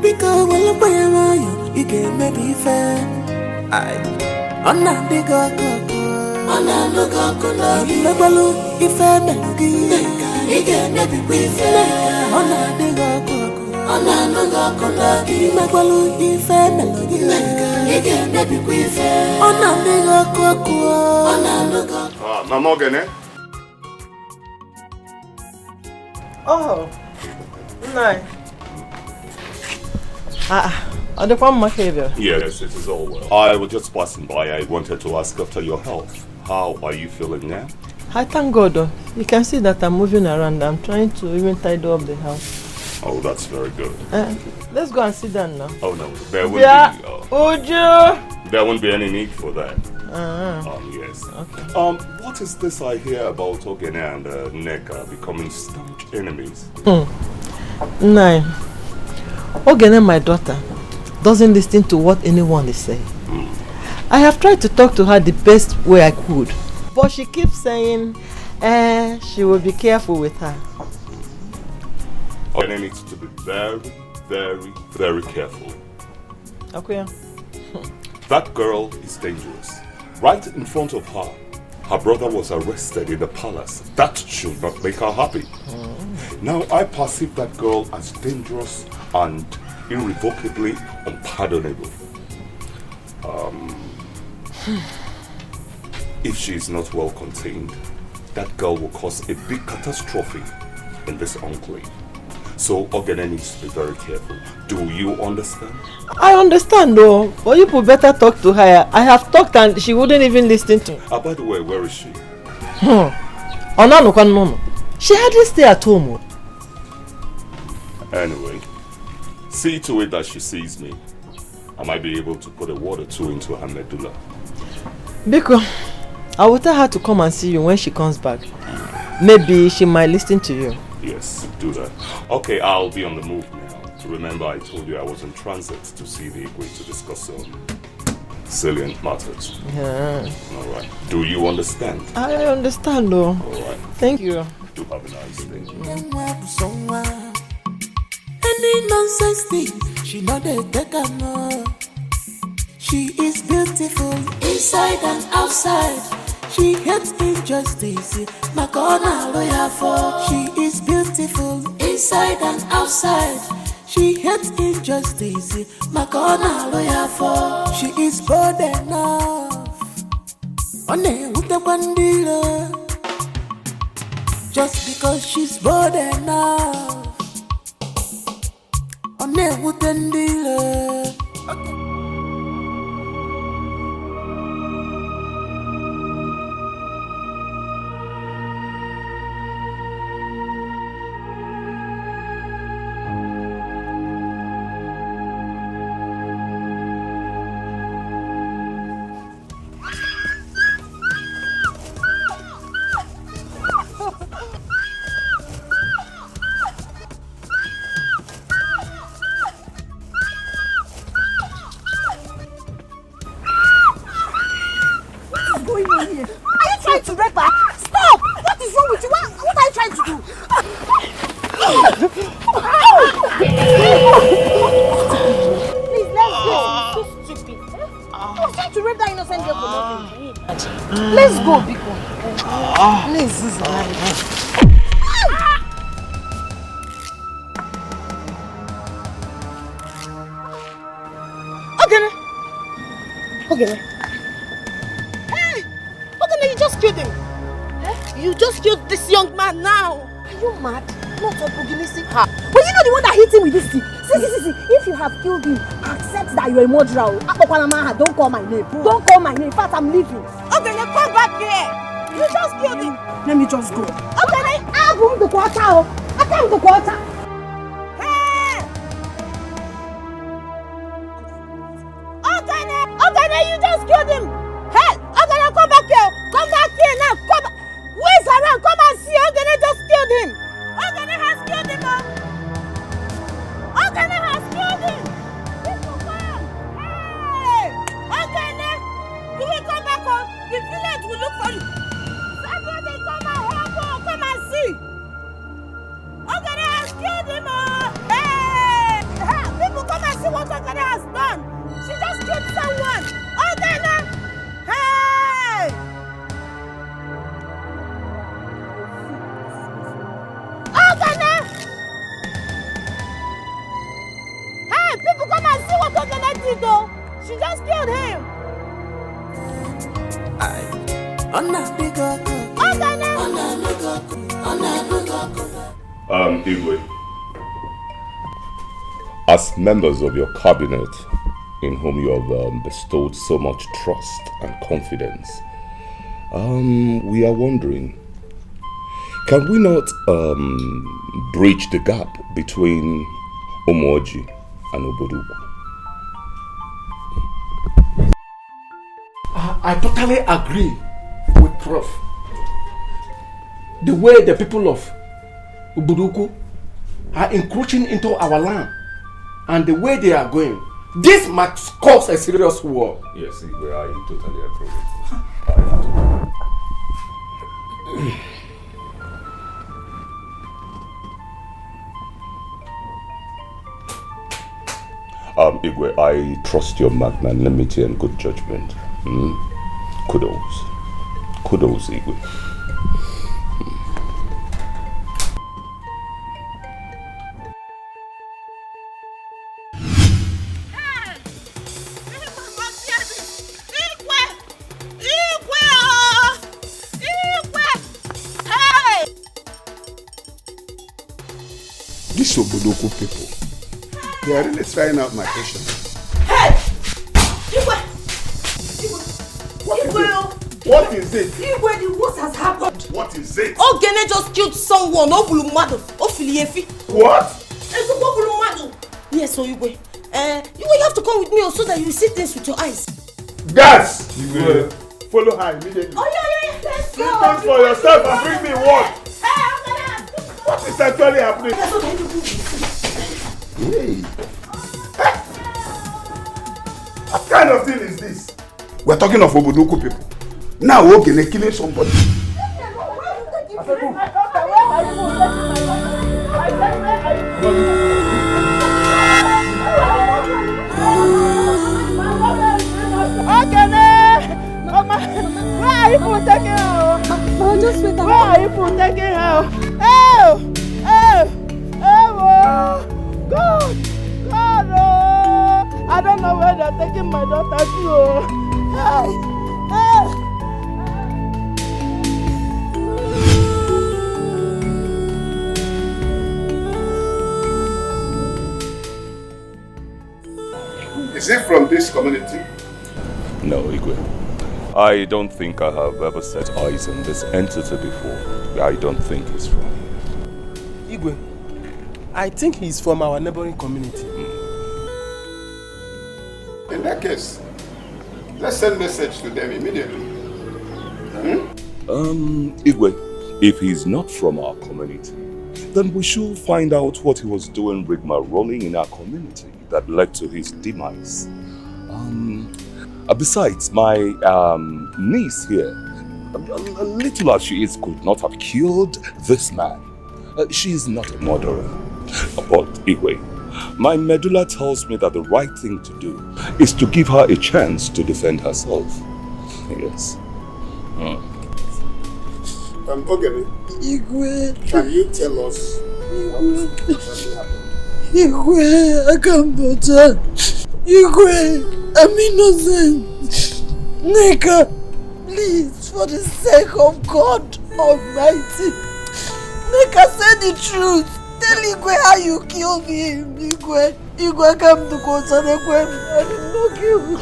Because walupaya waya ige maybe fair. Ona diga koko. Ona luga kola. Imebalu ife melugi. Ige maybe fair. Ona diga koko. Ona luga kola. Imebalu ife melugi. Ige maybe fair. Ona diga koko. Ona luga. Mama Ogene? Oh, nice. Are the one behavior? Yes, it is all well. I was just passing by. I wanted to ask after your health. How are you feeling now? I thank God. You can see that I'm moving around. I'm trying to even tidy up the house. Oh, that's very good. Let's go and sit down now. Oh no, there won't be any need for that. Yes. Okay. What is this I hear about Ogene and Neka becoming staunch enemies? Nine. Ogene, my daughter, doesn't listen to what anyone is saying. I have tried to talk to her the best way I could, but she keeps saying she will be careful with her. Ogene needs to be very, very, very careful. Okay. That girl is dangerous. Right in front of her, her brother was arrested in the palace. That should not make her happy. Now I perceive that girl as dangerous and irrevocably unpardonable. If she is not well contained, that girl will cause a big catastrophe in this enclave. So Ogene needs to be very careful. Do you understand? I understand though, but you could better talk to her. I have talked and she wouldn't even listen to me. By the way, where is she? She hardly stay at home. Anyway, see to it that she sees me. I might be able to put a word or two into her medulla. Biko, I will tell her to come and see you when she comes back. Maybe she might listen to you. Yes, do that. Okay, I'll be on the move now. Remember, I told you I was in transit to see the Igwe to discuss some salient matters. Yeah. Alright. Do you understand? I understand though. Alright. Thank you. Do have a nice day. Any nonsense thing, she know they take her no. She is beautiful inside and outside. She hates injustice, Makona lawyer for. She is beautiful inside and outside. She hates injustice, Makona lawyer for. She is bold enough. One with the bandila. Just because she's bold enough. One with the bandila. Let's go, Biko. Please, this is life. Okay. Hey! Okay, you just killed him. Eh? You just killed this young man now. Are you mad? Not opportunistic. But you know the one that hit him with this thing. See. If you have killed him, accept that you're a murderer. Don't call my name. Don't call my name. In fact, I'm leaving. Okay, now come back here. You just killed him. Let me just go. Okay, I have the quarter. I have the quarter. Hey! Okay, you just killed him. Hey! Okay, now come back here. Come back here now. Come. Where's around? Come and see. Okay, just killed him. Okay, has killed him. Okay, has killed him. People come. Hey! Okay, you will come back home. The village will look for you. Somebody come and help her. Come and see. Okay, has killed him. Hey! People come and see what Okene has done. She just killed someone. Okene! Hey! Okene! Hey, people come and see what Okene did though. She just killed him. Igwe, as members of your cabinet, in whom you have bestowed so much trust and confidence, we are wondering, can we not bridge the gap between Omoji and Oboduku? I totally agree with Prof. The way the people of Oboduku are encroaching into our land and the way they are going, this might cause a serious war. Yes, I totally agree. Igwe, I trust your magnanimity and good judgment. Kudos, Igwe. These Obodoku people, they are really trying out my patience. Hey! What is it? Igwe, the worst has happened. What is it? Okene just killed someone. What? Yes, so Igwe. You have to come with me so that you see things with your eyes. Gas! Igwe, follow her immediately. Yeah. Let's see things for yourself and bring me what? What is actually happening? Hey. What kind of thing is this? We're talking of Obodoku people. Now Okene killing somebody. Okene! Mama, why are you taking just wait. Where are people taking her? Help! Help! Help! God! God! Oh! I don't know where they're taking my daughter to. Hey! Hey! Is he from this community? No, Igwe. I don't think I have ever set eyes on this entity before. I don't think he's from. Igwe, I think he's from our neighboring community. In that case, let's send message to them immediately. Igwe, if he's not from our community, then we should find out what he was doing rigmaroling in our community that led to his demise. Besides, my niece here, little as she is, could not have killed this man. She is not a murderer. But Igwe, my medulla tells me that the right thing to do is to give her a chance to defend herself. Yes. Ogene, Igwe, can you tell us what really happened? Igwe, I can't better. Igwe, I'm innocent. Neka, please, for the sake of God Almighty, Neka, say the truth. Tell Igwe how you killed him. Igwe, come to Kosanekwe. I did not kill him.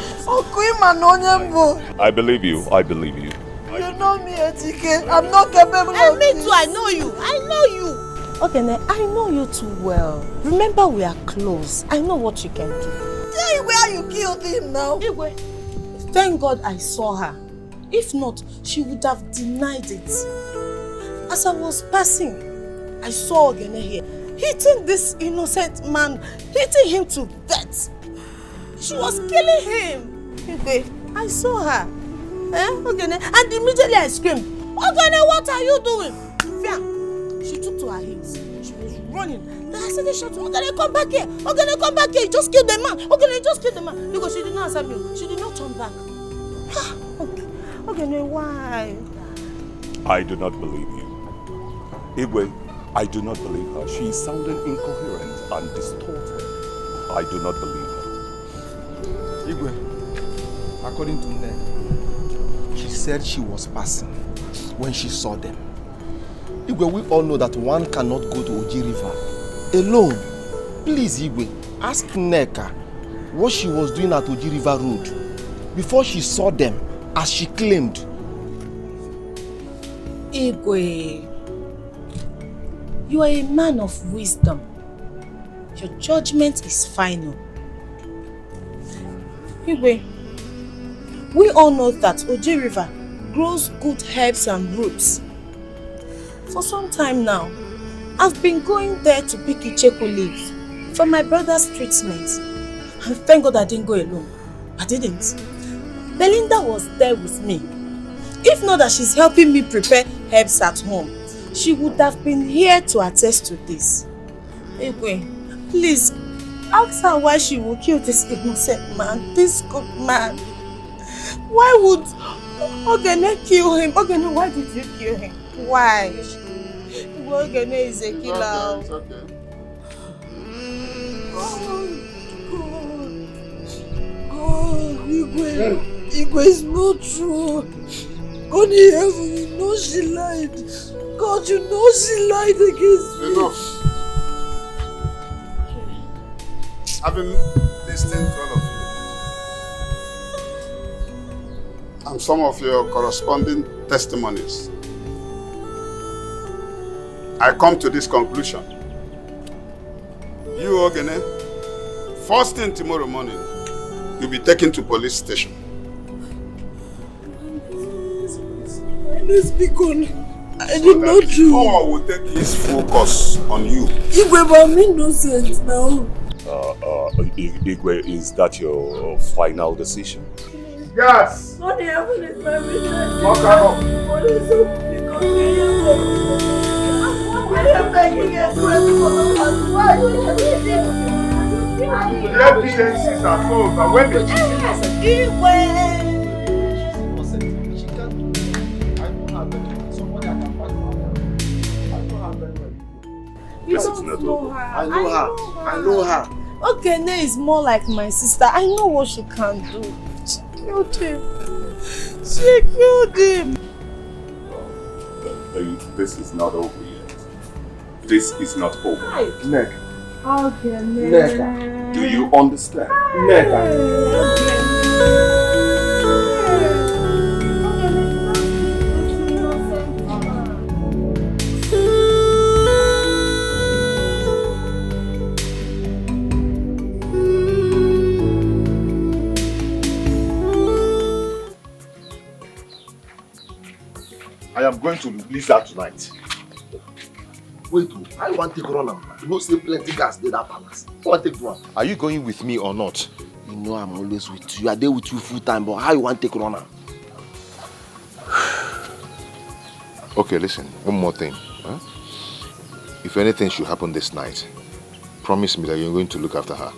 I believe you. I believe you. You know me, Dikeh. I'm not capable of Me this. too, I know you. I know you. Okay, I know you too well. Remember, we are close. I know what you can do. Tell Igwe how you killed him now. Igwe, thank God I saw her. If not, she would have denied it. As I was passing, I saw Ogene here, hitting this innocent man, hitting him to death. She was killing him. Igwe, I saw her. Ogene, and immediately I screamed, Ogene, what are you doing? She took to her heels. She was running. Then I said, Ogene, come back here. Ogene, come back here. You just killed the man. Ogene, you just killed the man. Because she did not answer me. She did not turn back. Ogene, why? I do not believe you. Igwe, I do not believe her. She is sounding incoherent and distorted. I do not believe her. Igwe, according to Nne, she said she was passing when she saw them. Igwe, we all know that one cannot go to Oji River alone. Please, Igwe, ask Nneka what she was doing at Oji River Road before she saw them, as she claimed. Igwe, you are a man of wisdom. Your judgment is final. Igwe, we all know that Oji River grows good herbs and roots. For some time now, I've been going there to pick Icheku leaves for my brother's treatment. And thank God I didn't go alone. I didn't. Belinda was there with me. If not that she's helping me prepare herbs at home, she would have been here to attest to this. Igwe, please, ask her why she would kill this innocent man, this good man. Why would Ogene kill him? Ogene, why did you kill him? Why? Ogene is a killer. It's okay. Igwe is not true. God in heaven, you know she lied. God, you know she lied against me. Enough. I've been listening to all of you and some of your corresponding testimonies. I come to this conclusion. You, Ogene, first thing tomorrow morning, you'll be taken to police station. Let's be gone. I did not do. God will take his focus on you. Igwe, but I'm innocent now. Igwe, is that your final decision? Yes. God in heaven is my witness. Lock her up. What is up? I am begging you to why you The evidences are told that when the Igwe. I know her. Ogene is more like my sister. I know what she can do. She killed him. She killed him. This is not over yet. This is not over. Neka. Ogene. Neka. Do you understand? Neka. I am going to release her tonight. Wait, I want to take run am. You know, say plenty gas dey that palace. I want to take one. Are you going with me or not? You know I'm always with you. I dey with you full time, but how you want to take run am? Okay, listen. One more thing. Huh? If anything should happen this night, promise me that you're going to look after her.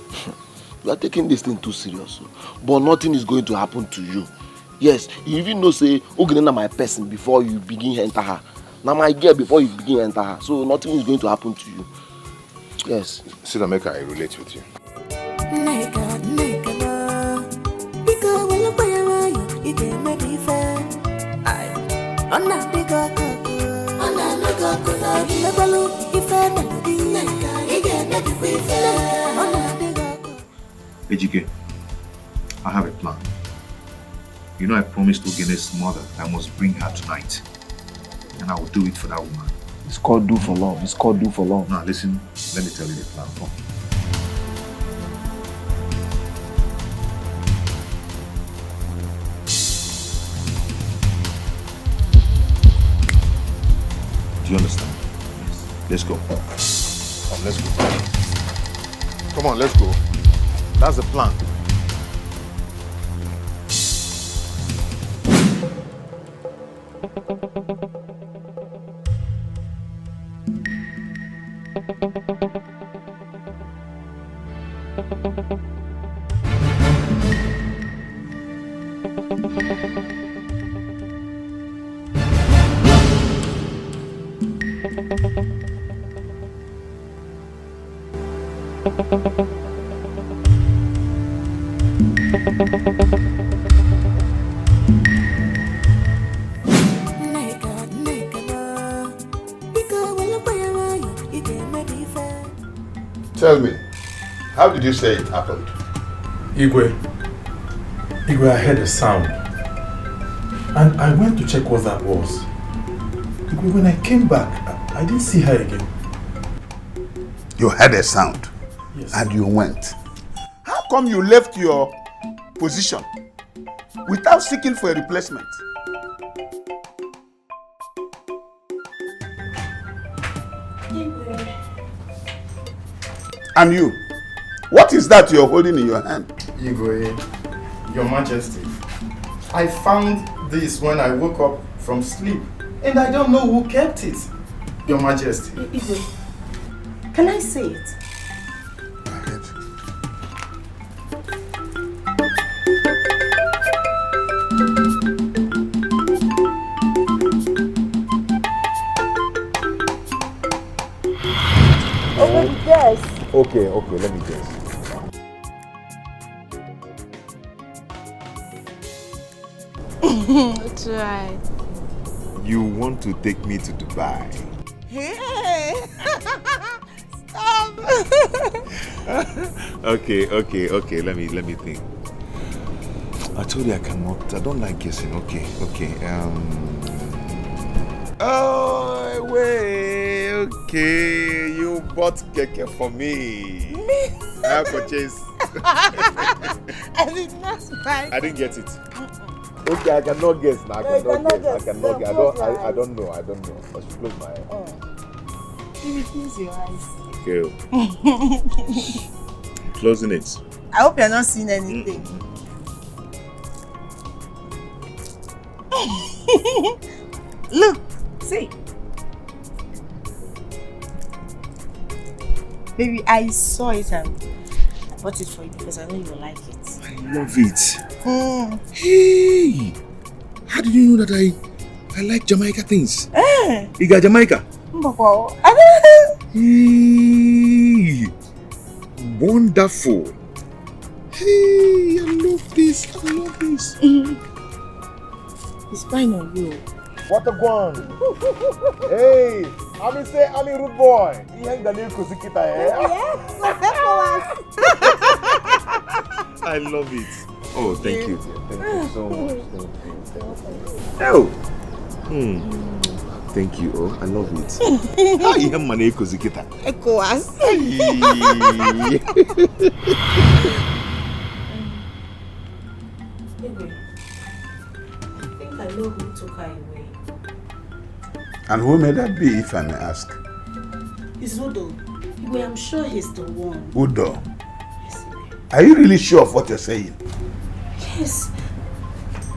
You are taking this thing too serious. But nothing is going to happen to you. Yes, you even know say Ogene na my person before you begin enter her. Now my girl before you begin enter her. So nothing is going to happen to you. Yes. Sit down, make I relate with you. Ejike, I have a plan. You know I promised Ogene's mother I must bring her tonight. And I will do it for that woman. It's called do for love. It's called do for love. Now listen, let me tell you the plan. Come. Do you understand? Yes. Let's go. Come, let's go. Come on, let's go. That's the plan. Tell me, how did you say it happened? Igwe, I heard a sound. And I went to check what that was. Igwe, when I came back, I didn't see her again. You heard a sound? Yes. And you went. How come you left your position without seeking for a replacement? And you, what is that you're holding in your hand? Igwe, Your Majesty, I found this when I woke up from sleep and I don't know who kept it. Your Majesty. Igwe, can I say it? Okay, let me guess. That's right. You want to take me to Dubai? Hey! Stop! Okay, let me think. I told you I don't like guessing. Okay. Oh, wait, okay. You bought Dikeh for me. I purchased. I did not buy. I didn't get it. Okay, I cannot guess now. I cannot guess. I don't know. I should close my eyes. Maybe close your eyes. Okay. Closing it. I hope you're not seeing anything. Look, see. Baby, I saw it and I bought it for you because I know you like it. I love it. Hey! How did you know that I like Jamaica things? You got Jamaica? Mboko. Hey! wonderful. Hey, I love this. I love this. It's fine on you. What a one! Hey, I'm a rude boy. He hang the name Kuzikita, eh? I love it. Oh, thank you. Thank you so much. Oh. Thank you. Oh, I love it. How you have money Kuzikita? ECOWAS. I know who took her away. And who may that be, if I may ask? It's Udo. Well, I'm sure he's the one. Udo. Are you really sure of what you're saying? Yes.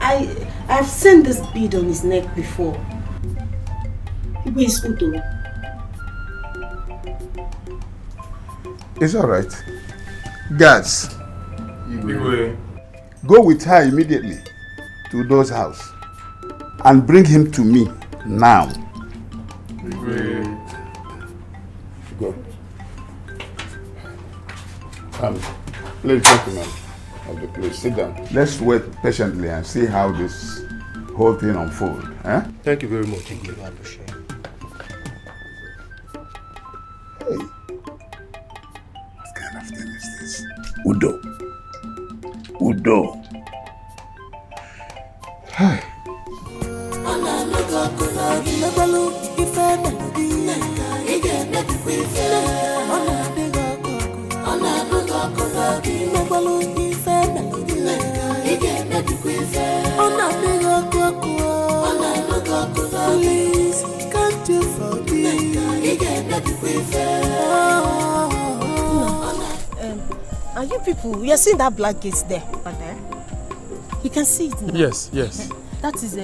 I've seen this bead on his neck before. Who is Udo? It's all right. Guards, go with her immediately to Udo's house and bring him to me now. Go. Ladies and gentlemen of the place, sit down. Let's wait patiently and see how this whole thing unfolds. Eh? Thank you very much. Thank you. I appreciate it. Hey, what kind of thing is this? Udo. Udo. Hi. Are you people, you're seeing that black gate there? You can see it now. Yes, yes. That is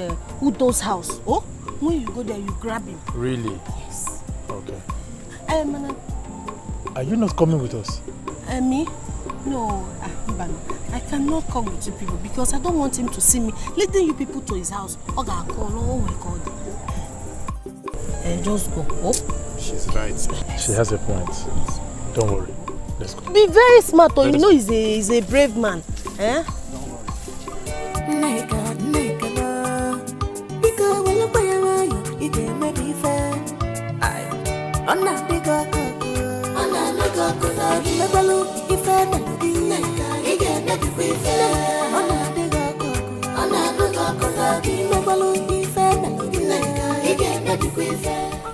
Udo's house. Oh, when you go there, you grab him. Really? Yes. Okay. Madam. Are you not coming with us? Me? No, I cannot come with you people because I don't want him to see me leading you people to his house. Oh my God. Just go. Oh. She's right. She has a point. Don't worry. Let's go. Be very smart, or you know he's a brave man. Eh?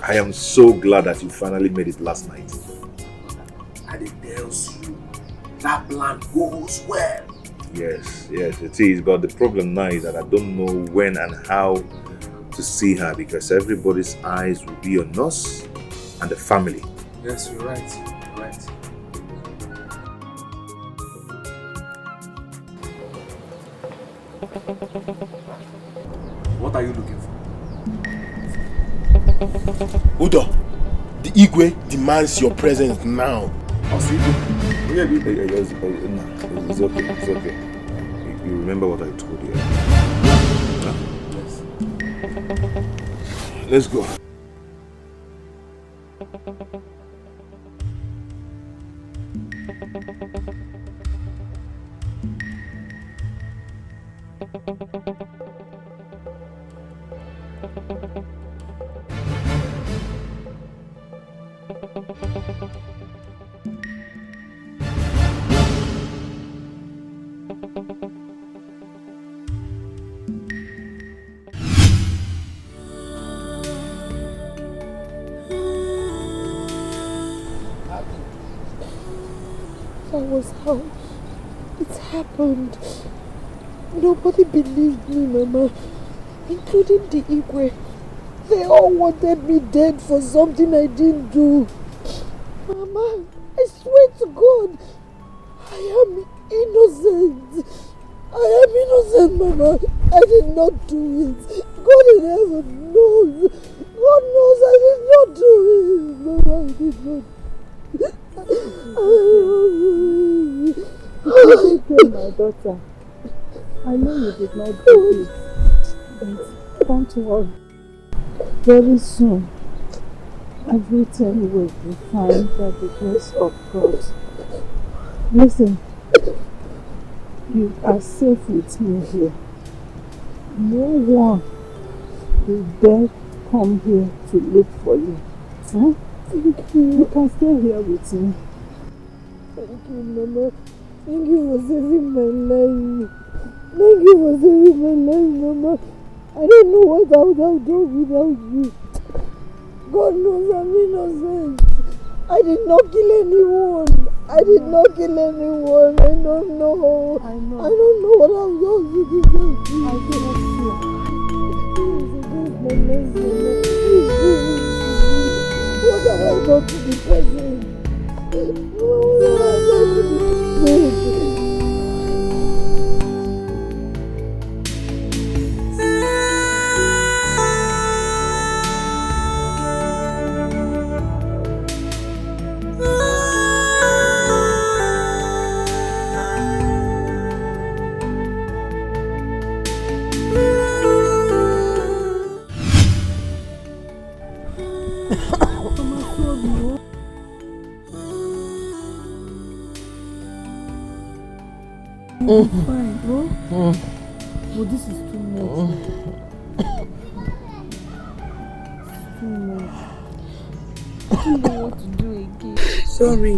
I am so glad that you finally made it last night. And it tells you that plan goes well. Yes, it is. But the problem now is that I don't know when and how to see her because everybody's eyes will be on us and the family. Yes, you're right. You're right. What are you looking for? Udo, the Igwe demands your presence now. It's okay. It's okay. You remember what I told you? Yes. Let's go. That was how it happened. Nobody believed me, Mama, including the Igwe. They all wanted me dead for something I didn't do. Mama, I swear to God, I am innocent. I am innocent, Mama. I did not do it. God in heaven knows. God knows I did not do it. Mama, I did not. My daughter, I know you did not do it, but don't worry. Very soon, everything will be fine by the grace of God. Listen, you are safe with me here. No one will dare come here to look for you. Huh? You can stay here with me. Thank you, Mama. Thank you for saving my life. Thank you for saving my life, Mama. I don't know what I would have done without you. God knows I'm innocent. I did not kill anyone. I did not kill anyone. I don't know. I don't know what I've done to deserve you. I cannot what have I done to the person? What have I done to the person? Fine, bro. But this is too much. It's too much. I don't know what to do again. Sorry.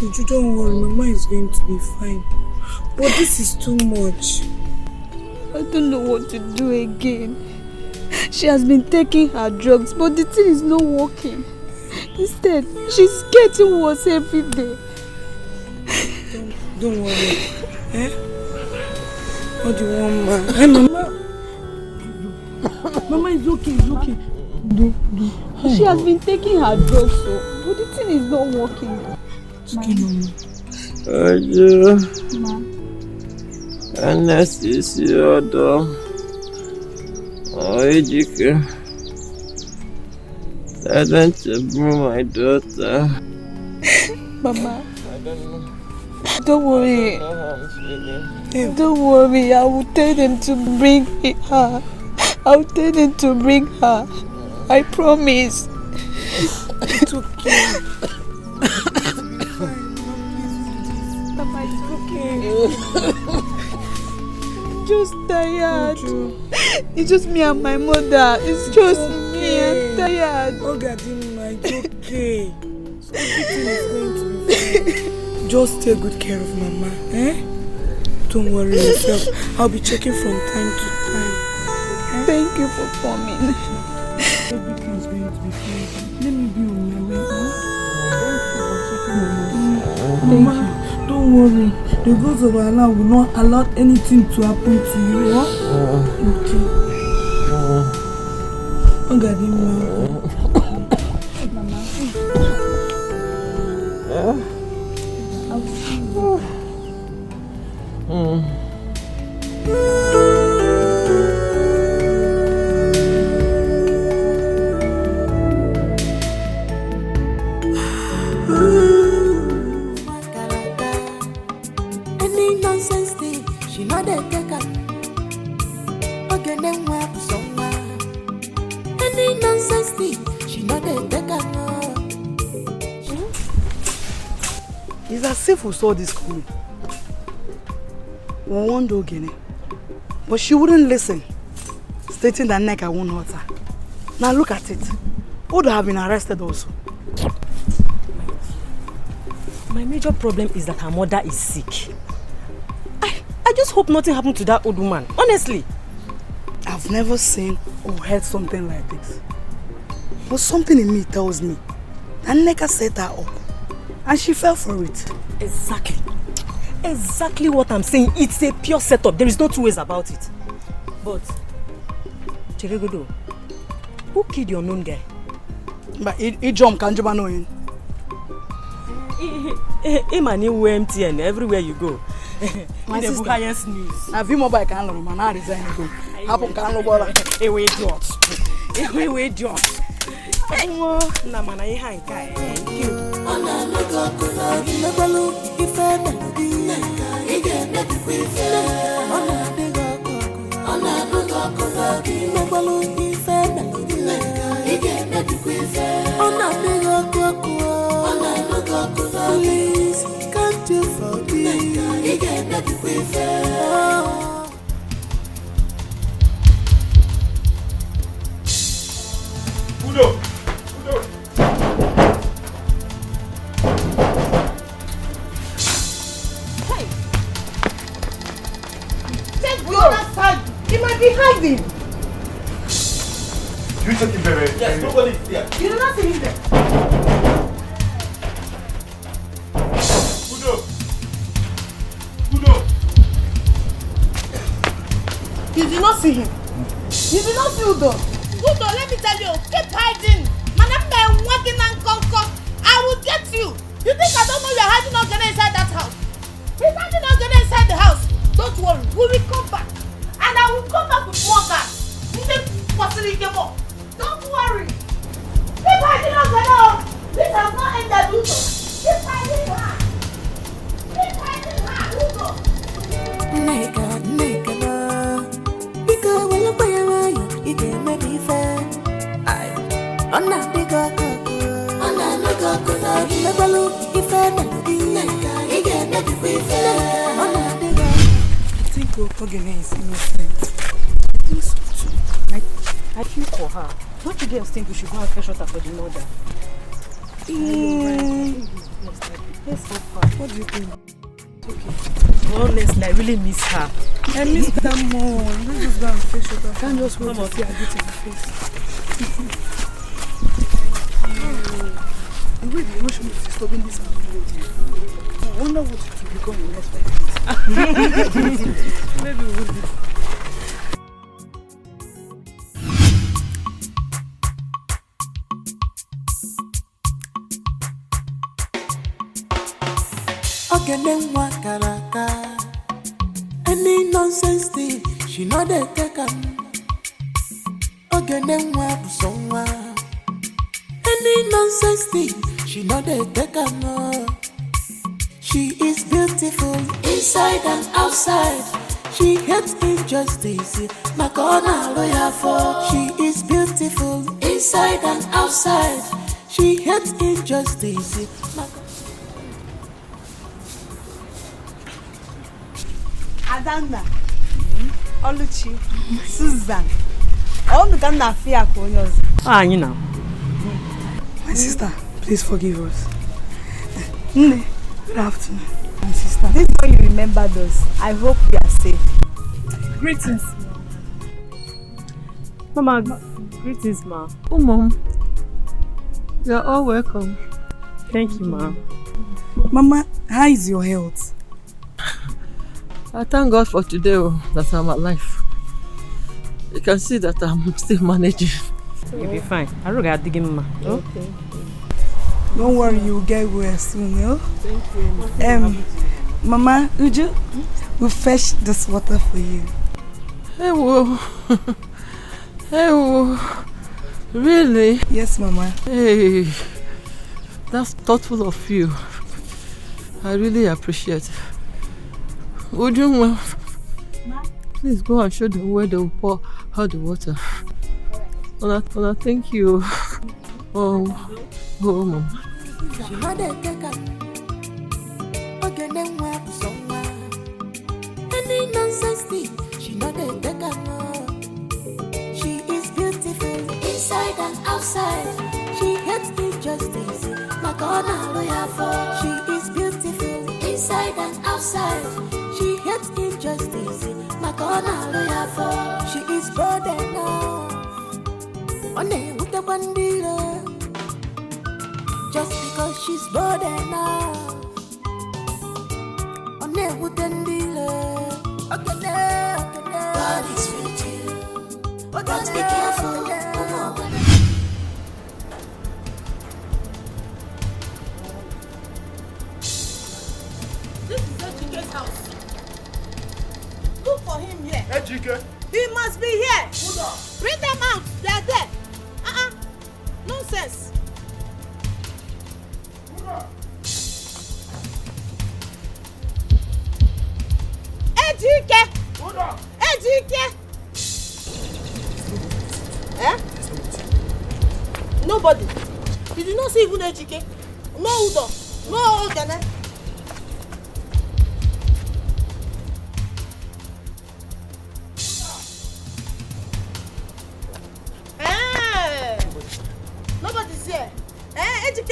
You don't worry, Mama is going to be fine. But this is too much. I don't know what to do again. She has been taking her drugs, but the thing is not working. Instead, she's getting worse every day. Don't worry. Eh? What do you want, ma? Hey, Mama. Mama, it's okay, it's okay. She has been taking her drugs, but the thing is not working. It's okay, Mama. Dikeh. I don't bring my daughter. Mama, I don't know. don't worry. I don't know how I'm feeling. Don't worry, I will tell them to bring her. I will tell them to bring her. I promise. It's okay. Mama, it's okay. Just tired. It's just me and my mother. It's just me. I'm tired. Oh God, it's okay. Everything is going to be fine. Just take good care of Mama, eh? Don't worry yourself. I'll be checking from time to time. Eh? Thank you for coming. Everything is going to be fine. Let me be on my way. Thank you. Don't worry. The gods of Allah will not allow anything to happen to you. Huh? Okay. Oh God, I'll see you. Any nonsense thing, she not a taker. Okay, then what someone? Any nonsense thing, she not a taker. It's as if we saw this coming. We warned Ogene, but she wouldn't listen, stating that Nneka won't hurt her. Now look at it. Odo have been arrested also. My major problem is that her mother is sick. I just hope nothing happened to that old woman, honestly. I've never seen or heard something like this. But something in me tells me that Nneka set her up and she fell for it. Exactly. Exactly what I'm saying. It's a pure setup. There is no two ways about it. But, Cheregodo, who killed your known guy? But he jumped, can't you know him? Imani MTN everywhere you go. My sister. The highest news. Now, if you mobile can learn, man, I resign to go. Happen can learn bola. Ewe idiot. Ewe idiot. Na mana ihe nka. Thank you. Ona logo kuna mebalo ife melody. Ige na ife. Ona logo kuna mebalo ife melody. Ige na ife. Ona logo kuna. Please. make it with Udo! Hey! Check the other side. He might be hiding. You check him, baby. Yes, nobody is there. You do not see him there. Udo! Udo! You did not see him. You did not see Udo. Udo, let me tell you, keep hiding. Man, I'm working and conquer. I will get you. You think I don't know you're hiding Ogene inside that house? He's hiding Ogene inside the house. Don't worry, we will come back. And I will come back with more guys. Don't worry. Keep hiding Ogene. This has not ended, Udo. Keep hiding her. Keep hiding her, Udo. Nigga, because when you play around, you get me fair. I'm not the girl, I'm not the girl, I'm never look if I'm not the nigga, you get me fair. I'm not the girl. I think Ogene is innocent. I think so too. I feel for her. Don't you girls think we should go and fetch water for the mother? Let's go far. What do you think? Okay. Honestly, I really miss her. I miss that more. Let's just go and fetch water. Can't just wait to see her get in the face. The way the emotion is disturbing this family. I wonder what it will become in the next 5 years. Maybe we will be. Ogene wakaraka. Any nonsense thing, she know they take am. Ogene wabusonwa. Any nonsense thing, she know they take am. She is beautiful inside and outside. She hates injustice. Makona lawyer for. She is beautiful inside and outside. She hates injustice. Adanna, Oluchi, Susan. All the kind of fear for yours. Ah, you know. My sister, please forgive us. Good afternoon. My sister. This is when you remember those. I hope you are safe. Greetings. Mama, greetings, ma. Oh, Mom. You're all welcome. Thank you, ma. Mama, how is your health? I thank God for today that I'm alive. You can see that I'm still managing. You'll be fine. I will get digging, ma. Okay. Don't worry, you'll get well soon, no? Thank you. Mama, Uju, we'll fetch this water for you. Hey, whoa. Hey, whoa. Really? Yes, Mama. Hey, that's thoughtful of you. I really appreciate it. Would you, please go and show them where they will pour out the water. Ola, thank you. Oh, Mom. She know they take up. Ogene wabusonwa. Any nonsense thing, she know they take up. She is beautiful inside and outside. She hates injustice. Makona lawyer for. She is beautiful inside and outside. She hates injustice. Makona lawyer for. She is bold enough. One with the bandila. Just because she's bold enough. One with the dealer. God is with you. But be careful. This is Ejike's house. Look for him here. Ejike? He must be here. Bring them out. They are there. Nonsense. Ejike. Ejike. Eh? Nobody. Did you not see even Ejike? No Udo. No Ogene.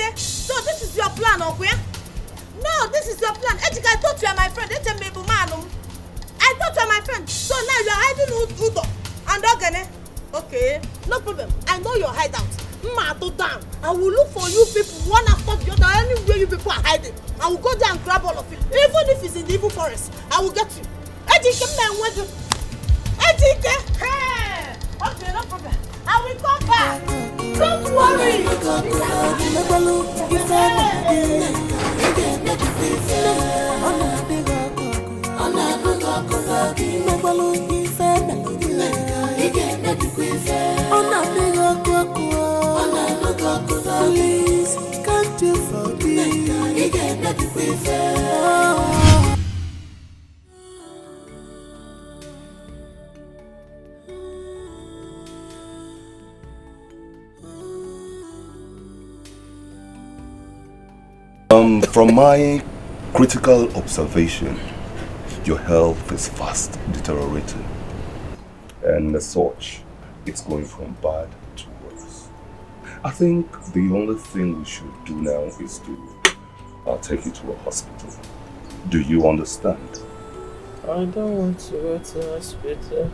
Okay? So this is your plan, okay? No, this is your plan. Ejika, I thought you are my friend. I thought you are my friend. So now you are hiding Udo and Ogene. Okay, no problem. I know your hideout. Down. I will look for you people one after the other. Anywhere you people are hiding, I will go there and grab all of you. Even if it's in the evil forest, I will get you. Ejike, hey! Okay, no problem. I will come back. Don't worry. Please, can't you forgive? From my critical observation, your health is fast deteriorating. And as such, it's going from bad to worse. I think the only thing we should do now is to take you to a hospital. Do you understand? I don't want to go to the hospital.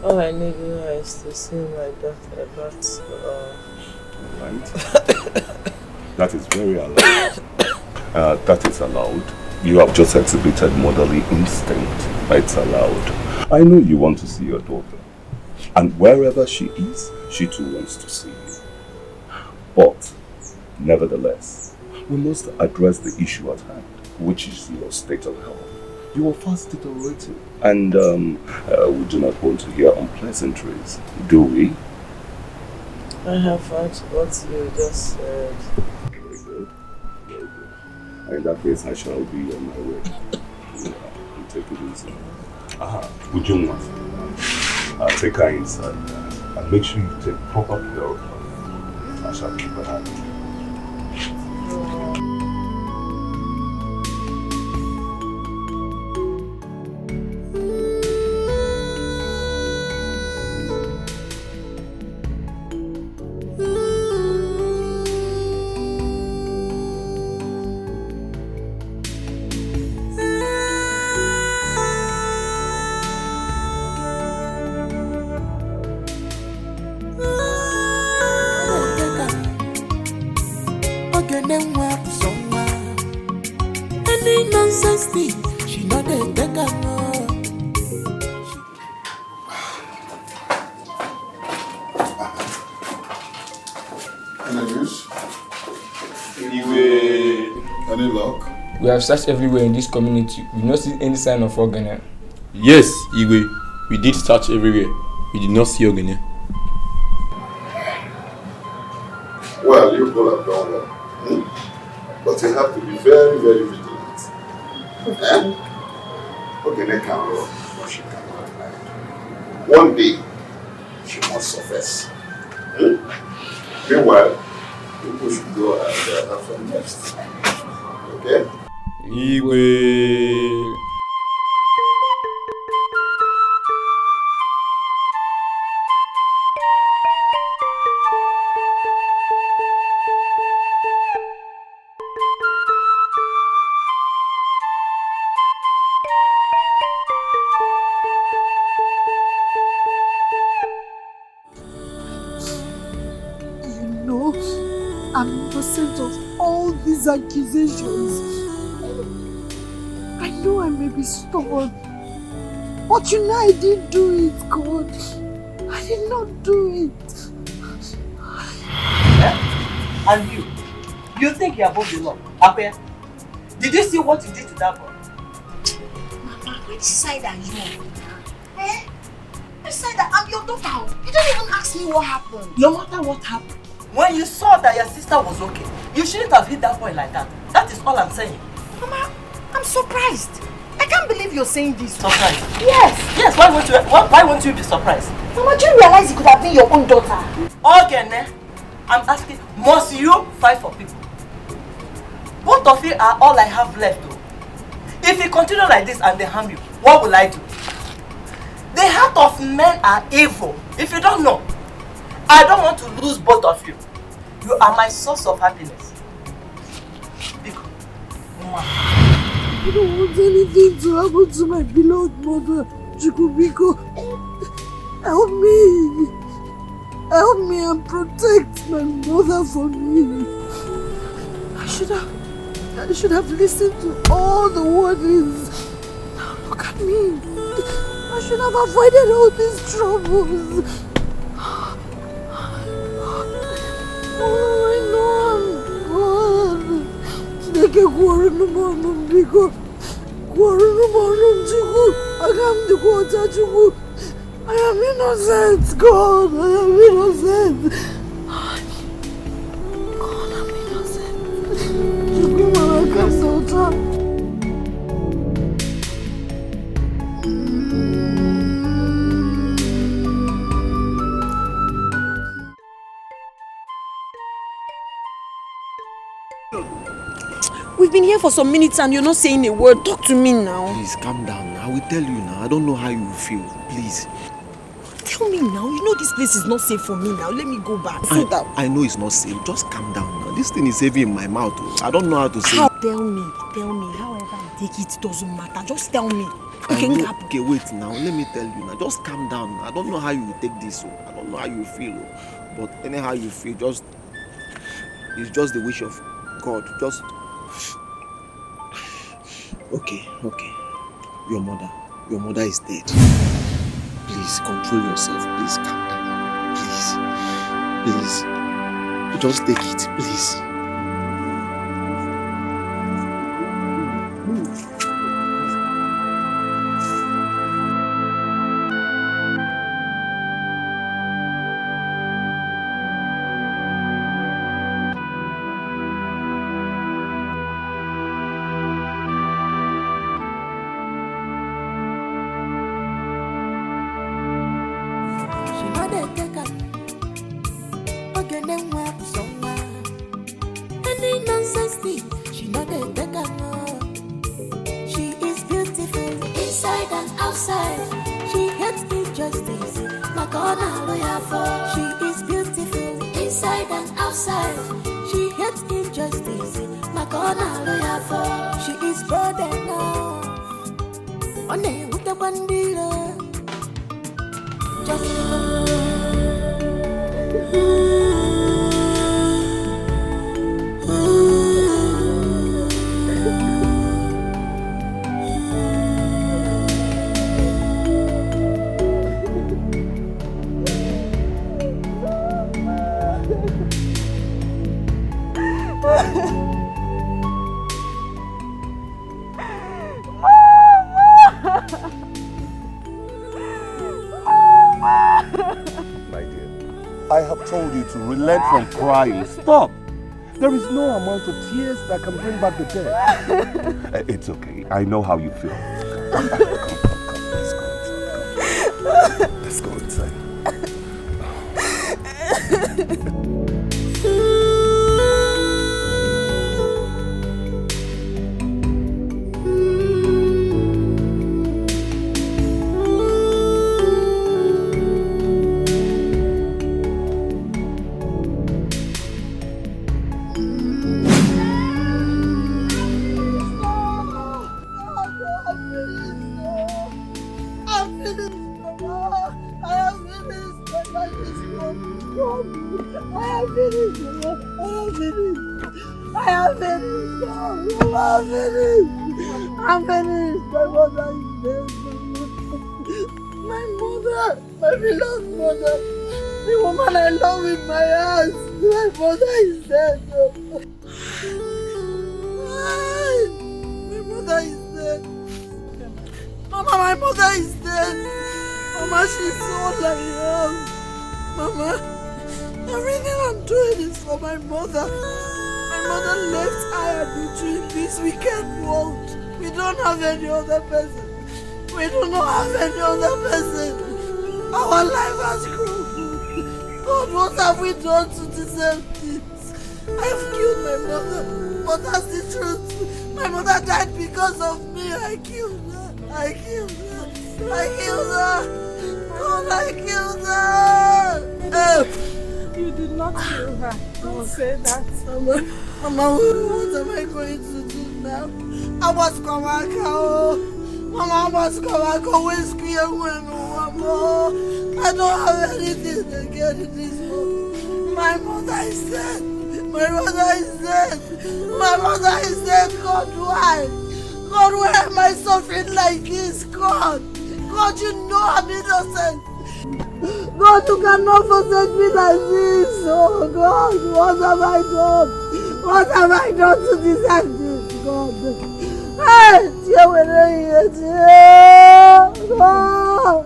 All I need is to see my doctor, but... Right. That is very allowed. That is allowed. You have just exhibited motherly instinct. It's allowed. I know you want to see your daughter. And wherever she is, she too wants to see you. But, nevertheless, we must address the issue at hand, which is your state of health. You are fast deteriorating. And we do not want to hear unpleasantries, do we? I have heard what you just said. Very good. Very good. In that case, I shall be on my way. Take it easy. Would you want? Take her inside and make sure you take proper care of her. I shall keep her happy. She not a beggar, no. Any news? Any luck? We have searched everywhere in this community. We not see any sign of Ogene. Yes, Igwe. We did search everywhere. We did not see Ogene. Well, you people have done well. But you have to be very, very vigilant. Ogene can run, but she cannot hide. One day, she must surface. Meanwhile, people should go and have some rest. Okay? Igwe. I'm innocent of all these accusations. I know I may be stubborn, but you know I didn't do it, God. I did not do it. Yeah? And you think you're above the law? Apia, did you see what you did to that boy? Mama, which side are you? Eh? Which side I'm your daughter? You don't even ask me what happened. No matter what happened, when you saw that your sister was okay, you shouldn't have hit that boy like that. That is all I'm saying. Mama, I'm surprised. I can't believe you're saying this. Surprised? Yes. Yes, why won't you be surprised? Mama, do you realize it could have been your own daughter? Again, I'm asking, must you fight for people? Both of you are all I have left though. If you continue like this and they harm you, what will I do? The heart of men are evil. If you don't know, I don't want to lose both of you. You are my source of happiness. Biko, Mama. I don't want anything to happen to my beloved mother, Chukubiko. Help me. Help me and protect my mother from me. I should have listened to all the warnings. Now look at me. I should have avoided all these troubles. Oh, I know I'm God. Dikeh Guarunum Biko. Guarunum Chiku. Agam the Quota Chiku. I am innocent, God. I am innocent. God, I'm innocent. Chiku Malaka Sota. We've been here for some minutes and you're not saying a word. Talk to me now. Please, calm down. I will tell you now. I don't know how you feel. Please. Tell me now. You know this place is not safe for me now. Let me go back. I know it's not safe. Just calm down now. This thing is heavy in my mouth. I don't know how to say it. Tell me. However I take it, it doesn't matter. Just tell me. Okay, wait now. Let me tell you now. Just calm down. I don't know how you will take this. I don't know how you feel. But anyhow you feel, it's just the wish of God. Just... Okay. Your mother is dead. Please control yourself. Please calm down. Please. Just take it, please. To relent from crying. Stop! There is no amount of tears that can bring back the dead. It's okay. I know how you feel. Come. Let's go inside. I'm finished. My mother is dead. My mother, my beloved mother, the woman I love with my heart. My mother is dead. My mother is dead. Mama, my mother is dead. Mama, she's all I have. Mama, everything I'm doing is for my mother. My mother left I and you in this wicked world. We don't have any other person. We do not have any other person. Our life has crumbled. God, what have we done to deserve this? I've killed my mother. But that's the truth. My mother died because of me. I killed her. I killed her. God, I killed her. You did not not kill her. Don't say that. Mama, what am I going to do now? I must come back. Mama, I must come back. Always clear when Mama. I don't have anything to get in this home. My mother is dead. My mother is dead. My mother is dead. God, why? God, why am I suffering like this? God, you know I'm innocent. God, you cannot forsake me like this. Oh God, what have I done? What have I done to deserve this, God? Hey, God.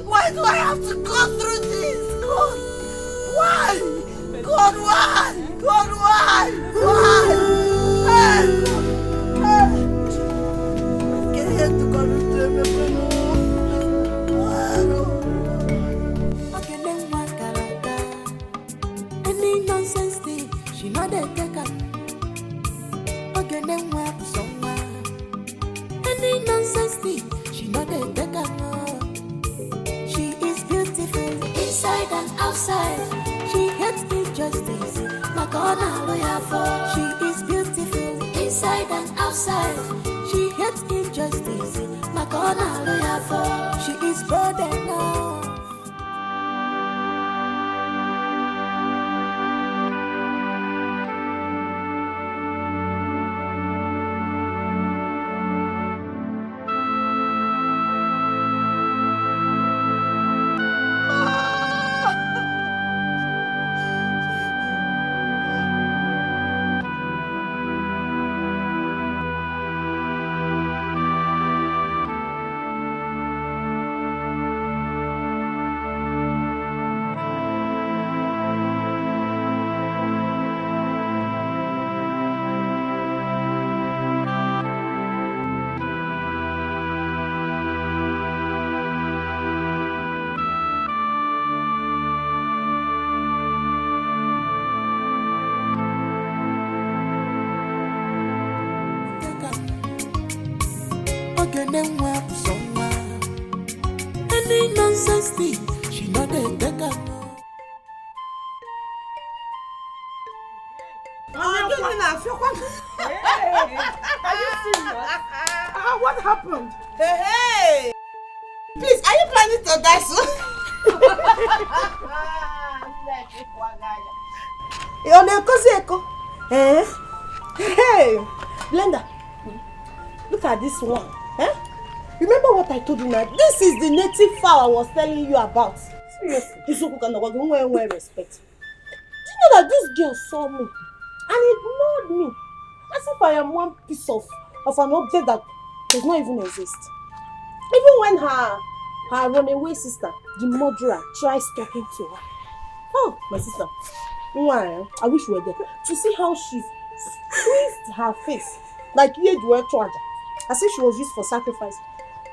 Why do I have to go through this, God? Why? God, why? God, why? Why? Hey, God. Get here to come to me, Any nonsense thing, she not a taker. Okay, then what someone? Any nonsense thing, she not a taker. She is beautiful inside and outside. She hates injustice, like on a lawyer for. She is beautiful inside and outside. She hates injustice, like on a lawyer for. She is bold enough. Any nonsense thing, she not a taker. Are you serious? What happened? Hey! Please, are you planning to die soon? Hey! Blender, look at this one. Remember what I told you now? This is the native fowl I was telling you about. Seriously. This one can respect. Do you know that this girl saw me and ignored me as if I am one piece of an object that does not even exist? Even when her runaway sister, the murderer, tries talking to her. Oh, my sister. I wish we were there to see how she squeezed her face like as if she was used for sacrifice.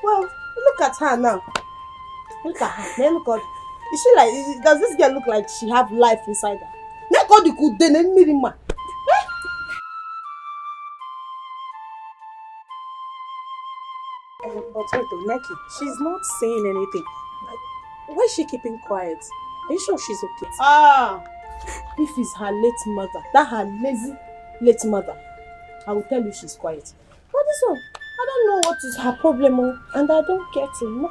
Well, look at her now. Look at her. Then look at. Is she like? Does this girl look like she have life inside her? But wait, Neki, she's not saying anything. Why is she keeping quiet? Are you sure she's okay? If it's her late mother, that her lazy late mother, I will tell you she's quiet. But this one, I don't know what is her problem, and I don't get it. No.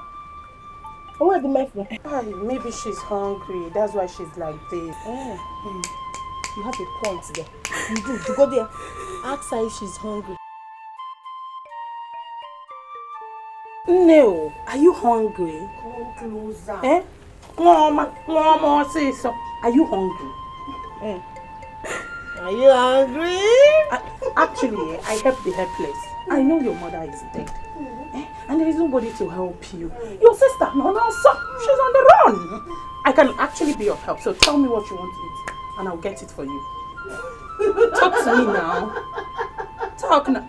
Where the my friend? Maybe she's hungry. That's why she's like this. You have a point there. You do. You go there. Ask her if she's hungry. No. Are you hungry? Come closer. Mama, say so. Are you hungry? Are you hungry? Actually, I help the helpless. I know your mother is dead. And there is nobody to help you. Your sister, no, so she's on the run. I can actually be of help. So tell me what you want to eat, and I'll get it for you. Talk to me now. Talk now.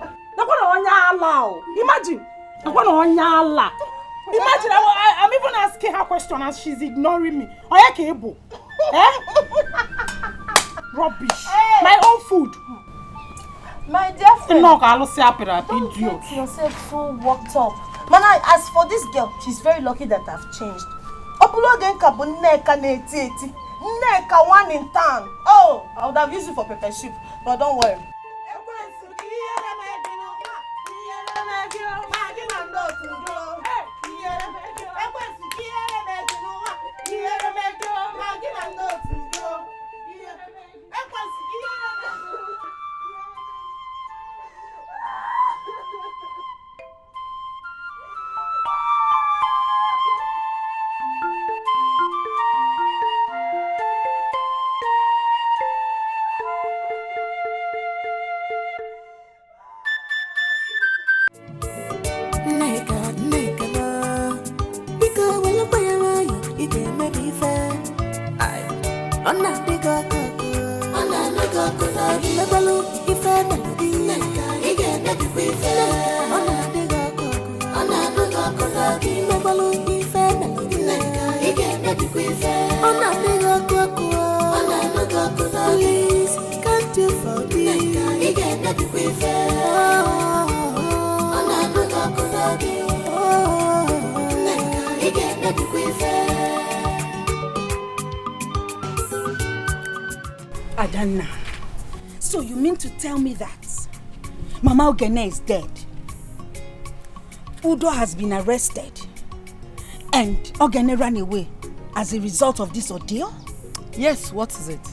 Imagine. Imagine, I'm even asking her question and she's ignoring me. Rubbish. Hey. My own food. My dear friend. Don't get yourself so worked up. Man, as for this girl, she's very lucky that I've changed. Neka one in town. Oh, I would have used it for pepper soup, but don't worry. Adanna, so you mean to tell me that Mama Ogene is dead? Udo has been arrested and Ogene ran away as a result of this ordeal? Yes, what is it?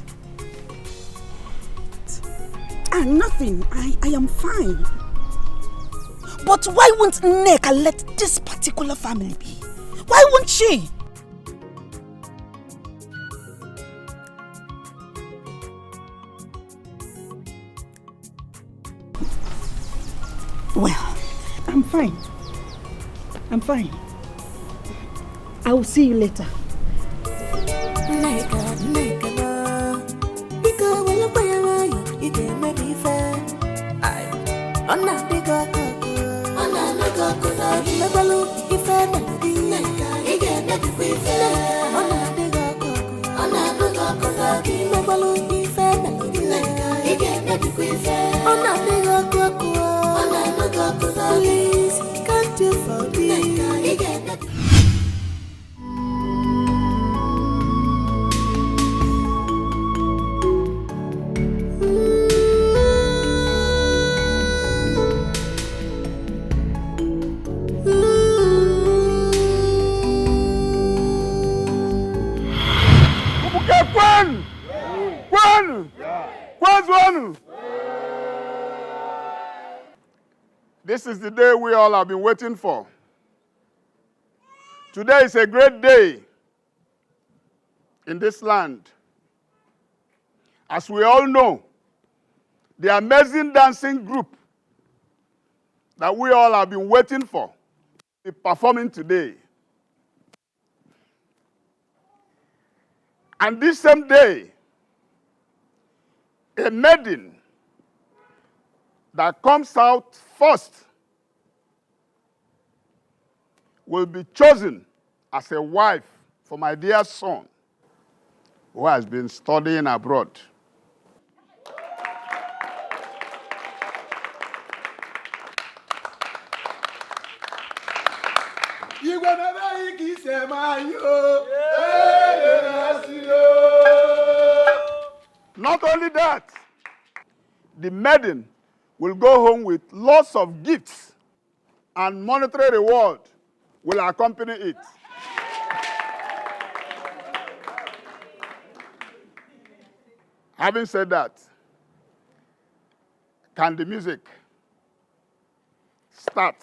Nothing. I am fine. But why won't Nneka let this particular family be? Why won't she? Well, I'm fine. I'm fine. I will see you later. Please, can't you forgive? This is the day we all have been waiting for. Today is a great day in this land. As we all know, the amazing dancing group that we all have been waiting for is performing today. And this same day, a maiden that comes out first will be chosen as a wife for my dear son who has been studying abroad. Not only that, the maiden will go home with lots of gifts and monetary reward will accompany it. Having said that, can the music start?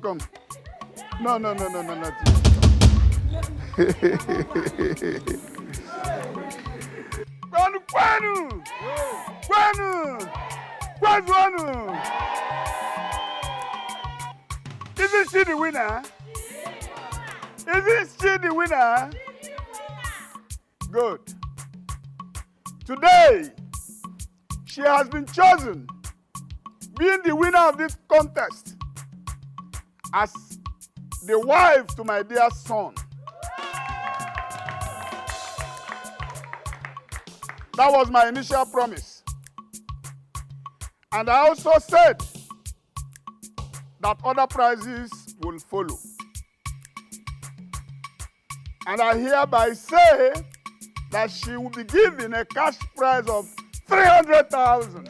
Come. No, nothing. Kwanu! Isn't she the winner? Isn't she the winner? Good. Today, she has been chosen, being the winner of this contest, as the wife to my dear son. That was my initial promise. And I also said that other prizes will follow. And I hereby say that she will be given a cash prize of 300,000.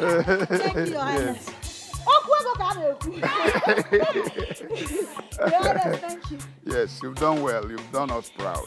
Thank you, Your Highness. Your Highness, thank you. Yes, you've done well. You've done us proud.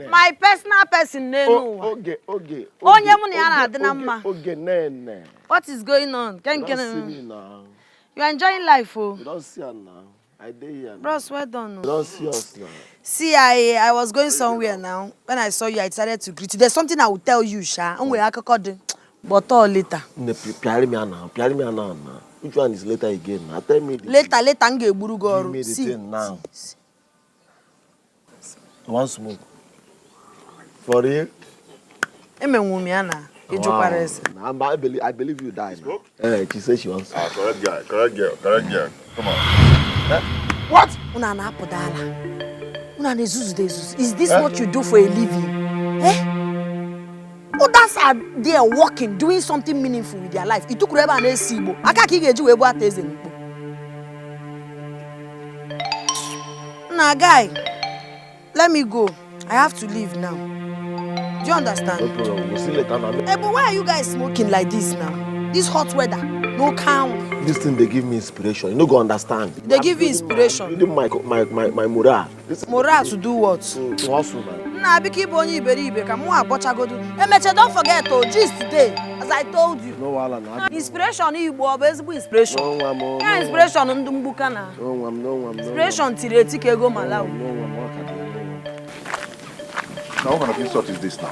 My personal person, What is going on? You are enjoying life, oh. You don't see her now. I did here. Bros, well done. You don't see us now. See, I was going somewhere now. When I saw you, I decided to greet you. There's something I will tell you, Sha. But all later. Which one is later again? Tell me. Later, Give me the thing now. One smoke. For real? I believe you died. She said she wants. Correct girl. Come on. What? Is this what you do for a living? Others are there working, doing something meaningful with their life. It took forever and Sibo. Nah, guy, let me go. I have to leave now. Do you understand? No problem. We'll see later now. Hey, but why are you guys smoking like this now? This hot weather, no count. This thing they give me inspiration. You no go understand. They give you inspiration. You my morale. Morale to do what? To hustle, man. Nah, be keep on iberibe. Come on, hey, Meche, don't forget to gist today, as I told you. No, Wala. Inspiration, inspiration. No, inspiration, Ndumbuka. No. Inspiration, Tireti Kego Malau. Now, what kind of insult is this now?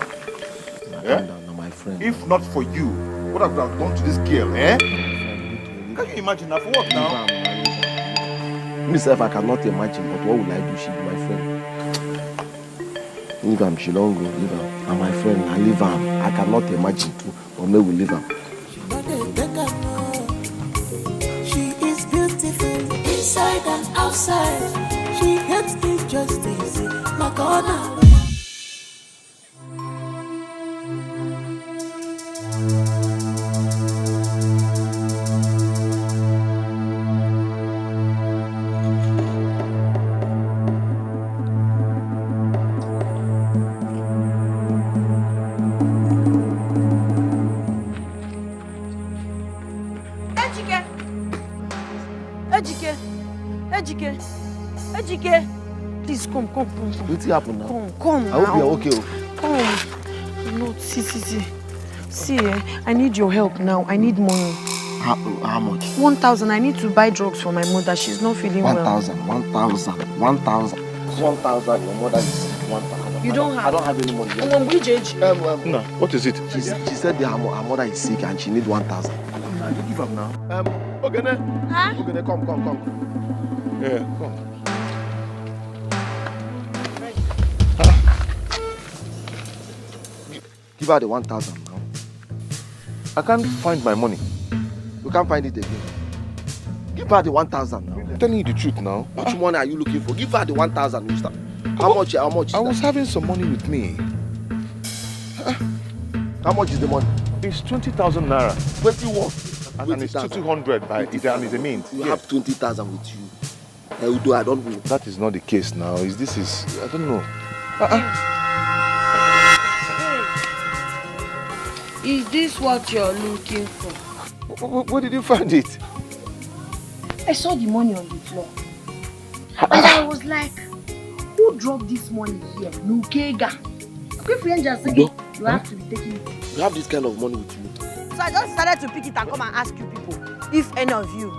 My friend. If not for you, what have I done to this girl, eh? Can you imagine that? For what now? Myself, I cannot imagine, but what will I do? She be my friend. Leave her, she don't go, leave her. And my friend. friend, I leave him. I cannot imagine too, but maybe we leave him. She is beautiful inside and outside. She hates injustice like honor. Ejike, please come. What's happened now? Come I now. hope you're okay. Come. No, see. See, I need your help now. I need money. How much? 1,000. I need to buy drugs for my mother. She's not feeling well. 1,000. Your mother is 1,000. You don't have? I don't have any money. No, what is it? She said that her mother is sick and she needs 1,000. You give up now. Ogene. Huh? Ogene, come. Yeah, come. Give her the 1,000 now. I can't find my money. You can't find it again. Give her the 1,000 now. I'm telling you the truth now. Which money are you looking for? Give her the 1,000, mister. How much is I was having some money with me. How much is the money? It's 20,000 naira. 21. And it's 200 by Idan is a mint. You have 20,000 with you. Although I don't know. That is not the case now. I don't know. Is this what you're looking for? Where did you find it? I saw the money on the floor. And I was like, who dropped this money here? Nukega. Okay, friend just said, you have to be taking it. You have this kind of money with you. So I just decided to pick it and come and ask you people if any of you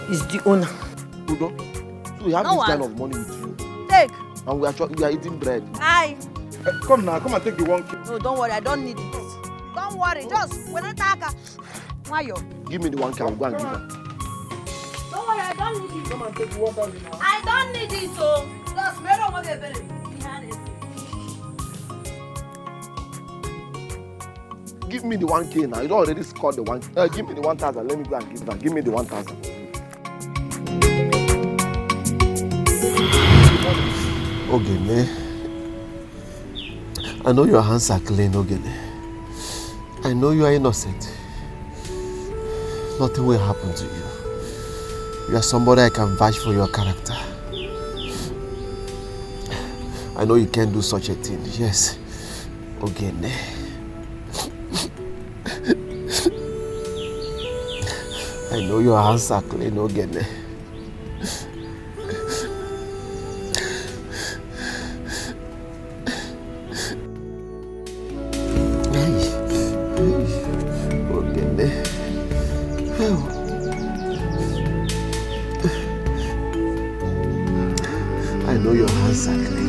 is the owner. Udo, so you have this kind of money with you. Take. And we are eating bread. Aye. Come now, come and take the 1K. No, don't worry, I don't need it. Don't worry, just when I talk. Mayo. Give me the 1K, I'll go and give her. Don't worry, I don't need it. Come and take 1,000 now. I don't need it, so just me don't want to be Give me the 1K now. You don't already scored the 1K. Give me the 1,000. Let me go and give her. Give me the 1,000. Ogene, I know your hands are clean, Ogene. I know you are innocent. Nothing will happen to you. You are somebody I can vouch for your character. I know you can't do such a thing. Yes, Ogene. I know your hands are clean, Ogene. I know your hands are clean.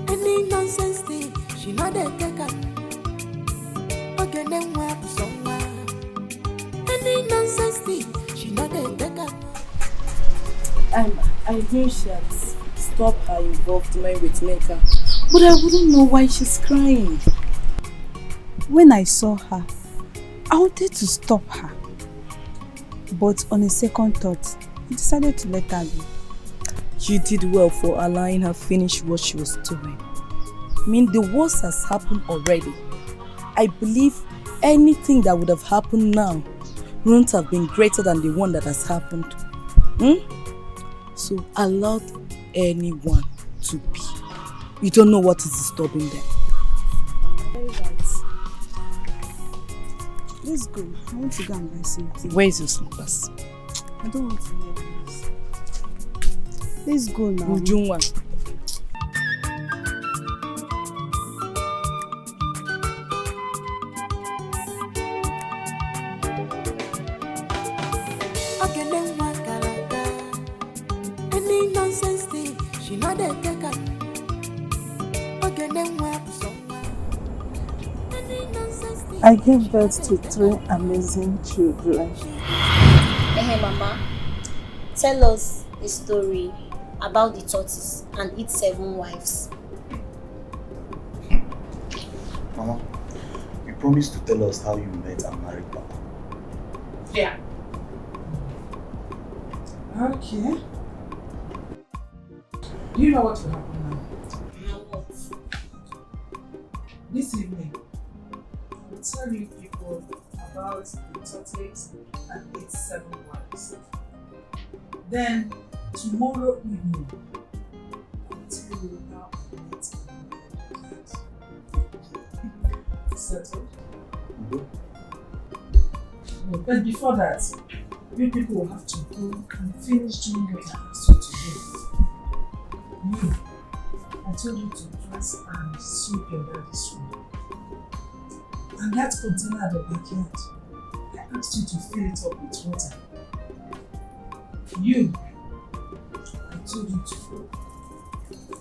Any nonsense thing, she not a taker. Okay, then work somewhere. Any nonsense thing, she not a taker. I knew she had stopped her involvement with Neka, but I wouldn't know why she's crying. When I saw her, I wanted to stop her, but on a second thought, I decided to let her be. You did well for allowing her finish what she was doing. I mean, the worst has happened already. I believe anything that would have happened now wouldn't have been greater than the one that has happened. So allow anyone to be. You don't know what is disturbing them. Very right. Let's go. I want to go and buy something. Where is your slippers? I don't want to wear those. Let's go now. Ujunwa. Any nonsense thing, she not a taker. Okay, then work somewhere. I gave birth to 3 amazing children. Hey, Mama, tell us a story about the tortoise and its 7 wives. Mama, you promised to tell us how you met and married Papa. Yeah. Okay. Do you know what will happen now? This evening, I will tell you people about the tortoise and its 7 wives. Then, tomorrow evening, I will tell you how I met and married. Settled? But before that, you people will have to go and finish doing what I asked you to do. You, I told you to dress and sweep your daddy's room. And that container at the backyard, I asked you to fill it up with water. You, I told you to go.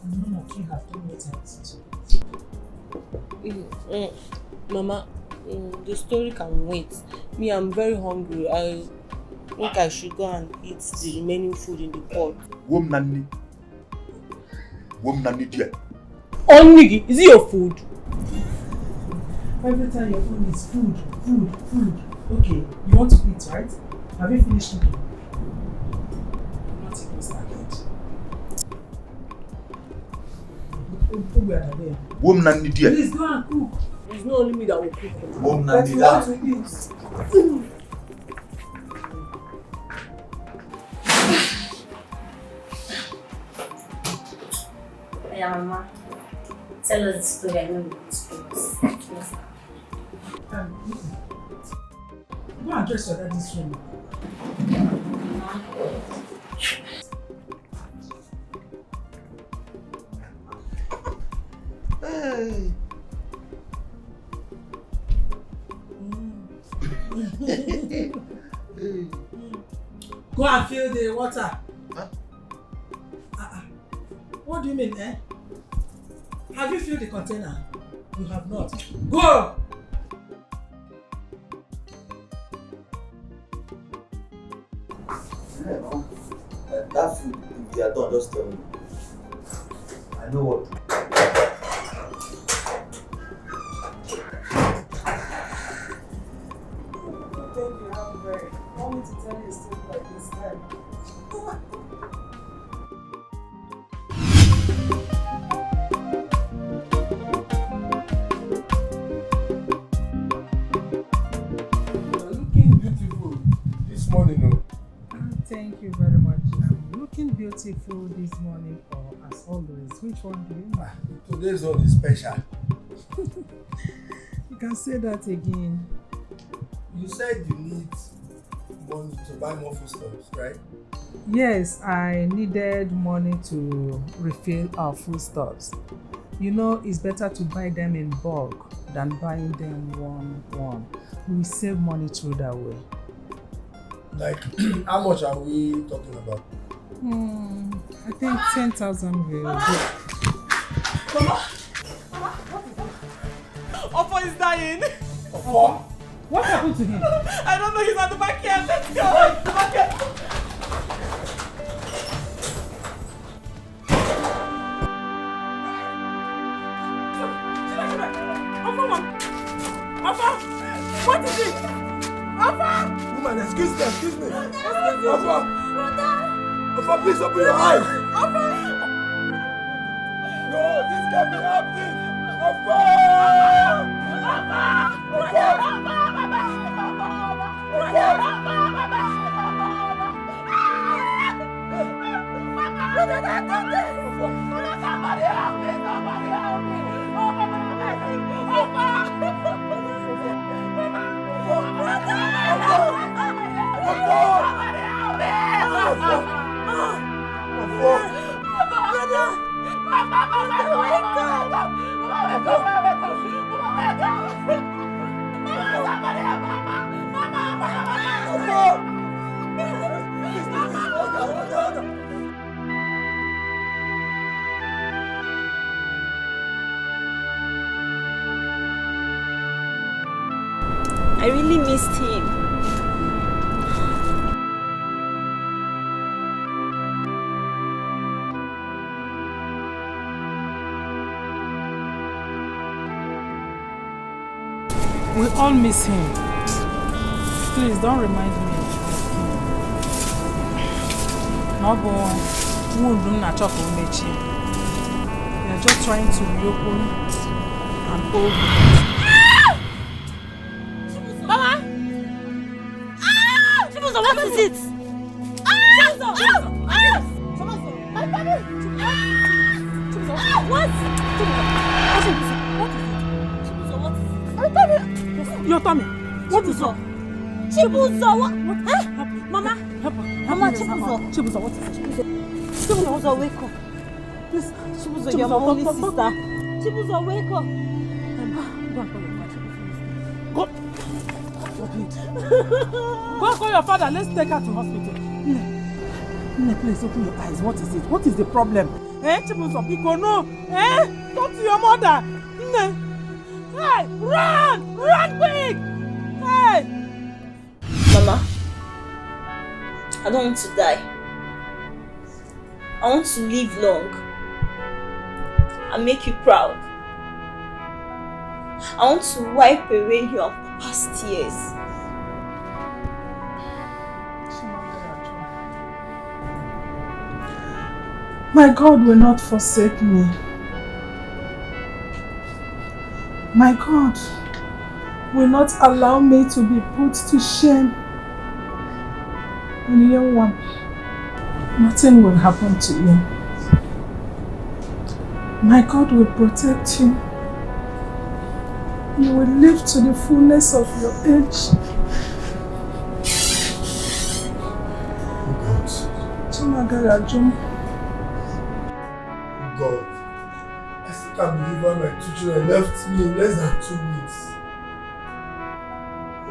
And none of you have done what I asked you. Mama, the story can wait. Me, I'm very hungry. I think I should go and eat the remaining food in the pot. Woman, dear. Onigi, is it your food? Every time your phone is food. Okay, you want to eat, right? Have you finished eating? I'm not even started. Woman, dear. Please go and cook. It's not only me that will cook. Woman, But you want to eat. Yeah, Mama, tell us the story. I know we will spoil us. Go and dress your daddy's room. Hey. Go and fill the water. Huh? What do you mean, eh? Have you filled the container? You have not. Go! That food, if they are done, just tell me. I know what. Thank you, Heartbreak. Want me to tell you a story like this time? You're looking beautiful this morning, no? Thank you very much. I'm looking beautiful this morning, or as always. Which one do you want? Today's one is special. You can say that again. You said you need money to buy more foodstuffs, right? Yes, I needed money to refill our foodstuffs. You know, it's better to buy them in bulk than buying them one. We save money through that way. Like, how much are we talking about? I think 10,000 will do. Mama, Ofo is dying. Ofo? What happened to him? I don't know, he's at the back here. Let's go. The back here. Ofo! What is it? Ofo! Woman, excuse me. Excuse you. Ofo! Ofo, please open your eyes. Ofo! No, this can't be happening. Ofo! I really missed him. We all miss him. Please don't remind me of him. No boy, they're just trying to reopen an old Mama! Chibuzo, what is it? My baby! What? Your tummy. What is up? Chibuzo, what? Huh? Mama? Mama, Chibuzo, what is it? Chibuzo, wake up. Please, Chibuzo, you're my only sister. Chibuzo, wake up. Go. Go call your father. Let's take her to hospital. Nne, please open your eyes. What is it? What is the problem? Chibuzo, Biko, no. Talk to your mother. Nne. Hey, run! Run quick! Hey! Mama, I don't want to die. I want to live long and make you proud. I want to wipe away your past tears. My God will not forsake me. My God will not allow me to be put to shame. And young one, nothing will happen to you. My God will protect you. you will live to the fullness of your age. God. Chimagarajum. God. I still can't believe why my 2 children left me in less than 2 weeks.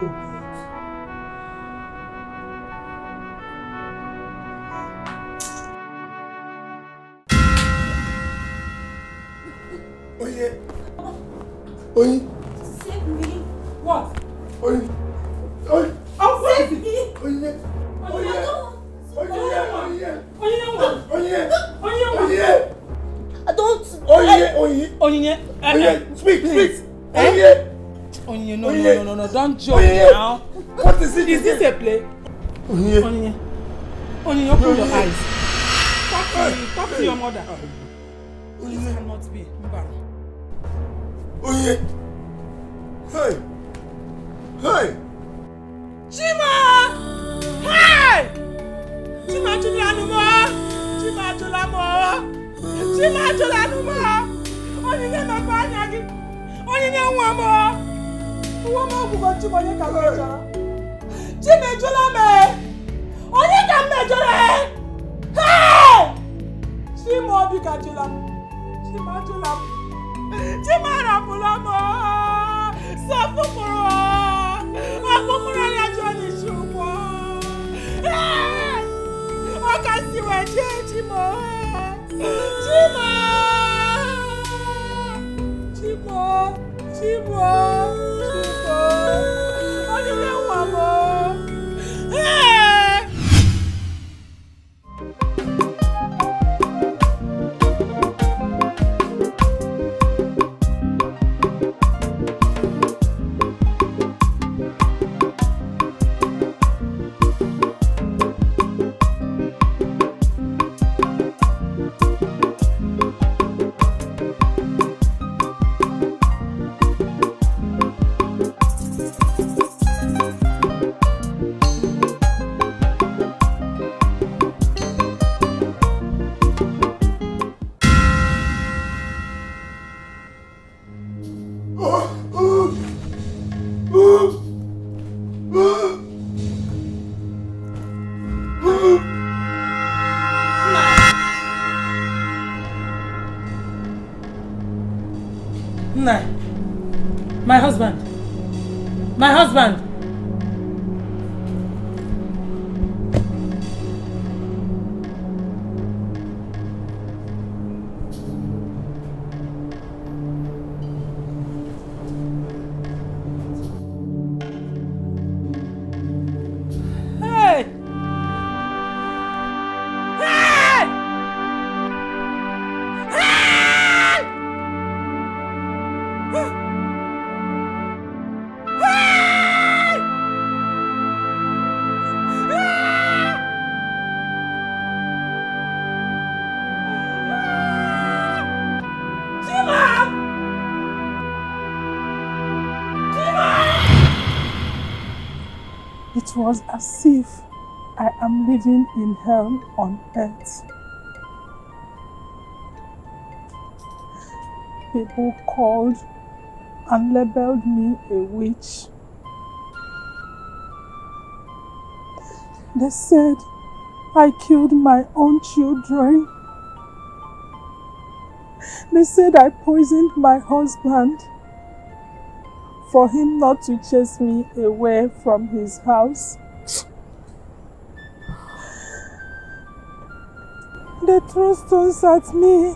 Oh God. Oye. Oye. Save me. What? Oye. Oye. Oh, save me. Oye. Oye. Don't. Oye. Speak. Oye, no, don't joke now. What is it? Is this a play? Oye, open your eyes. Talk to your mother. This cannot be. Oye. Hey. Chima! Hey! Chima Chulanumo! Onye na kwa anya gị. Onye nwa mo. Uwe mo bugo Chima onye ka mejọrọ. Chima ejula me. Onye ka mejọrọ. Hey! Chima obi ka jula. Chima rapụla mo. Sọfụkpụrụ. Ọkpụkpụrụ ya jụọ n'isi ụgbọ. Ọ ka si wee jee Chima. Chimo. Onye nwa mo. My husband. It was as if I am living in hell on earth. People called and labeled me a witch. They said I killed my own children. They said I poisoned my husband for him not to chase me away from his house. They throw stones at me.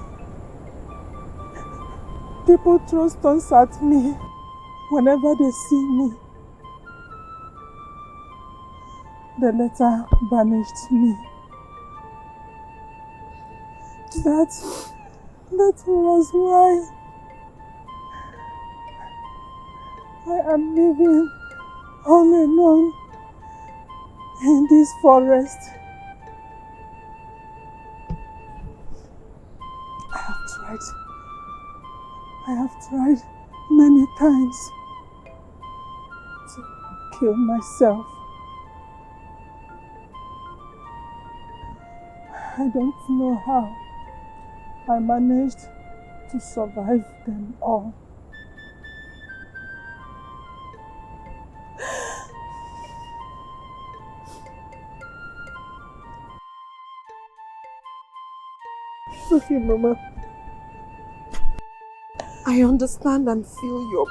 People throw stones at me whenever they see me. They later banished me. That was why I am living all alone in this forest. I have tried many times to kill myself. I don't know how I managed to survive them all. It's okay, Mama. I understand and feel your...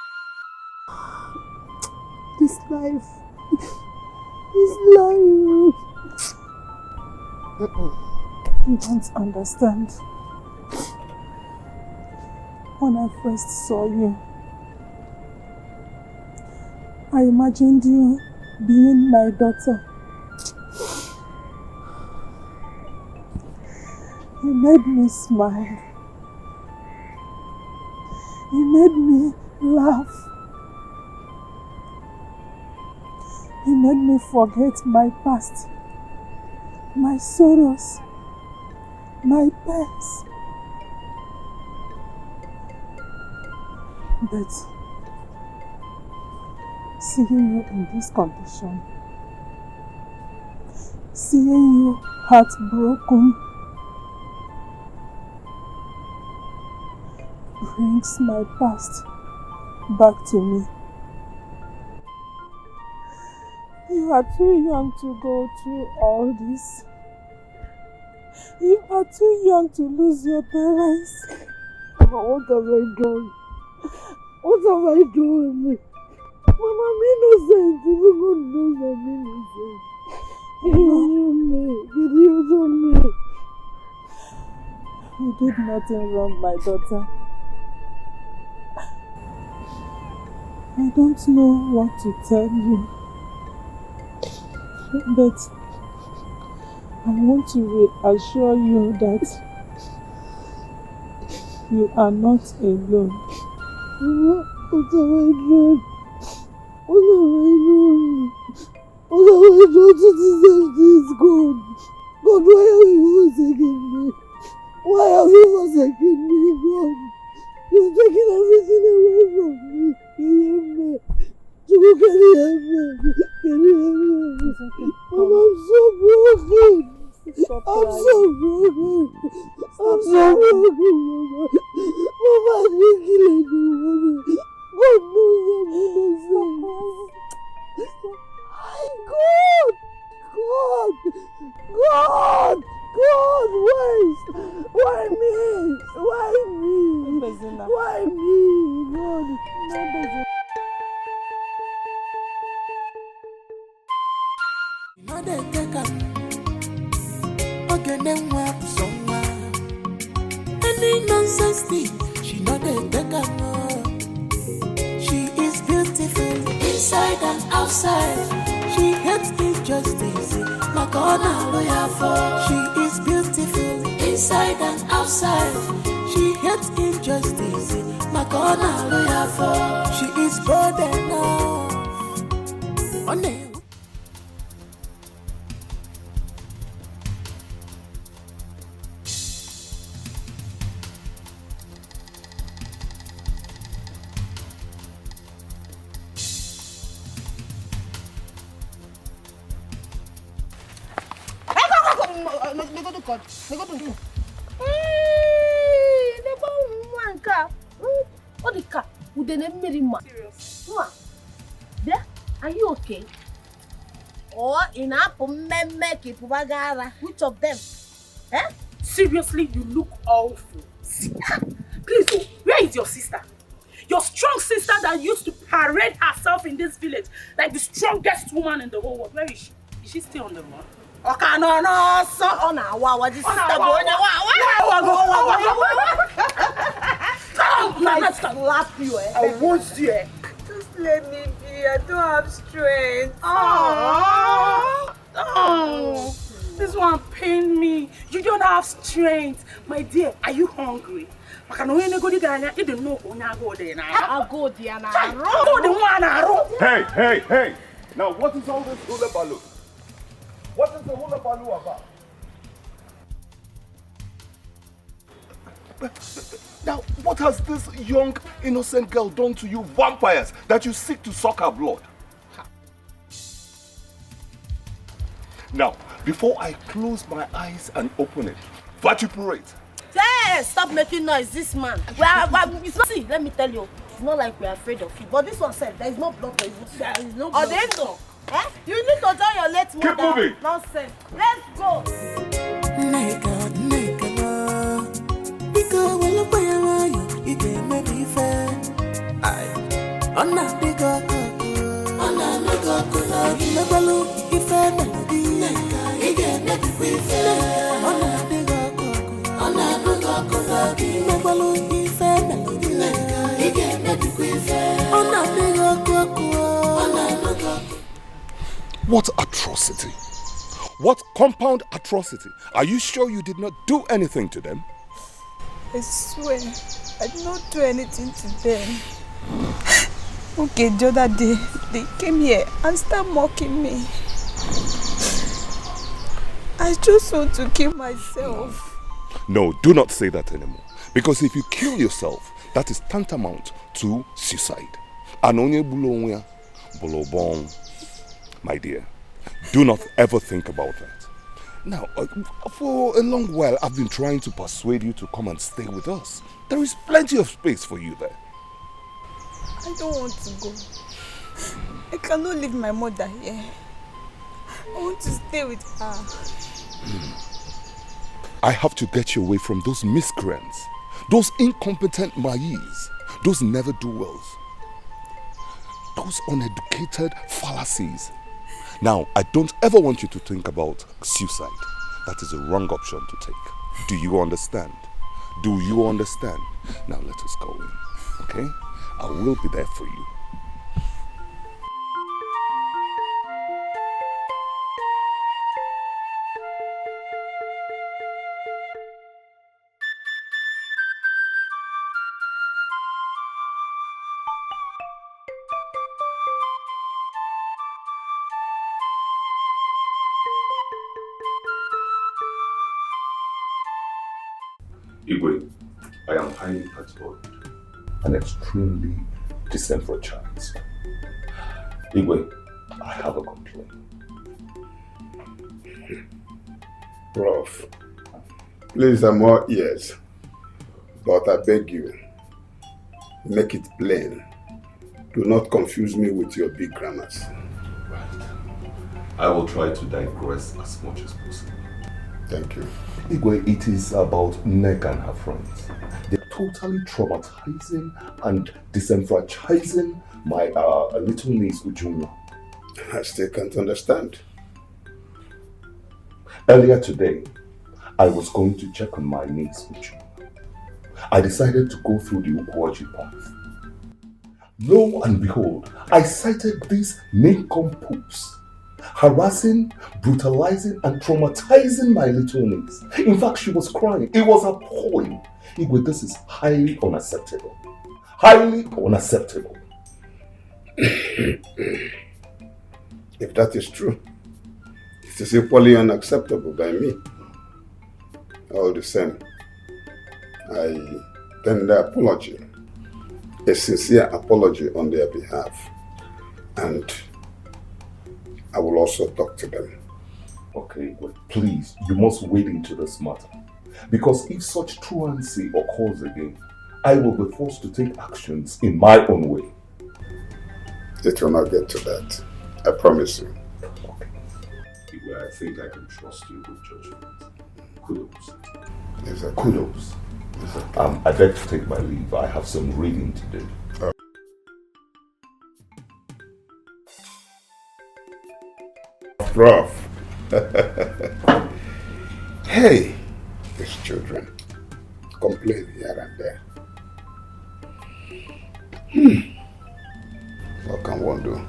This life. This life. You don't understand. When I first saw you, I imagined you being my daughter. You made me smile. You made me laugh. You made me forget my past, my sorrows, my pains. But seeing you in this condition, seeing you heartbroken, brings my past back to me. You are too young to go through all this. You are too young to lose your parents. But what have I done? What have I done? Mama, I'm innocent. Even God knows I'm innocent. Did you do me? You did nothing wrong, my daughter. I don't know what to tell you, but I want to reassure you that you are not alone. What have I done? What have I done? What have I done to deserve this, God? God, why have you forsaken me? Why have you forsaken me, God? You've taken everything away from me. Can you help me? Can you help me? Can you help me? Mama, I'm so broken. I'm so broken. I'm so broken, Mama. Mama, I didn't kill anyone. God knows I'm innocent. God! God! God! God, why me? Why me? Why me? God, No, they take up. Okay, then what? Somewhere. Any nonsense thing, she know they take up. She is beautiful inside and outside. She hates injustice. Like all our lawyer for. She is beautiful inside and outside. She hates injustice. Like all our lawyer for. She is bold enough. On it. Are you okay? Or in Apple make which of them? Eh? Seriously, you look awful. Please, oh, where is your sister? Your strong sister that used to parade herself in this village like the strongest woman in the whole world. Where is she? Is she still on the run? Okay, no, so on our wow, this sister boy. Let's slap you, eh? I won't see her. Just let me be. I don't have strength. Oh, this one pained me. You don't have strength. My dear, are you hungry? Hey, hey. Now, what is all this hula baloo? What is the hula baloo about? Now, what has this young, innocent girl done to you vampires that you seek to suck her blood? Now, before I close my eyes and open it, vituperate. Hey, stop making noise, this man. It's not, see, let me tell you, it's not like we're afraid of you. But this one said, there is no blood for you. There is no blood. Eh? You need to tell your late mother. Keep moving. Nonsense. Let's go. Biko wala payawayo, ige me be fair. Ona biko koko, ona biko koko. Mebalu ife melody, ige me be fair. Ona biko koko, ona biko koko. Mebalu ife melody, ige me be fair. Ona biko koko, ona biko. What atrocity? What compound atrocity? Are you sure you did not do anything to them? I swear, I did not do anything to them. Okay, the other day, they came here and started mocking me. I just want to kill myself. No, do not say that anymore. Because if you kill yourself, that is tantamount to suicide. Anonya bulonya, bulobong. My dear, do not ever think about that. Now, for a long while, I've been trying to persuade you to come and stay with us. There is plenty of space for you there. I don't want to go. I cannot leave my mother here. I want to stay with her. I have to get you away from those miscreants, those incompetent Mayis, those never-do-wells, those uneducated fallacies. Now, I don't ever want you to think about suicide. That is a wrong option to take. Do you understand? Do you understand? Now let us go in, okay? I will be there for you. Igwe, I am highly perturbed and extremely disenfranchised. Igwe, I have a complaint. Prof, please, I'm all ears. But I beg you, make it plain. Do not confuse me with your big grammars. Right. I will try to digress as much as possible. Thank you. Igwe, it is about Nneka and her friends. They're totally traumatizing and disenfranchising my little niece Ujunwa. I still can't understand. Earlier today, I was going to check on my niece Ujunwa. I decided to go through the Ukwaji path. Lo and behold, I sighted these nincompoops harassing, brutalizing, and traumatizing my little niece. In fact, she was crying. It was appalling. Igwe, this is highly unacceptable. Highly unacceptable. If that is true, it is equally unacceptable by me. All the same, I tender apology, a sincere apology on their behalf, and I will also talk to them. Okay, but please, you must wade into this matter. Because if such truancy occurs again, I will be forced to take actions in my own way. It will not get to that. I promise you. Okay. I think I can trust you with judgment. Kudos. Exactly. Kudos. Exactly. I beg to take my leave. I have some reading to do. Prof. Hey, these children complain here and there. What can one do?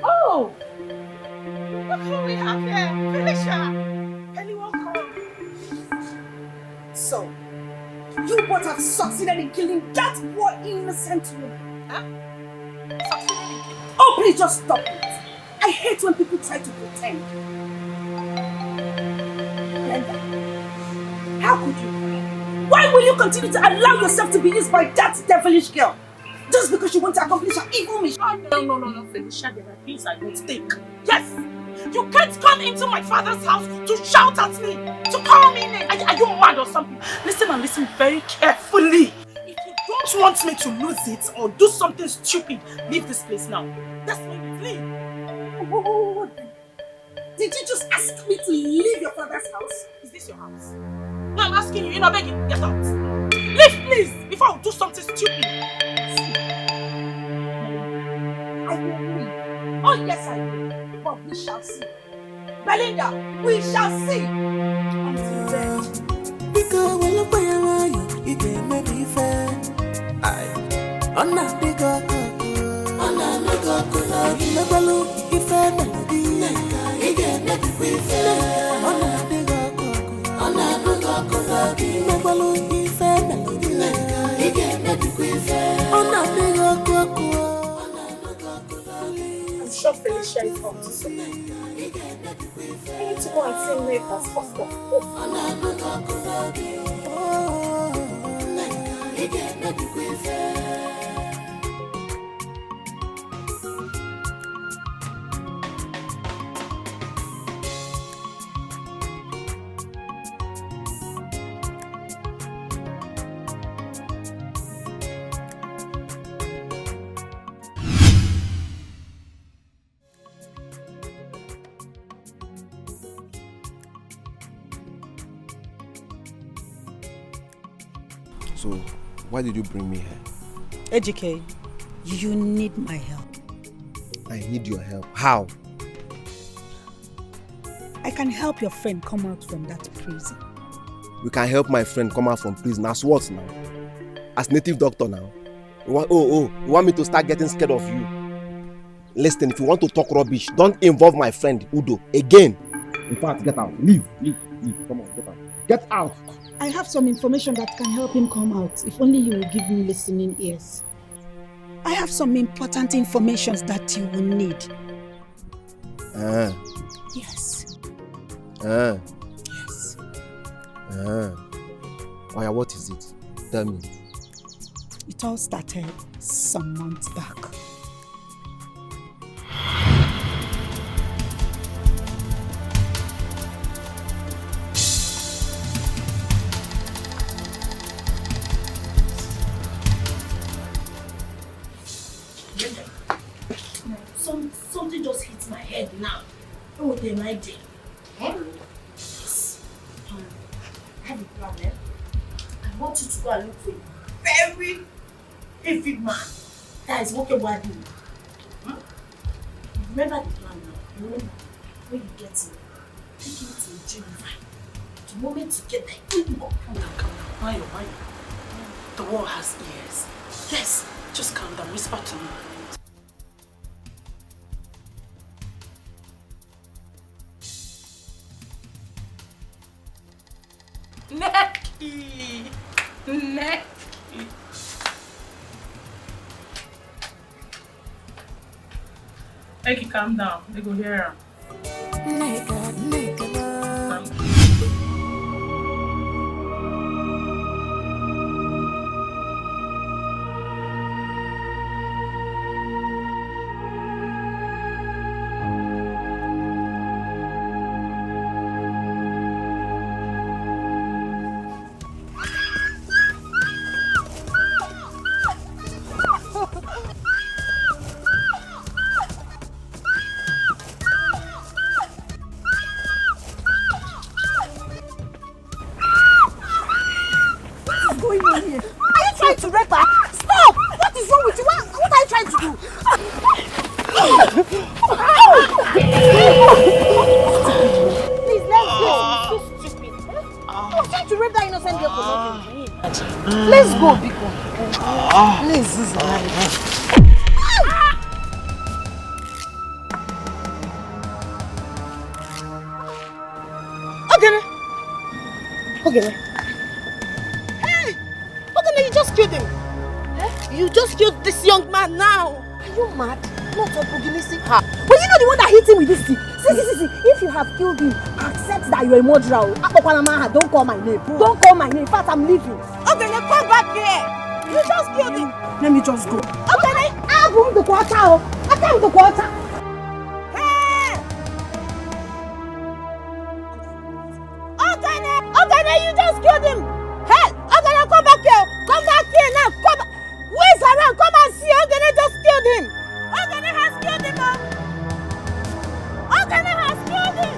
Oh! Look who we have here! Felicia! Anyone come? So, you both have succeeded in killing that poor innocent woman. Huh? Oh, please just stop it. I hate when people try to pretend. Glenda, how could you? Why will you continue to allow yourself to be used by that devilish girl? Just because you want to accomplish an evil mission. No, Felicia, there are things I don't take. Yes! You can't come into my father's house to shout at me, to call me name. Are you mad or something? Listen and listen very carefully. If you don't want me to lose it or do something stupid, leave this place now. That's why you leave. Oh, did you just ask me to leave your father's house? Is this your house? No, I'm asking you, begging, get out. Leave, please, before I do something stupid. I will leave. Oh, yes, I will. But we shall see. Belinda, we shall see. Until then. Because when you play around, you get maybe fair. I'm not big up. I'm not big up. You never look if I melody. You get maybe fair. I'm not big up. I'm not big up. You never look if I melody. You get maybe fair. I'm not big up. I'm sure Felicia is up to something. I need to go and see Nick as first of all. So, why did you bring me here? Ejike, you need my help. I need your help. How? I can help your friend come out from that prison. You can help my friend come out from prison. As what now? As native doctor now? You want me to start getting scared of you? Listen, if you want to talk rubbish, don't involve my friend Udo again. In fact, get out. Leave. Come on, get out. Get out. I have some information that can help him come out, if only you will give me listening ears. I have some important information that you will need. Yes. Yes. Oh yeah, what is it? Tell me. It all started some months back. Something just hits my head now. Oh, the idea. Yes. I have a plan, eh? I want you to go and look for a very heavy man that is working with you. Remember the plan now. Remember, when you get him, take him to a gym fight. The moment you get there, calm down. Why? The war has ears. Yes, just calm down, whisper to me. Necky! Necky, calm down. They go hear her. Let's go, Biko. Please, this is Okay. Hey! Okay, you just killed him. You just killed this young man now. Are you mad? Not a Buginisi. But you know the one that hit him with this thing. See. If you have killed him, accept that you're a murderer. Don't call my name. Don't call my name. In fact, I'm leaving. Okay, let's come back here. You just killed him. Let me just go. Okay, I'll go to quarter. I come to quarter. Hey! Okay, you just killed him. Hey, okay, come back here. Come back here now. Come. Who is around? Come and see. Okay, just killed him. Okay, has killed him. Okay, has killed him.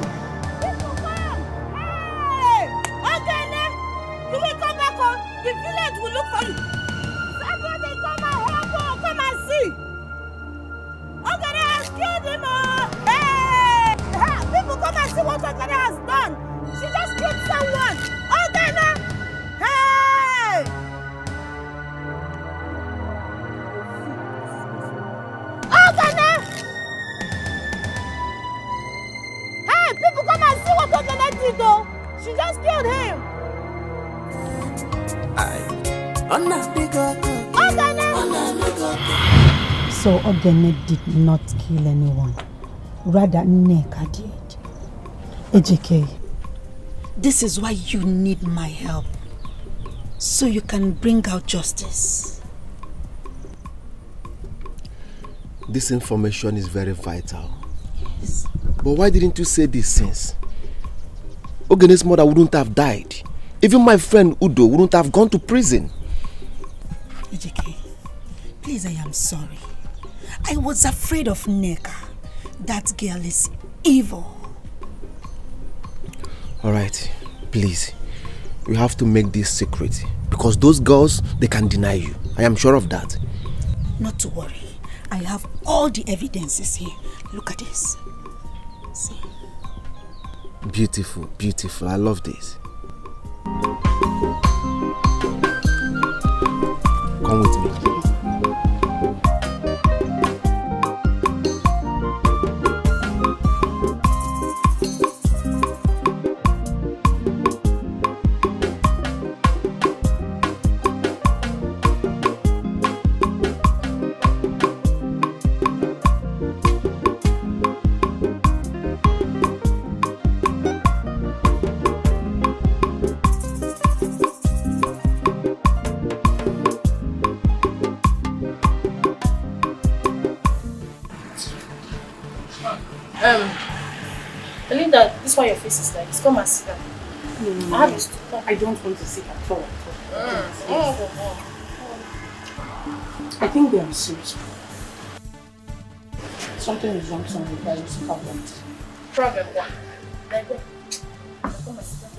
People come. Hey! Okay, you will come back home. The village will look for you. Somebody come and help. Come and see. Okay, has killed him. Hey! People come and see what Ogene has done. She just killed someone. Ogene! Hey! Ogene! Hey, people come and see what Ogene did though. She just killed him. So Ogene did not kill anyone. Rather, Nneka did. Ejike. This is why you need my help. So you can bring out justice. This information is very vital. Yes. But why didn't you say this since? Ogene's mother wouldn't have died. Even my friend Udo wouldn't have gone to prison. Ejike, please, I am sorry. I was afraid of Nneka. That girl is evil. Alright, please. You have to make this secret. Because those girls, they can deny you. I am sure of that. Not to worry. I have all the evidences here. Look at this. See? Beautiful, beautiful. I love this. Come with me. Belinda, this is why your face is like this. Come and sit down. No. I have a stool. I don't want to sit at all. I think they are serious. Something is wrong somewhere. There is a problem. Problem one. Like what? Come and sit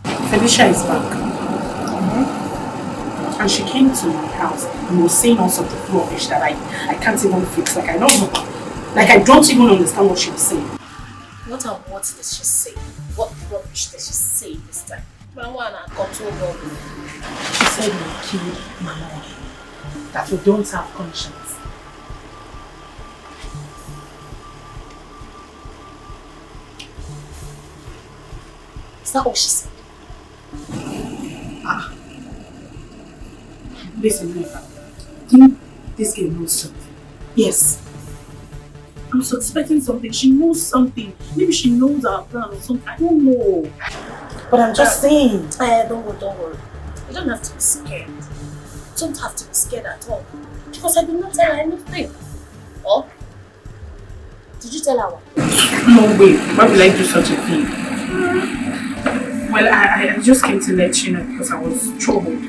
down. Felicia is back. And she came to my house and was saying all sorts of rubbish that I can't even fix. Like I don't know. Like I don't even understand what she was saying. What and what does she say? What rubbish does she say this time? She said we killed Mama. That we don't have conscience. Is that all she said? Listen, Neva. Think this girl knows something. Yes. I'm suspecting something. She knows something. Maybe she knows our plan or something. I don't know. But I'm just saying. Don't worry. You don't have to be scared. You don't have to be scared at all. Because I did not tell her anything. Or? Did you tell her what? No way. Why would I do such a thing? Well, I just came to let you know because I was troubled.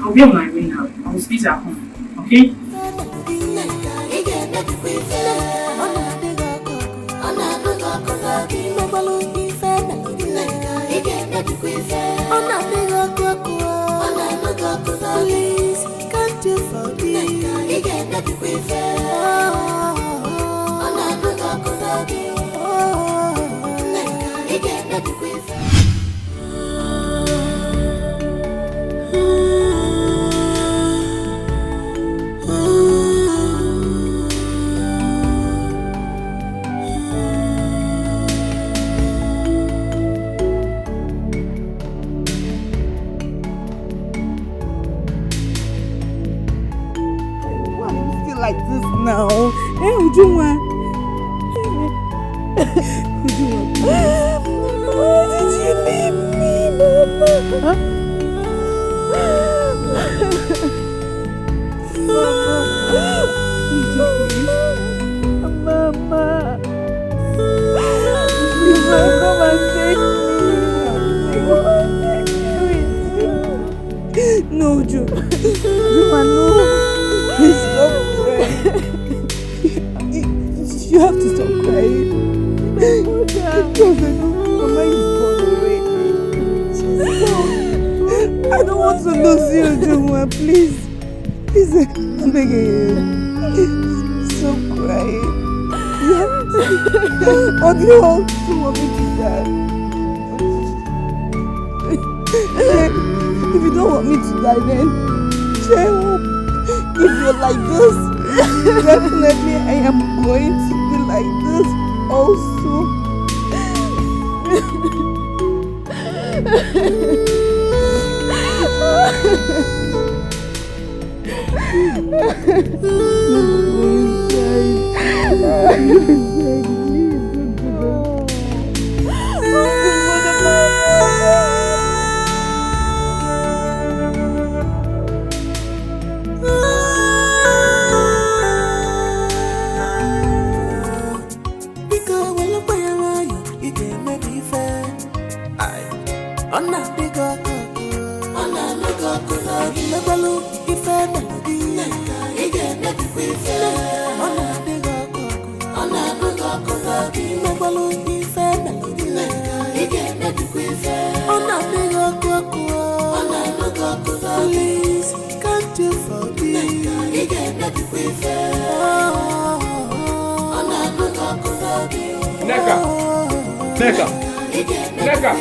I'll be on my way now. I was busy at home. Okay? Please, can't you forgive? Like this now. Hey, Ujuma. Why did you leave me, Mama? Ujungwa, please. Please, I'm begging you. Stop crying. Or do you also want me to die? If you don't want me to die, then cheer up. If you're like this, definitely I am going to be like this also. Please, can't you forgive? Neka! Neka! Neka!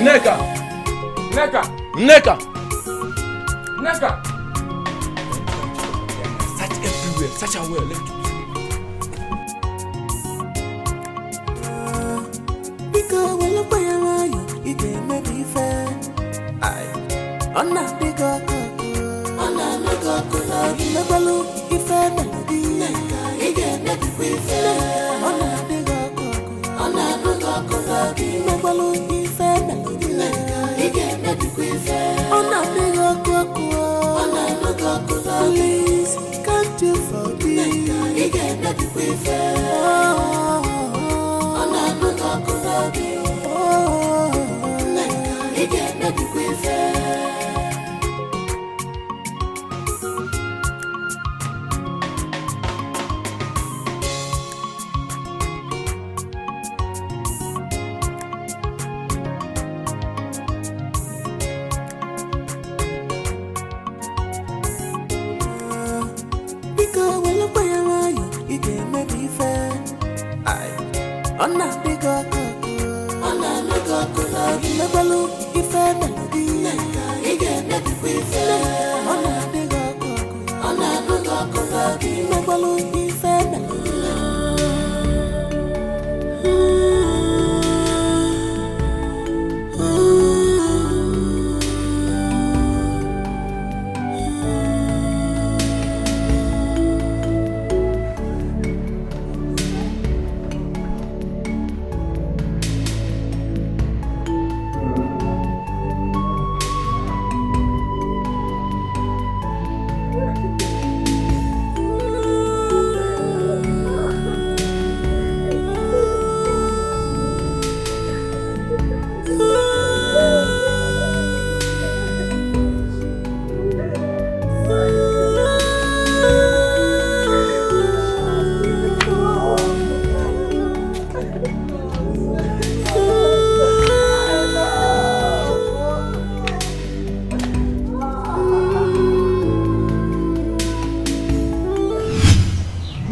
Neka! Neka! Neka! Neka! Search everywhere, search our way, let's do this. Because when you play around, you get maybe fair. I'm not big up, I'm not big up, never look if I melody. You get maybe fair. I'm not big up, I'm not big up, never look if I melody. You get maybe fair. I'm not big up, I'm not big up, please, can't you forgive? You get maybe fair. I'm not big up, you get maybe fair. I'm not big up, I'm not big up, never look if I melody. You get maybe fair. I'm not big up, I'm not big up, never look if I melody.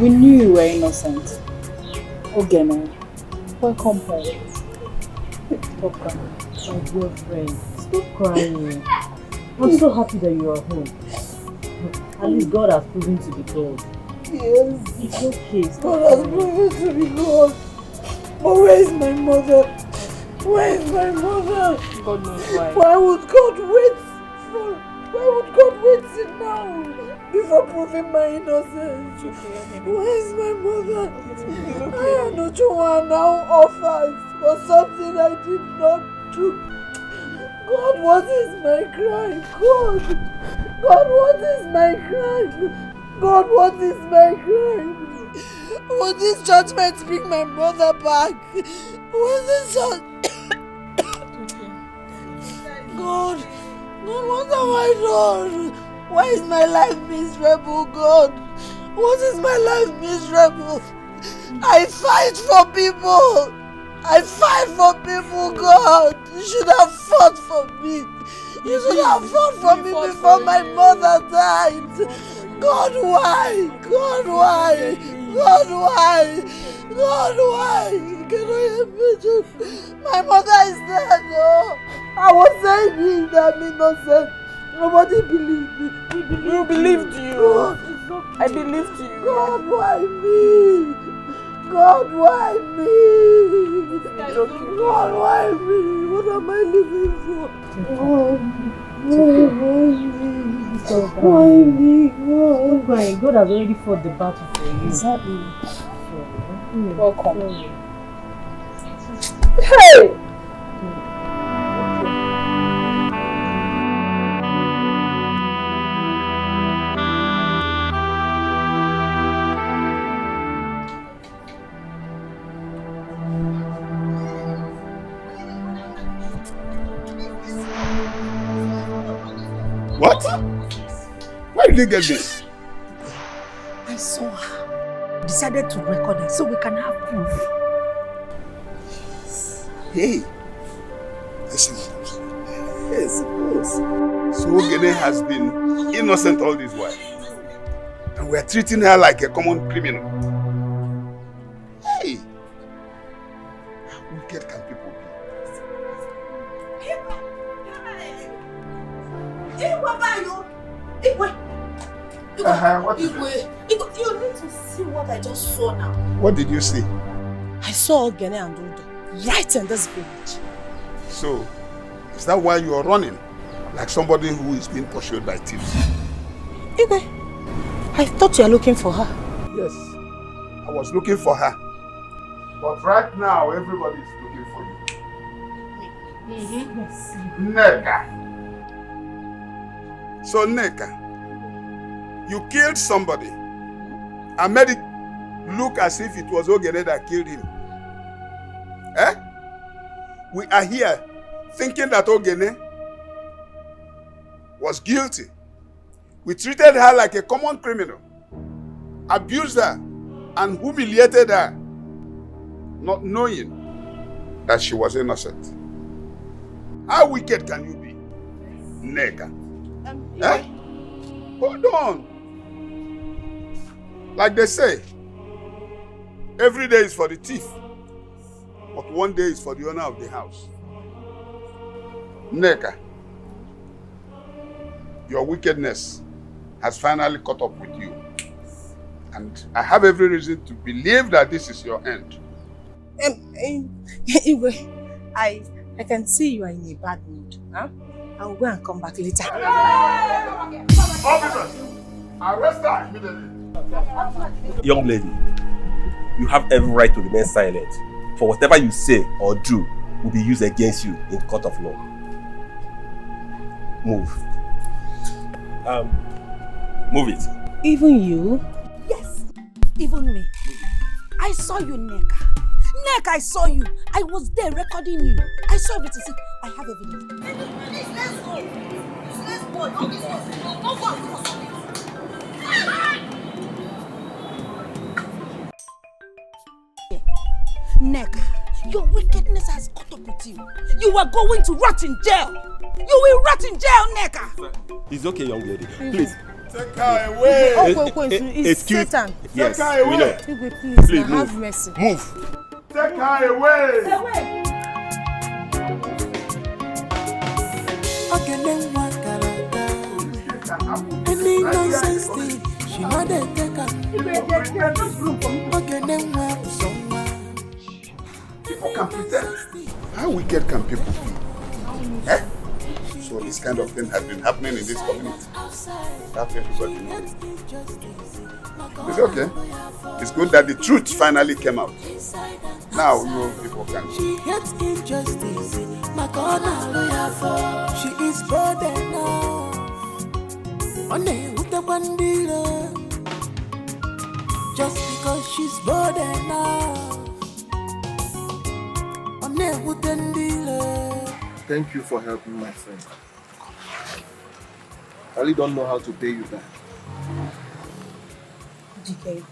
We knew you were innocent. Okay, man. Welcome home. Stop crying. My girlfriend. Stop crying. I'm so happy that you are home. At least God has proven to be God. Yes. It's okay. Stop God has proven to be God. But where is my mother? Where is my mother? God knows why. Why would God wait for? Why would God wait till now before proving my innocence? Where is my mother? I am not sure now offers for something I did not do. God, what is my crime? God, what is my crime? God, what is my crime? Will this judgment bring my mother back? Will this God, what have I done? Why is my life miserable, God? What is my life miserable? I fight for people. I fight for people, God. You should have fought for me. You should have fought for me before my mother died. God, why? God, why? God, why? God, why? Can I imagine? My mother is dead, no. I was saying that I'm innocent. Nobody believed me. We believed you. God. I believed you. God, why me? God, why me? God, why me? What am I living for? Why me? Don't cry. God has already fought the battle for you. Exactly. Welcome. Hey! What? Where did you get this? I saw her. Decided to record her so we can have proof. Hey. Listen. Yes, of course. So Ogene has been innocent all this while. And we are treating her like a common criminal. Hey. How wicked can people be? What is it? You need to see what I just saw now. What did you see? I saw Ogene and Tonto right in this village. So, is that why you are running? Like somebody who is being pursued by thieves? Igwe, I thought you were looking for her. Yes, I was looking for her. But right now, everybody is looking for you. Yes. Neka. So, Neka, you killed somebody and made it look as if it was Ogene that killed him. Eh? We are here thinking that Ogene was guilty. We treated her like a common criminal, abused her, and humiliated her, not knowing that she was innocent. How wicked can you be, Neka? Eh? Hold on. Like they say, every day is for the thief, but one day is for the owner of the house. Neka, your wickedness has finally caught up with you. And I have every reason to believe that this is your end. Igwe, I can see you are in a bad mood. Huh? I will go and come back later. Officers, arrest her immediately. Young lady, you have every right to remain silent. For whatever you say or do will be used against you in court of law. Move. Move it. Even you? Yes, even me. I saw you, Neka. Neka, I saw you. I was there recording you. I saw everything. See, I have evidence. Please, let's go. Let's go. Don't go. Neka, your wickedness has caught up with you. You are going to rot in jail. You will rot in jail, Neka. It's okay, young lady. Please. Take her away. It's Satan. Yes, Take her we away. Please, Please now move. have mercy. Move. Take her away. Any nonsense thing, she know they take her. People can pretend. How wicked can people be? Eh? So this kind of thing has been happening in this community. That everybody knows. It's okay. It's good that the truth finally came out. Now you people can. She hates injustice, like all lawyer for. She is bold enough. One day with the bandila. Just because she's bold enough. One day with the dealer. Thank you for helping my friend. I really don't know how to pay you back. Dikeh,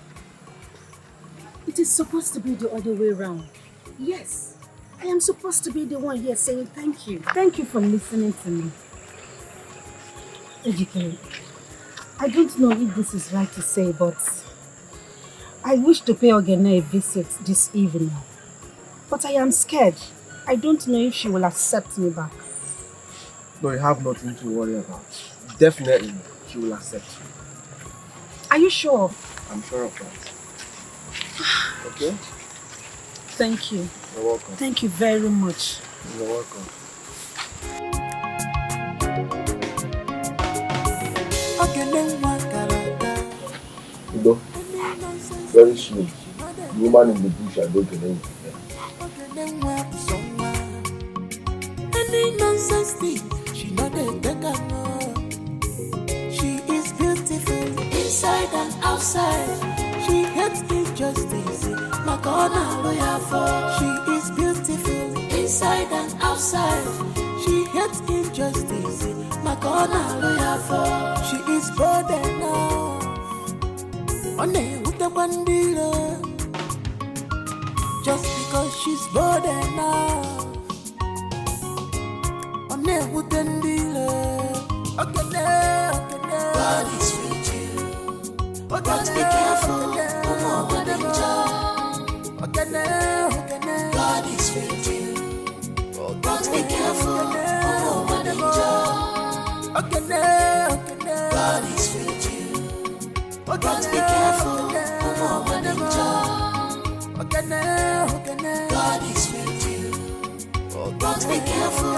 it is supposed to be the other way around. Yes, I am supposed to be the one here saying thank you. Thank you for listening to me. Dikeh, I don't know if this is right to say, but I wish to pay Ogene a visit this evening. But I am scared. I don't know if she will accept me back. No, you have nothing to worry about. Definitely, she will accept you. Are you sure? I'm sure of that. Okay? Thank you. You're welcome. Thank you very much. You're welcome. Ido, very soon, the woman in the bush are going to name you. Any nonsense thing, she not a beggar. She is beautiful inside and outside. She hates injustice. My corner lawyer for. She is beautiful inside and outside. She hates injustice. My corner lawyer for. She is bold enough. On with the bandila. Just because she's bold enough. On with the dealer. God is with you. But be careful. God is with you. But be careful. God is with you. But be careful. God is with you. But be careful.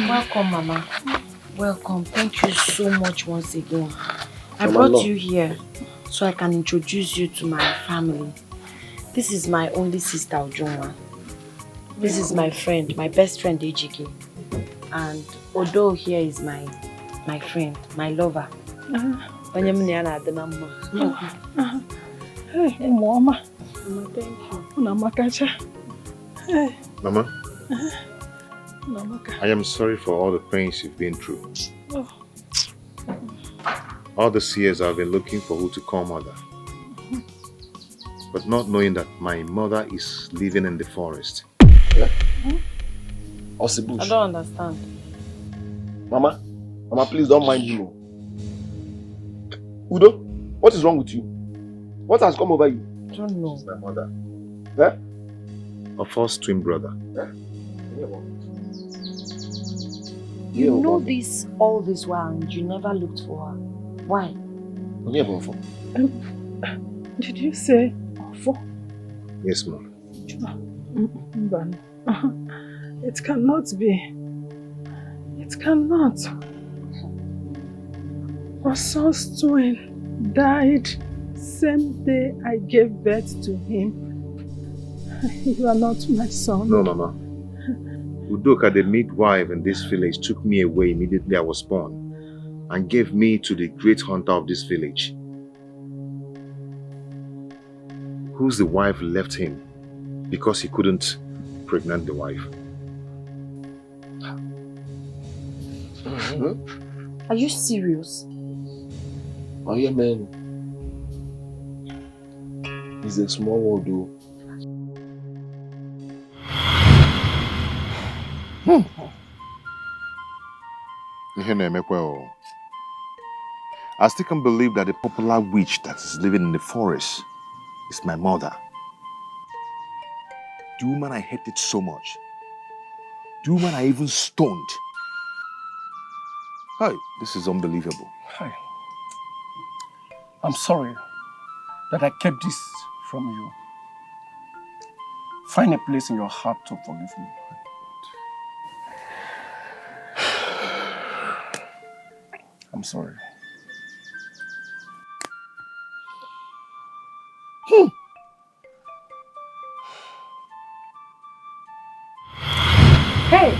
Welcome, Mama. Welcome. Thank you so much once again. I Mama, brought you here so I can introduce you to my family. This is my only sister, Ojoma. This is my friend, my best friend, Ejike. And Odo here is my friend, my lover. Hey, Mama. Mama, thank you. Hey. Mama, Namaka. I am sorry for all the pains you've been through. Oh. All these years I've been looking for who to call mother. But not knowing that my mother is living in the forest. Yeah? I don't understand. Mama, please don't mind you. Udo, what is wrong with you? What has come over you? I don't know. It's my mother. Eh? A first twin brother. Eh? You know this all this while and you never looked for her. Why? Did you say Ofo? Yes, Mom. It cannot be. It cannot. Our son's twin died same day I gave birth to him. You are not my son. No, Mama. Udoka, the midwife in this village, took me away immediately I was born and gave me to the great hunter of this village. Whose the wife left him because he couldn't pregnant the wife. Are you serious? Oh yeah, man. It's a small world, though. I still can't believe that the popular witch that is living in the forest is my mother. The woman I hated so much. The woman I even stoned. Hey, this is unbelievable. Hi. I'm sorry that I kept this from you. Find a place in your heart to forgive me. I'm sorry. Hey!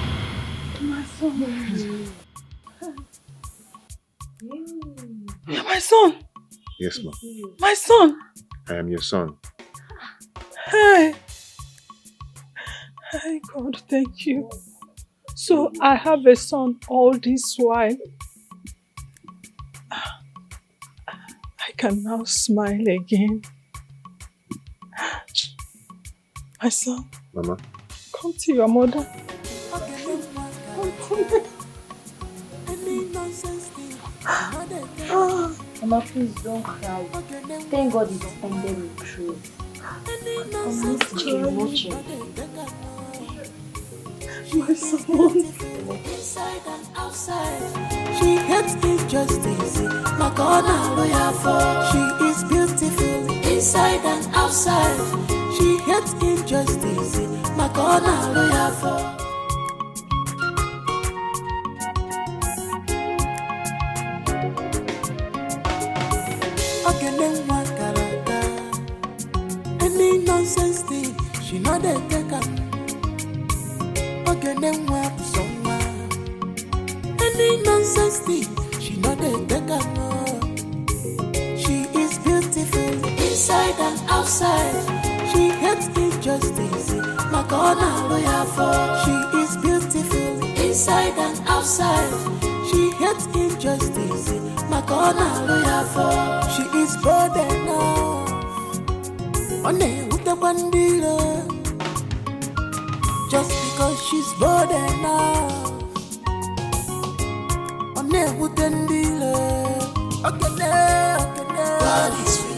My son. My son! Yes, Mom. My son! I am your son. Hey! Hey, God, thank you. So I have a son all this while. I can now smile again. My son, Mama. come to your mother. Mama, please don't cry. Thank God it ended with truth. I'm missing watching. My son. Inside and outside, she hates injustice. Like all lawyer for, she is beautiful. Inside and outside, she hates injustice. Like all lawyer for. Any nonsense thing, she not the taker. Okay, then what someone? Any nonsense thing, she not the taker. She is beautiful inside and outside. She hates injustice. Like all lawyer for, she is beautiful inside and outside. She hates injustice. Like all lawyer for, she is bold enough. On the bandila, just because she's bold enough. On the wooden dealer, okay, God is